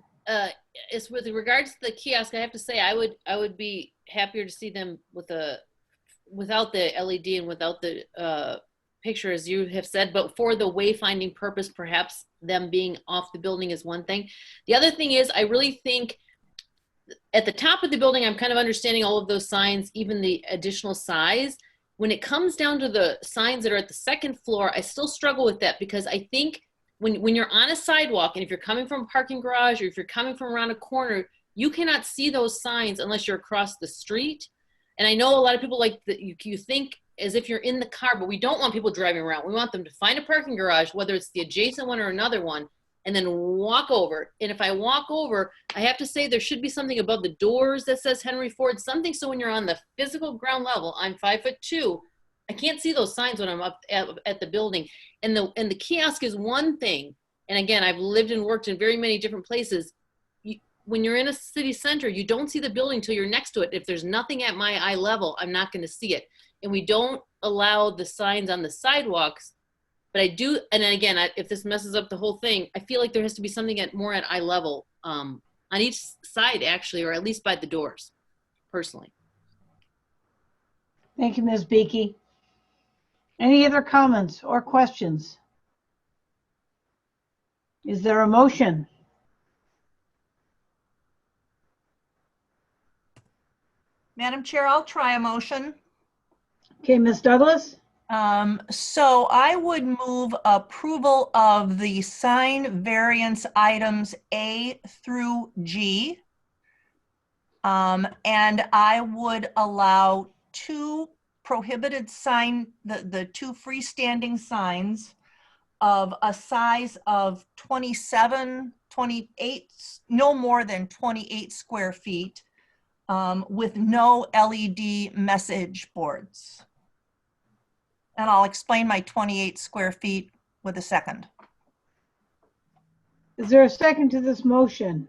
It's with regards to the kiosk. I have to say I would be happier to see them without the LED and without the picture, as you have said, but for the wayfinding purpose, perhaps them being off the building is one thing. The other thing is, I really think at the top of the building, I'm kind of understanding all of those signs, even the additional size. When it comes down to the signs that are at the second floor, I still struggle with that, because I think when you're on a sidewalk, and if you're coming from a parking garage or if you're coming from around a corner, you cannot see those signs unless you're across the street. And I know a lot of people like that, you think as if you're in the car, but we don't want people driving around. We want them to find a parking garage, whether it's the adjacent one or another one, and then walk over. And if I walk over, I have to say there should be something above the doors that says Henry Ford, something so when you're on the physical ground level, I'm 5'2", I can't see those signs when I'm up at the building. And the kiosk is one thing. And again, I've lived and worked in very many different places. When you're in a city center, you don't see the building till you're next to it. If there's nothing at my eye level, I'm not going to see it. And we don't allow the signs on the sidewalks. But I do, and again, if this messes up the whole thing, I feel like there has to be something more at eye level on each side, actually, or at least by the doors, personally. Thank you, Ms. Beakey. Any other comments or questions? Is there a motion? Madam Chair, I'll try a motion. Okay, Ms. Douglas? So I would move approval of the sign variance items A through G. And I would allow two prohibited sign, the two freestanding signs of a size of 28, no more than 28 square feet, with no LED message boards. And I'll explain my 28 square feet with a second. Is there a second to this motion?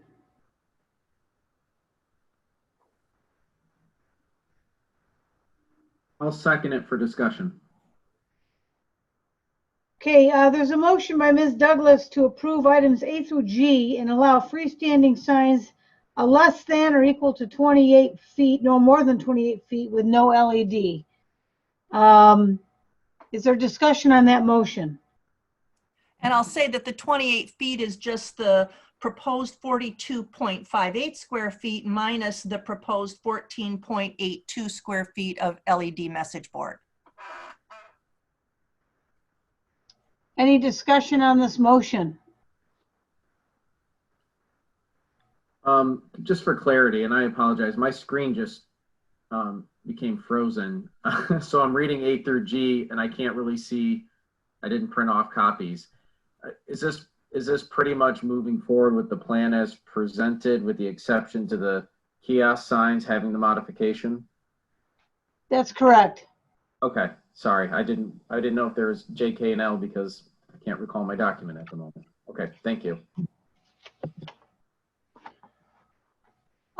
I'll second it for discussion. Okay, there's a motion by Ms. Douglas to approve items A through G and allow freestanding signs less than or equal to 28 feet, no more than 28 feet with no LED. Is there discussion on that motion? And I'll say that the 28 feet is just the proposed 42.58 square feet minus the proposed 14.82 square feet of LED message board. Any discussion on this motion? Just for clarity, and I apologize, my screen just became frozen. So I'm reading A through G and I can't really see, I didn't print off copies. Is this pretty much moving forward with the plan as presented with the exception to the kiosk signs having the modification? That's correct. Okay, sorry, I didn't know if there was J, K, and L because I can't recall my document at the moment. Okay, thank you.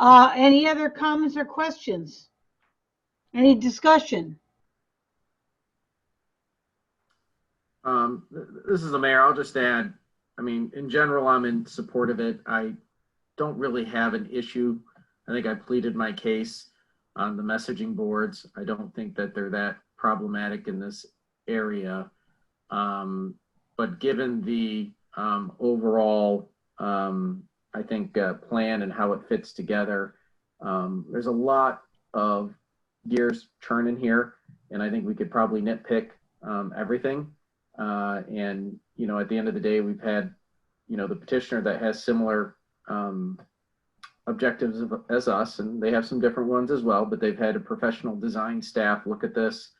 Any other comments or questions? Any discussion? This is the mayor. I'll just add, I mean, in general, I'm in support of it. I don't really have an issue. I think I pleaded my case on the messaging boards. I don't think that they're that problematic in this area. But given the overall, I think, plan and how it fits together, there's a lot of gears churning here, and I think we could probably nitpick everything. And, you know, at the end of the day, we've had, you know, the petitioner that has similar objectives as us, and they have some different ones as well, but they've had a professional design staff look at this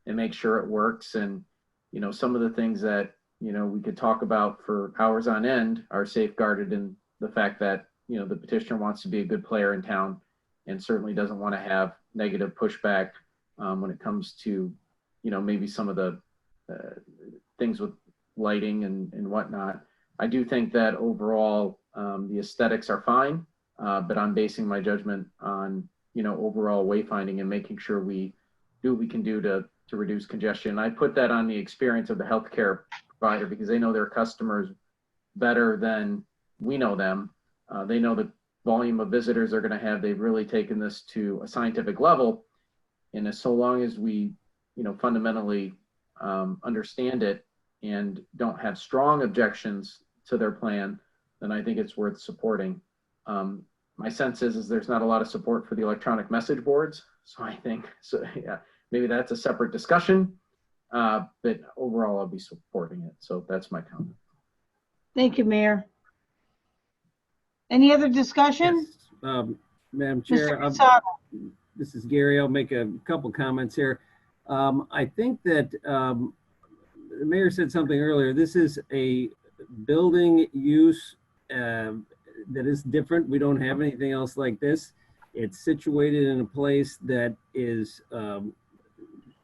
and make sure it works. And, you know, some of the things that, you know, we could talk about for hours on end are safeguarded in the fact that, you know, the petitioner wants to be a good player in town and certainly doesn't want to have negative pushback when it comes to, you know, maybe some of the things with lighting and whatnot. I do think that overall the aesthetics are fine, but I'm basing my judgment on, you know, overall wayfinding and making sure we do what we can do to reduce congestion. I put that on the experience of the healthcare provider because they know their customers better than we know them. They know the volume of visitors they're going to have. They've really taken this to a scientific level. And as so long as we, you know, fundamentally understand it and don't have strong objections to their plan, then I think it's worth supporting. My sense is there's not a lot of support for the electronic message boards. So I think, so yeah, maybe that's a separate discussion, but overall I'll be supporting it. So that's my comment. Thank you, Mayor. Any other discussion? Yes. Madam Chair, this is Gary. I'll make a couple comments here. I think that the mayor said something earlier. This is a building use that is different. We don't have anything else like this. It's situated in a place that is, you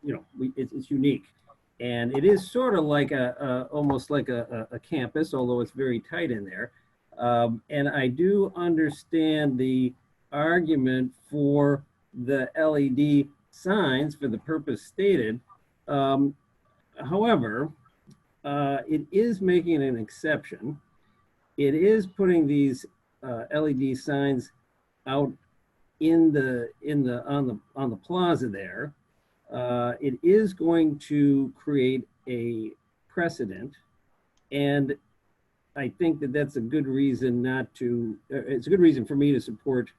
know, it's unique. And it is sort of like almost like a campus, although it's very tight in there. And I do understand the argument for the LED signs for the purpose stated. However, it is making an exception. It is putting these LED signs out on the plaza there. It is going to create a precedent, and I think that that's a good reason not to. It's a good reason for me to support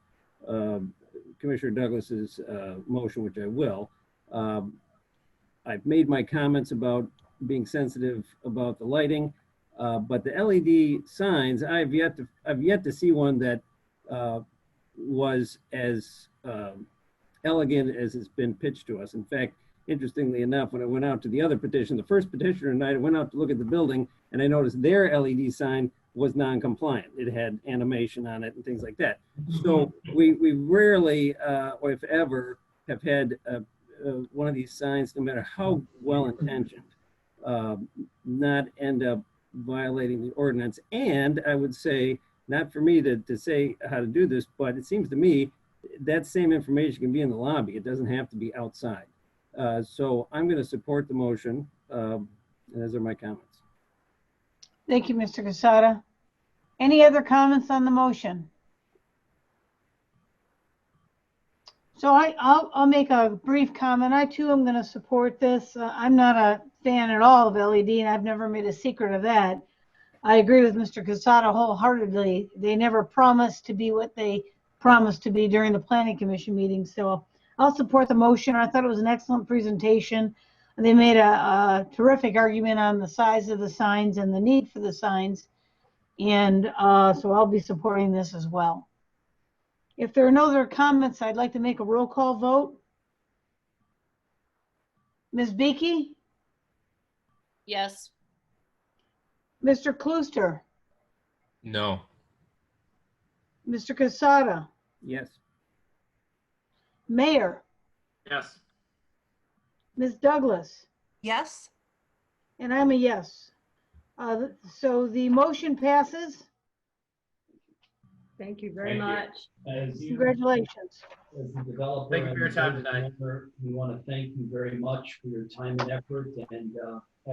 Commissioner Douglas's motion, which I will. I've made my comments about being sensitive about the lighting, but the LED signs, I've yet to see one that was as elegant as it's been pitched to us. In fact, interestingly enough, when I went out to the other petition, the first petitioner and I went out to look at the building, and I noticed their LED sign was non-compliant. It had animation on it and things like that. So we rarely, or if ever, have had one of these signs, no matter how well intentioned, not end up violating the ordinance. And I would say, not for me to say how to do this, but it seems to me that same information can be in the lobby. It doesn't have to be outside. So I'm going to support the motion. And those are my comments. Thank you, Mr. Casada. Any other comments on the motion? So I'll make a brief comment. I too am going to support this. I'm not a fan at all of LED, and I've never made a secret of that. I agree with Mr. Casada wholeheartedly. They never promised to be what they promised to be during the Planning Commission meeting. So I'll support the motion. I thought it was an excellent presentation. They made a terrific argument on the size of the signs and the need for the signs. And so I'll be supporting this as well. If there are no other comments, I'd like to make a roll call vote. Ms. Beakey? Yes. Mr. Klooster? No. Mr. Casada? Yes. Mayor? Yes. Ms. Douglas? Yes. And I'm a yes. So the motion passes. Thank you very Thank you. much. Congratulations. As the developer, Thank you for your time and tonight. owner, we want to thank you very much for your time and effort. And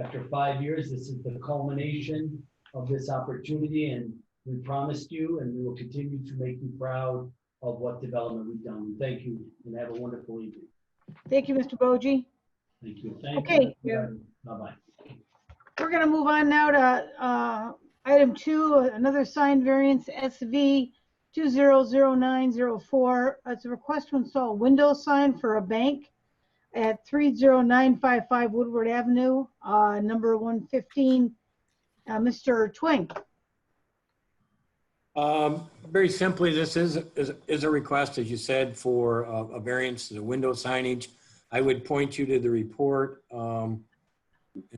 after 5 years, this is the culmination of this opportunity, and we promised you, and we will continue to make you proud of what development we've done. Thank you, and have a wonderful evening. Thank you, Mr. Boji. Thank you. Thank Okay. you. Bye-bye. We're going to move on now to item 2, another sign variance SV 200904. It's a request to install a window sign for a bank at 30955 Woodward Avenue, number 115. Mr. Twing. Very simply, this is a request, as you said, for a variance to the window signage. I would point you to the report and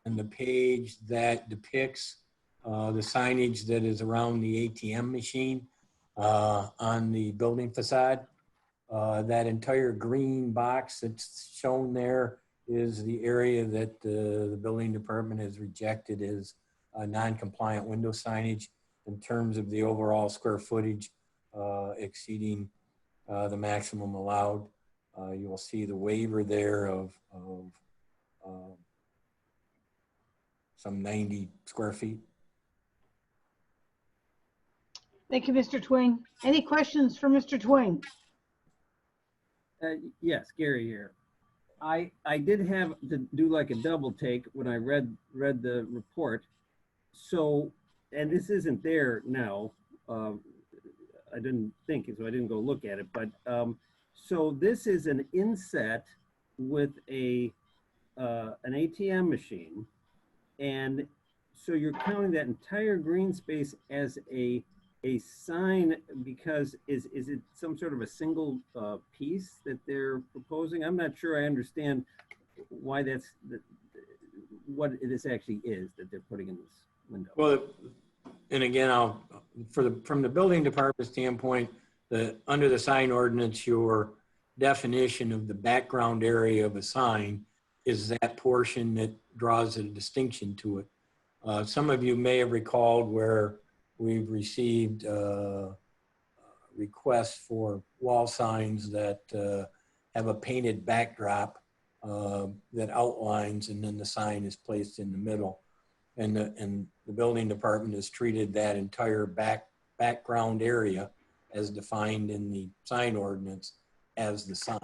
the page that depicts the signage that is around the ATM machine on the building facade. That entire green box that's shown there is the area that the building department has rejected as non-compliant window signage in terms of the overall square footage exceeding the maximum allowed. You will see the waiver there of some 90 square feet. Thank you, Mr. Twing. Any questions for Mr. Twing? Yes, Gary here. I did have to do like a double take when I read the report. So, and this isn't there now. I didn't think, so I didn't go look at it. But so this is an inset with an ATM machine, and so you're counting that entire green space as a sign because is it some sort of a single piece that they're proposing? I'm not sure I understand why that's what this actually is that they're putting in this window. Well, and again, from the building department standpoint, under the sign ordinance, your definition of the background area of a sign is that portion that draws a distinction to it. Some of you may have recalled where we've received requests for wall signs that have a painted backdrop that outlines, and then the sign is placed in the middle. And the building department has treated that entire background area as defined in the sign ordinance as the sign.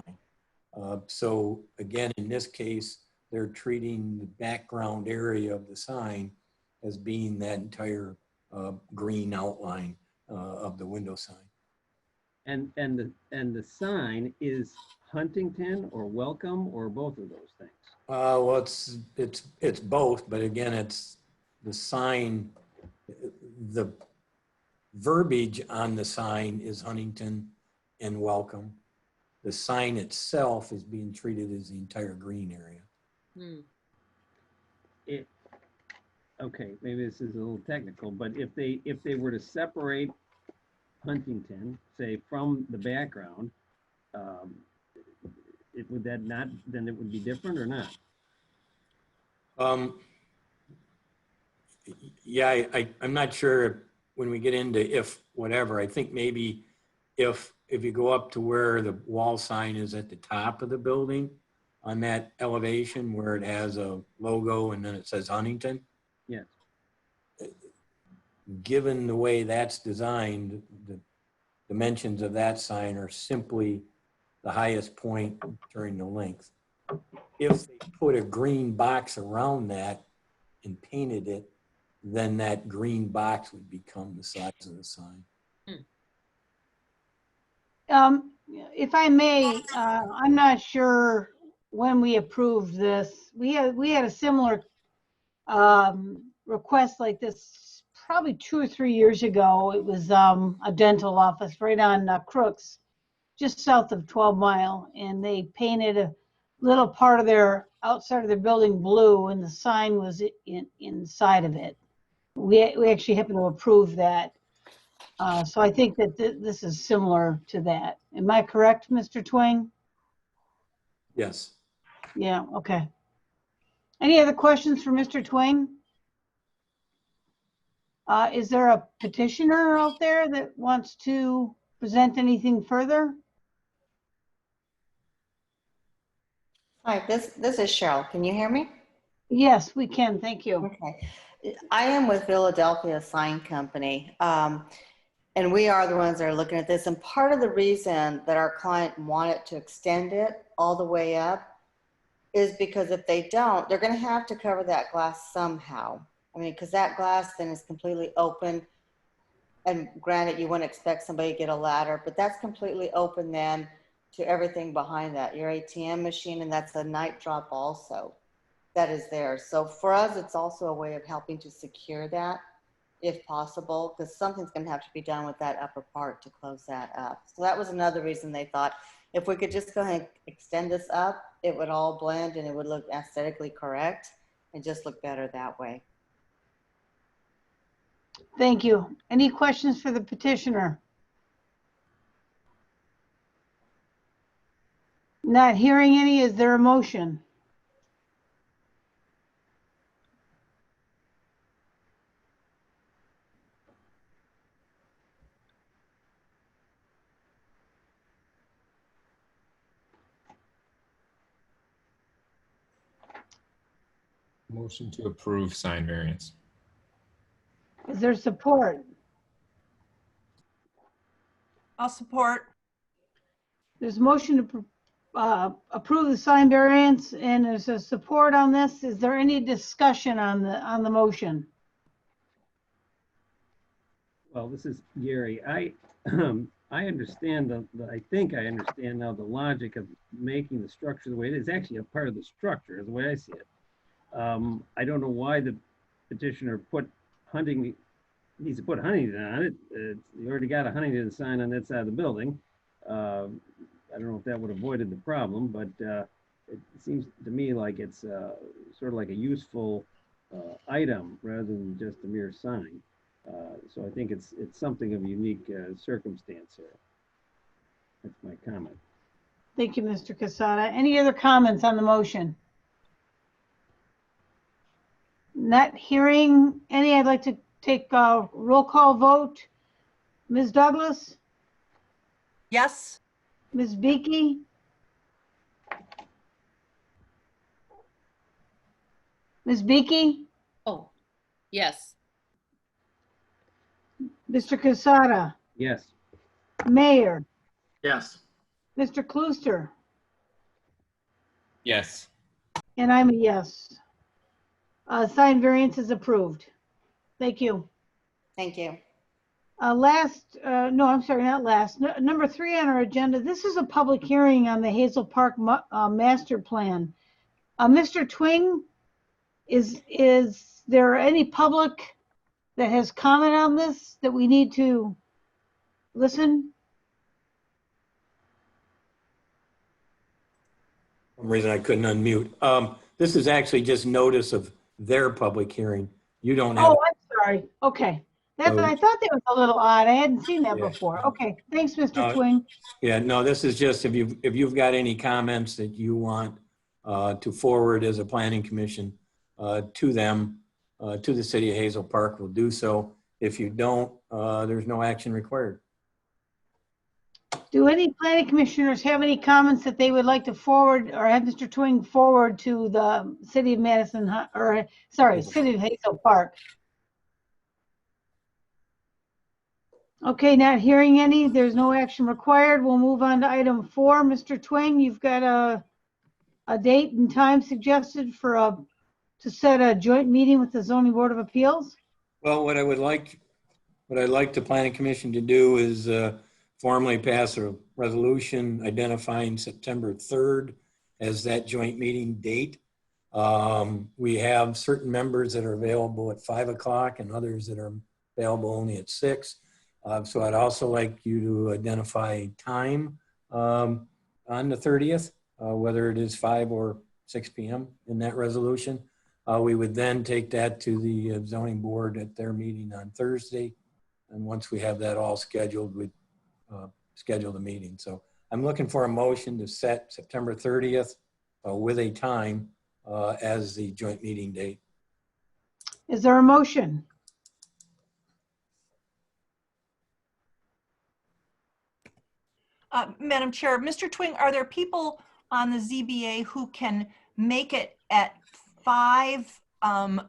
So again, in this case, they're treating the background area of the sign as being that entire green outline of the window sign. And the sign is Huntington or Welcome or both of those things? Well, it's both, but again, it's the sign, the verbiage on the sign is Huntington and Welcome. The sign itself is being treated as the entire green area. Okay, maybe this is a little technical, but if they were to separate Huntington, say, from the background, would that not, then it would be different or not? Yeah, I'm not sure when we get into if whatever. I think maybe if you go up to where the wall sign is at the top of the building on that elevation where it has a logo and then it says Huntington. Yes. Given the way that's designed, the dimensions of that sign are simply the highest point during the length. If they put a green box around that and painted it, then that green box would become the size of the sign. If I may, I'm not sure when we approved this. We had a similar request like this probably 2 or 3 years ago. It was a dental office right on Crooks, just south of 12 Mile, and they painted a little part of their outside of their building blue, and the sign was inside of it. We actually happened to approve that. So I think that this is similar to that. Am I correct, Mr. Twing? Yes. Yeah, okay. Any other questions for Mr. Twing? Is there a petitioner out there that wants to present anything further? Hi, this is Cheryl. Can you hear me? Yes, we can. Thank you. Okay. I am with Philadelphia Sign Company, and we are the ones that are looking at this. And part of the reason that our client wanted to extend it all the way up is because if they don't, they're going to have to cover that glass somehow. I mean, because that glass then is completely open. And granted, you wouldn't expect somebody to get a ladder, but that's completely open then to everything behind that, your ATM machine, and that's a night drop also that is there. So for us, it's also a way of helping to secure that if possible, because something's going to have to be done with that upper part to close that up. So that was another reason they thought if we could just go ahead and extend this up, it would all blend and it would look aesthetically correct and just look better that way. Thank you. Any questions for the petitioner? Not hearing any. Is there a motion? Motion to approve sign variance. Is there support? I'll support. There's a motion to approve the sign variance, and there's a support on this. Is there any discussion on the motion? Well, this is Gary. I understand I think I understand now the logic of making the structure the way it is. Actually a part of the structure is the way I see it. I don't know why the petitioner needs to put Huntington on it. You already got a Huntington sign on that side of the building. I don't know if that would have avoided the problem, but it seems to me like it's sort of like a useful item rather than just a mere sign. So I think it's something of a unique circumstance here. That's my comment. Thank you, Mr. Casada. Any other comments on the motion? Not hearing any. I'd like to take a roll call vote. Ms. Douglas? Yes. Ms. Beakey? Ms. Beakey? Oh, yes. Mr. Casada? Yes. Mayor? Yes. Mr. Klooster? Yes. And I'm a yes. Sign variance is approved. Thank you. Thank you. No, I'm sorry, not last. Number 3 on our agenda, this is a public hearing on the Hazel Park master plan. Mr. Twing, is there any public that has comment on this that we need to listen? For some reason I couldn't unmute. This is actually just notice of their public hearing. You don't have. Oh, I'm sorry. Okay. I thought that was a little odd. I hadn't seen that before. Okay. Thanks, Mr. Twing. Yeah, no, this is just if you've got any comments that you want to forward as a planning commission to them, to the city of Hazel Park will do so. If you don't, there's no action required. Do any planning commissioners have any comments that they would like to forward or have Mr. Twing forward to the city of Madison, or sorry, city of Hazel Park? Okay, not hearing any. There's no action required. We'll move on to item 4. Mr. Twing, you've got a date and time suggested for to set a joint meeting with the Zoning Board of Appeals? Well, what I'd like the planning commission to do is formally pass a resolution identifying September 3rd as that joint meeting date. We have certain members that are available at 5 o'clock and others that are available only at 6. So I'd also like you to identify time on the 30th, whether it is 5 or 6 p.m. in that resolution. We would then take that to the zoning board at their meeting on Thursday. And once we have that all scheduled, we'd schedule the meeting. So I'm looking for a motion to set September 30th with a time as the joint meeting date. Is there a motion? Madam Chair, Mr. Twing, are there people on the ZBA who can make it at 5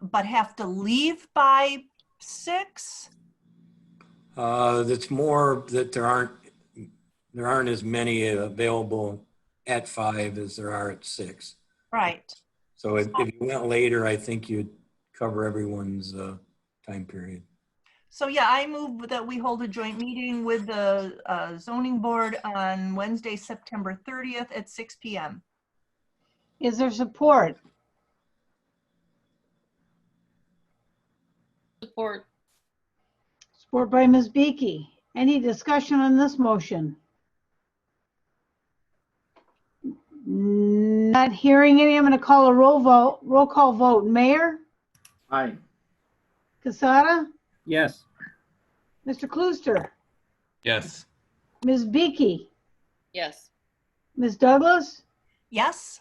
but have to leave by 6? That's more that there aren't as many available at 5 as there are at 6. Right. So if you went later, I think you'd cover everyone's time period. So yeah, I move that we hold a joint meeting with the zoning board on Wednesday, September 30th at 6 p.m. Is there support? Support. Support by Ms. Beakey. Any discussion on this motion? Not hearing any. I'm going to call a roll call vote. Mayor? Aye. Casada? Yes. Mr. Klooster? Yes. Ms. Beakey? Yes. Ms. Douglas? Yes.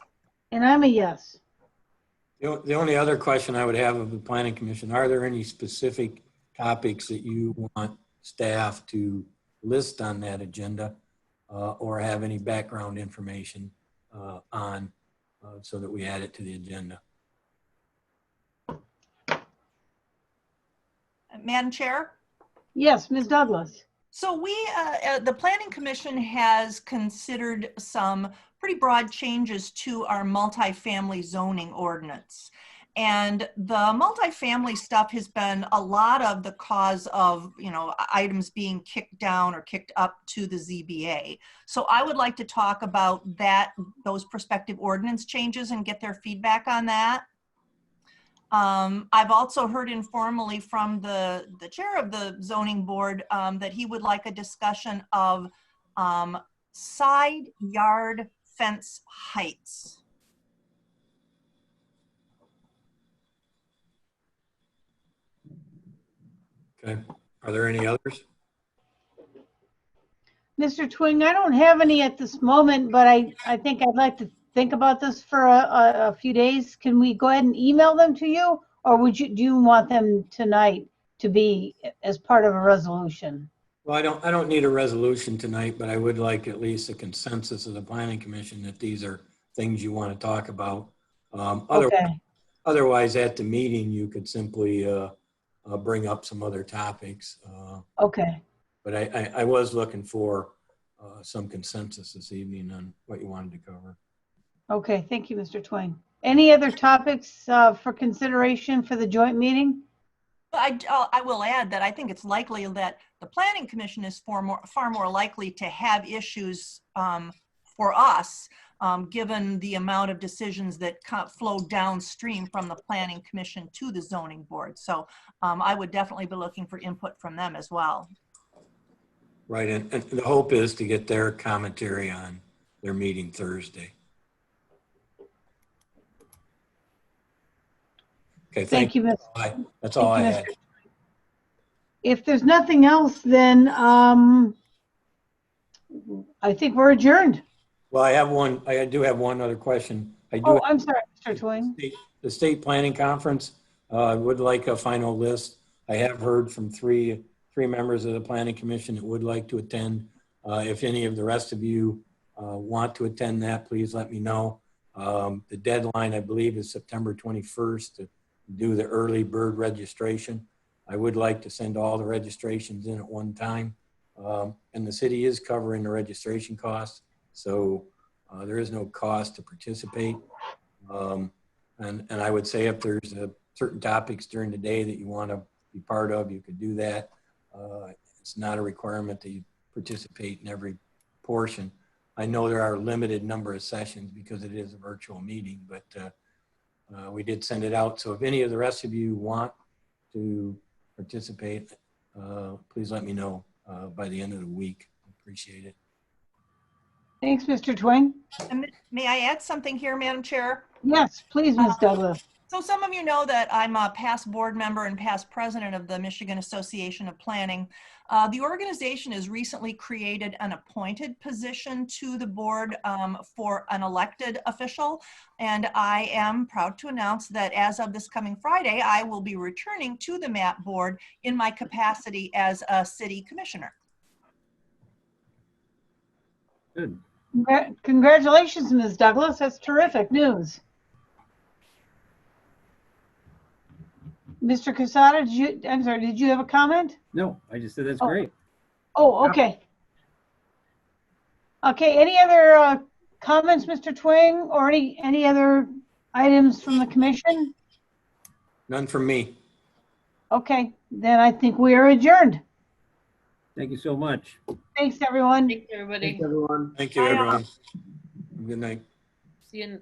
And I'm a yes. The only other question I would have of the planning commission, are there any specific topics that you want staff to list on that agenda or have any background information on so that we add it to the agenda? Madam Chair? Yes, Ms. Douglas. So we, the Planning Commission has considered some pretty broad changes to our multifamily zoning ordinance. And the multifamily stuff has been a lot of the cause of, you know, items being kicked down or kicked up to the ZBA. So I would like to talk about those prospective ordinance changes and get their feedback on that. I've also heard informally from the chair of the zoning board that he would like a discussion of side yard fence heights. Okay. Are there any others? Mr. Twing, I don't have any at this moment, but I think I'd like to think about this for a few days. Can we go ahead and email them to you, or do you want them tonight to be as part of a resolution? Well, I don't need a resolution tonight, but I would like at least a consensus of the planning commission that these are things you want to talk about. Okay. Otherwise, at the meeting, you could simply bring up some other topics. Okay. But I was looking for some consensus this evening on what you wanted to cover. Okay, thank you, Mr. Twing. Any other topics for consideration for the joint meeting? I will add that I think it's likely that the Planning Commission is far more likely to have issues for us, given the amount of decisions that flow downstream from the Planning Commission to the Zoning Board. So I would definitely be looking for input from them as well. Right, and the hope is to get their commentary on their meeting Thursday. Okay, Thank you, Ms. That's all I had. If there's nothing else, then I think we're adjourned. Well, I do have one other question. I'm sorry, Mr. Twing. The state planning conference, I would like a final list. I have heard from three members of the Planning Commission that would like to attend. If any of the rest of you want to attend that, please let me know. The deadline, I believe, is September 21st to do the early bird registration. I would like to send all the registrations in at one time. And the city is covering the registration costs, so there is no cost to participate. And I would say if there's certain topics during the day that you want to be part of, you could do that. It's not a requirement that you participate in every portion. I know there are a limited number of sessions because it is a virtual meeting, but we did send it out. So if any of the rest of you want to participate, please let me know by the end of the week. Appreciate it. Thanks, Mr. Twing. And may I add something here, Madam Chair? Yes, please, Ms. Douglas. So some of you know that I'm a past board member and past president of the Michigan Association of Planning. The organization has recently created an appointed position to the board for an elected official. And I am proud to announce that as of this coming Friday, I will be returning to the MAP board in my capacity as a city commissioner. Good. Congratulations, Ms. Douglas. That's terrific news. Mr. Casada, did you have a comment? No, I just said that's great. Oh, okay. Okay, any other comments, Mr. Twing, or any other items from the commission? None from me. Okay, then I think we are adjourned. Thank you so much. Thanks, everyone. Thanks, everybody. Thanks, everyone. Thank you, Bye, all. everyone. Good night. See you.